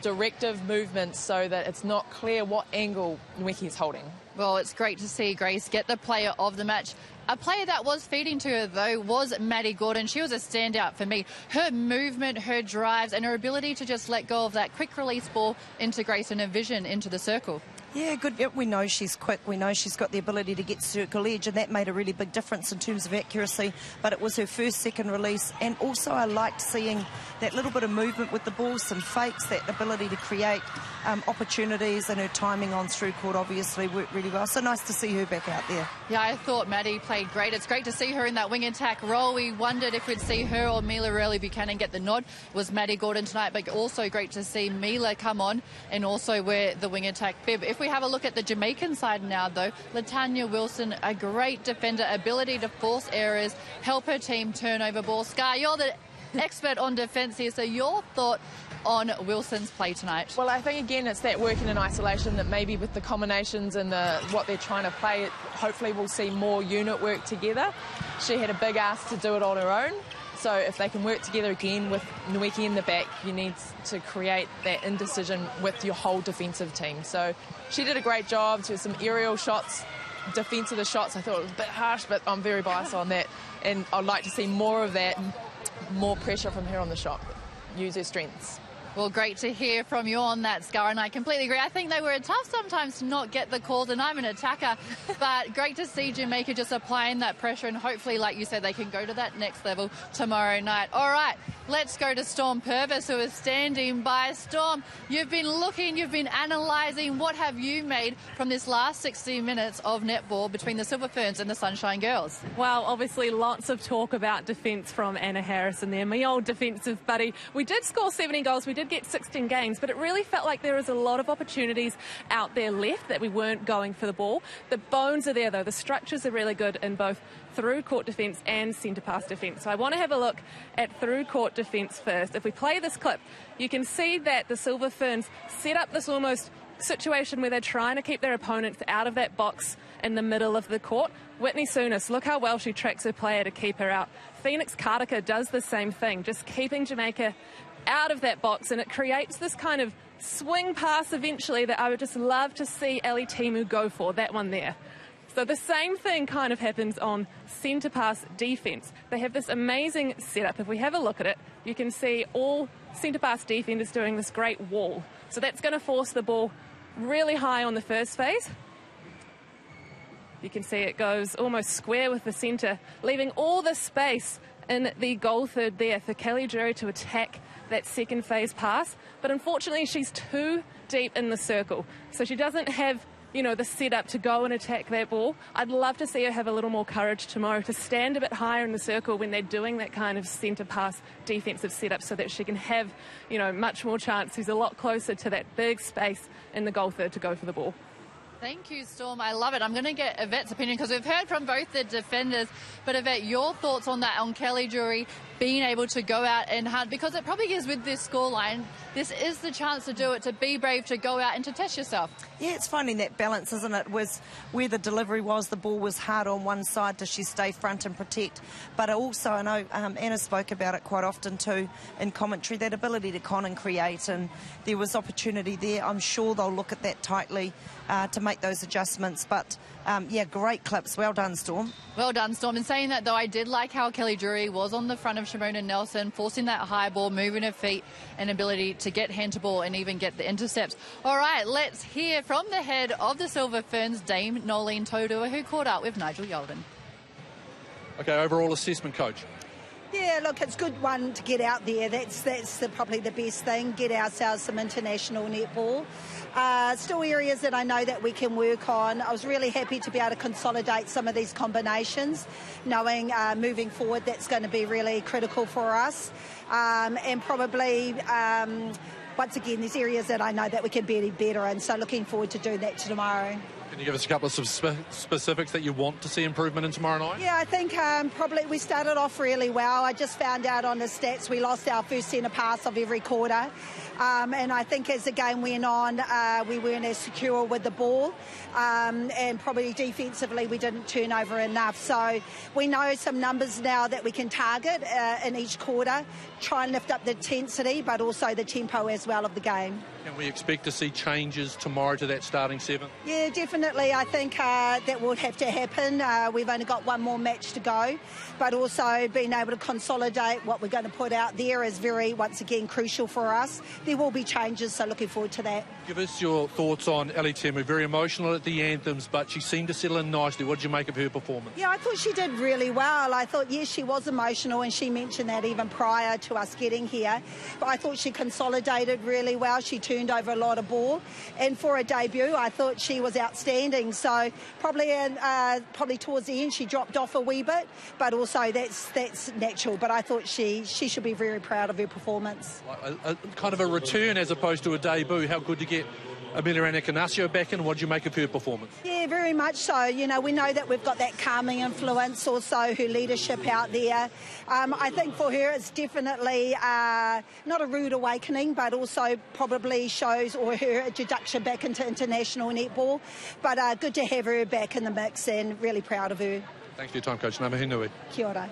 directive movements so that it's not clear what angle Nweki's holding. Well, it's great to see Grace get the player of the match. A player that was feeding to her, though, was Maddie Gordon. She was a standout for me. Her movement, her drives, and her ability to just let go of that quick release ball into Grace and her vision into the circle. Yeah, good. We know she's quick. We know she's got the ability to get circle edge, and that made a really big difference in terms of accuracy. But it was her first, second release. And also I liked seeing that little bit of movement with the ball, some fakes, that ability to create opportunities, and her timing on through court obviously worked really well. So nice to see her back out there. Yeah, I thought Maddie played great. It's great to see her in that wing attack role. We wondered if we'd see her or Mila Riley Buchanan get the nod. It was Maddie Gordon tonight, but also great to see Mila come on and also wear the wing attack bib. If we have a look at the Jamaican side now, though, Latanya Wilson, a great defender, ability to force errors, help her team turn over ball. Scar, you're the expert on defence here, so your thought on Wilson's play tonight? Well, I think, again, it's that working in isolation that maybe with the combinations and what they're trying to play, hopefully we'll see more unit work together. She had a big ask to do it on her own. So if they can work together again with Nweki in the back, you need to create that indecision with your whole defensive team. So she did a great job. There were some aerial shots, defense of the shots. I thought it was a bit harsh, but I'm very biased on that. And I'd like to see more of that, more pressure from her on the shot. Use her strengths. Well, great to hear from you on that, Scar, and I completely agree. I think they were tough sometimes to not get the calls, and I'm an attacker, but great to see Jamaica just applying that pressure, and hopefully, like you said, they can go to that next level tomorrow night. All right, let's go to Storm Purvis, who is standing by. Storm, you've been looking, you've been analysing. What have you made from this last 60 minutes of netball between the Silver Ferns and the Sunshine Girls? Well, obviously lots of talk about defence from Anna Harrison there, my old defensive buddy. We did score 70 goals, we did get 16 games, but it really felt like there was a lot of opportunities out there left that we weren't going for the ball. The bones are there, though. The structures are really good in both through court defence and centre pass defence. So I want to have a look at through court defence first. If we play this clip, you can see that the Silver Ferns set up this almost situation where they're trying to keep their opponents out of that box in the middle of the court. Whitney Souness, look how well she tracks her player to keep her out. Phoenix Kartika does the same thing, just keeping Jamaica out of that box, and it creates this kind of swing pass eventually that I would just love to see Ali Timu go for, that one there. So the same thing kind of happens on centre pass defence. They have this amazing setup. If we have a look at it, you can see all centre pass defenders doing this great wall. So that's going to force the ball really high on the first phase. You can see it goes almost square with the centre, leaving all the space in the goal third there for Kelly Jury to attack that second phase pass. But unfortunately, she's too deep in the circle, so she doesn't have you know, the setup to go and attack that ball. I'd love to see her have a little more courage tomorrow to stand a bit higher in the circle when they're doing that kind of centre pass defensive setup, so that she can have, you know, much more chance. She's a lot closer to that big space in the goal third to go for the ball. Thank you, Storm. I love it. I'm going to get Yvette's opinion because we've heard from both the defenders. But Yvette, your thoughts on that, on Kelly Drury being able to go out and hunt, because it probably is with this scoreline, this is the chance to do it, to be brave, to go out and to test yourself. Yeah, it's finding that balance, isn't it? Was where the delivery was, the ball was hard on one side. Does she stay front and protect? But also, I know Anna spoke about it quite often too in commentary, that ability to con and create, and there was opportunity there. I'm sure they'll look at that tightly to make those adjustments. But yeah, great clips. Well done, Storm. Well done, Storm. And saying that, though, I did like how Kelly Drury was on the front of Shimona Nelson, forcing that high ball, moving her feet, and ability to get hand to ball and even get the intercepts. All right, let's hear from the head of the Silver Ferns, Dame Nolene Todua, who caught up with Nigel Yalden. Okay, overall assessment, Coach. Yeah, look, it's a good one to get out there. That's probably the best thing, get ourselves some international netball. Still areas that I know that we can work on. I was really happy to be able to consolidate some of these combinations, knowing moving forward that's going to be really critical for us. And probably, once again, there's areas that I know that we can be better, and so looking forward to doing that tomorrow. Can you give us a couple of specifics that you want to see improvement in tomorrow night? Yeah, I think probably we started off really well. I just found out on the stats we lost our first centre pass of every quarter. And I think as the game went on, we weren't as secure with the ball. And probably defensively we didn't turn over enough. So we know some numbers now that we can target in each quarter, try and lift up the intensity, but also the tempo as well of the game. Can we expect to see changes tomorrow to that starting seven? Yeah, definitely. I think that will have to happen. We've only got one more match to go, but also being able to consolidate what we're going to put out there is very, once again, crucial for us. There will be changes, so looking forward to that. Give us your thoughts on Ellie Temu. Very emotional at the anthems, but she seemed to settle in nicely. What did you make of her performance? Yeah, I thought she did really well. I thought, yes, she was emotional, and she mentioned that even prior to us getting here. But I thought she consolidated really well. She turned over a lot of ball, and for a debut, I thought she was outstanding. So probably towards the end, she dropped off a wee bit, but also that's natural. But I thought she should be very proud of her performance. Kind of a return as opposed to a debut. How good to get Amelia Anacasio back in. What did you make of her performance? Yeah, very much so. You know, we know that we've got that calming influence, also her leadership out there. I think for her it's definitely not a rude awakening, but also probably shows her introduction back into international netball. But good to have her back in the mix, and really proud of her. Thanks for your time, Coach. Ngā mihi nui. Kia ora.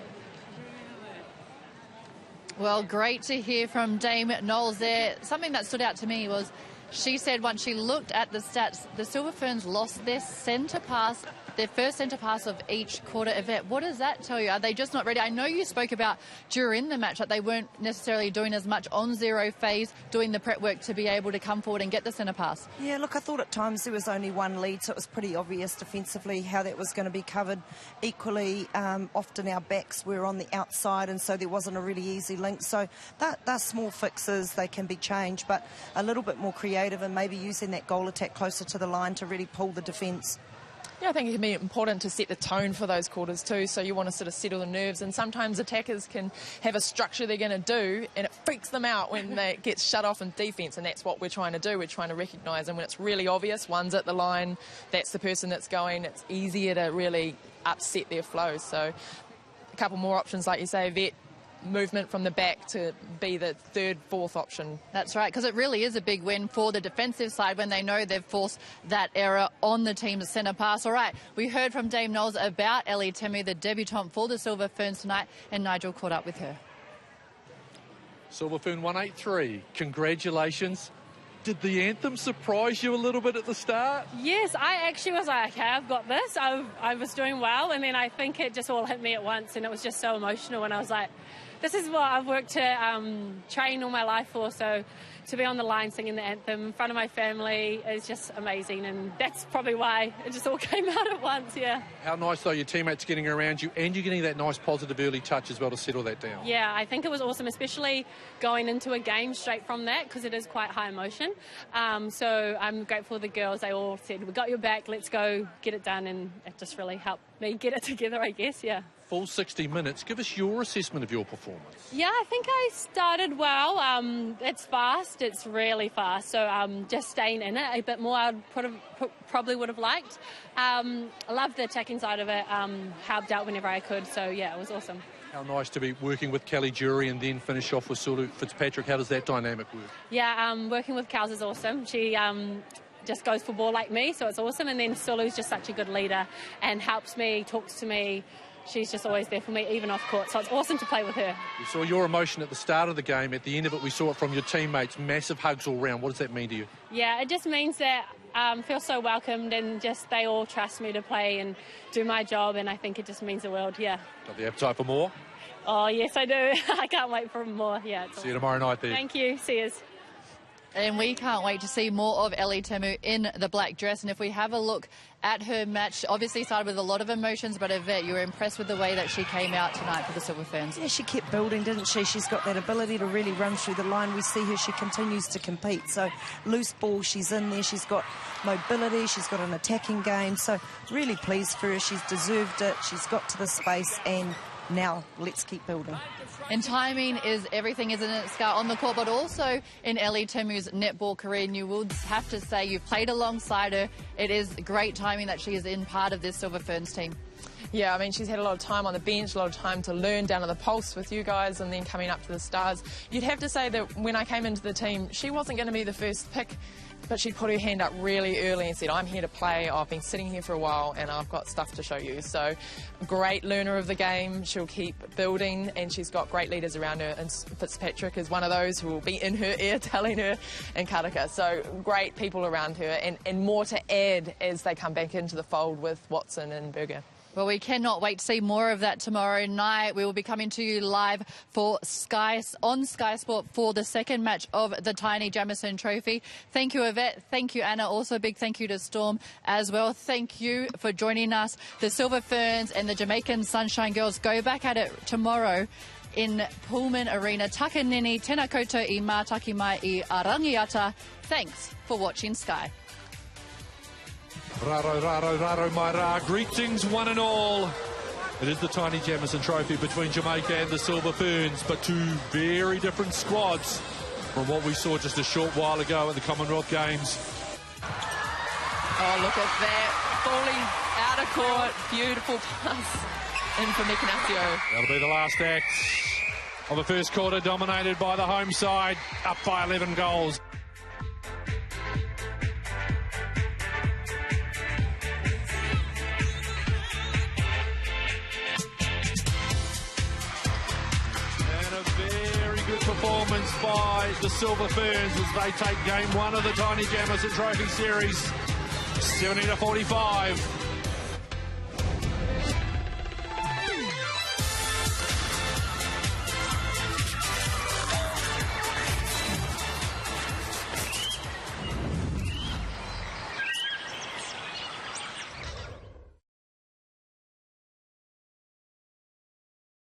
Well, great to hear from Dame Knowles there. Something that stood out to me was she said once she looked at the stats, the Silver Ferns lost their centre pass, their first centre pass of each quarter. Yvette, what does that tell you? Are they just not ready? I know you spoke about during the match that they weren't necessarily doing as much on zero phase, doing the prep work to be able to come forward and get the centre pass. Yeah, look, I thought at times there was only one lead, so it was pretty obvious defensively how that was going to be covered. Equally, often our backs were on the outside, and so there wasn't a really easy link. So they're small fixes, they can be changed, but a little bit more creative and maybe using that goal attack closer to the line to really pull the defence. Yeah, I think it can be important to set the tone for those quarters too, so you want to sort of settle the nerves, and sometimes attackers can have a structure they're going to do and it freaks them out when they get shut off in defence, and that's what we're trying to do. We're trying to recognise, and when it's really obvious, one's at the line, that's the person that's going, it's easier to really upset their flow. So a couple more options, like you say, Vet, movement from the back to be the third, fourth option. That's right, because it really is a big win for the defensive side when they know they've forced that error on the team's centre pass. All right, we heard from Dame Knowles about Ellie Temu, the debutante for the Silver Ferns tonight, and Nigel caught up with her. Silver Fern 183, congratulations. Did the anthem surprise you a little bit at the start? Yes, I actually was like, okay, I've got this. I was doing well, and then I think it just all hit me at once, and it was just so emotional, and I was like, this is what I've worked to train all my life for, so to be on the line singing the anthem in front of my family is just amazing, and that's probably why it just all came out at once, yeah. How nice, though, your teammates getting around you and you're getting that nice positive early touch as well to settle that down. Yeah, I think it was awesome, especially going into a game straight from that, because it is quite high emotion. So I'm grateful the girls, they all said, we got your back, let's go get it done, and it just really helped me get it together, I guess, yeah. Full 60 minutes. Give us your assessment of your performance. Yeah, I think I started well. It's fast. It's really fast. So just staying in it a bit more I probably would have liked. I loved the attacking side of it. Helped out whenever I could. So, yeah, it was awesome. How nice to be working with Kelly Jury and then finish off with Sulu Fitzpatrick. How does that dynamic work? Yeah, working with Kels is awesome. She just goes for ball like me, so it's awesome. And then Sulu's just such a good leader and helps me, talks to me. She's just always there for me, even off court. So it's awesome to play with her. We saw your emotion at the start of the game. At the end of it, we saw it from your teammates. Massive hugs all round. What does that mean to you? Yeah, it just means that I feel so welcomed, and just they all trust me to play and do my job, and I think it just means the world, yeah. Got the appetite for more? Oh, yes, I do. I can't wait for more, yeah. See you tomorrow night there. Thank you. See you. And we can't wait to see more of Ellie Temu in the black dress. And if we have a look at her match, obviously started with a lot of emotions, but Yvette, you were impressed with the way that she came out tonight for the Silver Ferns. Yeah, she kept building, didn't she? She's got that ability to really run through the line. We see her, she continues to compete. So loose ball, she's in there. She's got mobility. She's got an attacking game. So really pleased for her. She's deserved it. She's got to the space, and now let's keep building. And timing is everything, isn't it, Scar, on the court, but also in Ellie Temu's netball career. And you would have to say you've played alongside her. It is great timing that she is in part of this Silver Ferns team. Yeah, I mean, she's had a lot of time on the bench, a lot of time to learn down at the Pulse with you guys, and then coming up to the Stars. You'd have to say that when I came into the team, she wasn't going to be the first pick, but she put her hand up really early and said, I'm here to play. I've been sitting here for a while and I've got stuff to show you. So great learner of the game. She'll keep building, and she's got great leaders around her, and Fitzpatrick is one of those who will be in her ear telling her, and Karaka. So great people around her, and more to add as they come back into the fold with Watson and Berger. Well, we cannot wait to see more of that tomorrow night. We will be coming to you live on Sky Sport for the second match of the Taini Jamison Trophy. Thank you, Yvette. Thank you, Anna. Also, a big thank you to Storm as well. Thank you for joining us. The Silver Ferns and the Jamaican Sunshine Girls go back at it tomorrow in Pullman Arena. Taka nini, tēnā koutou I mātaki mai I Arangiata. Thanks for watching Sky. Raro, raro, raro, mai rā. Greetings, one and all. It is the Taini Jamison Trophy between Jamaica and the Silver Ferns, but two very different squads from what we saw just a short while ago at the Commonwealth Games. Oh, look at that. Falling out of court. Beautiful pass in for Ignacio. That'll be the last act of the first quarter, dominated by the home side, up by 11 goals. Performance by the Silver Ferns as they take game one of the Taini Jamison Trophy Series, 70-45.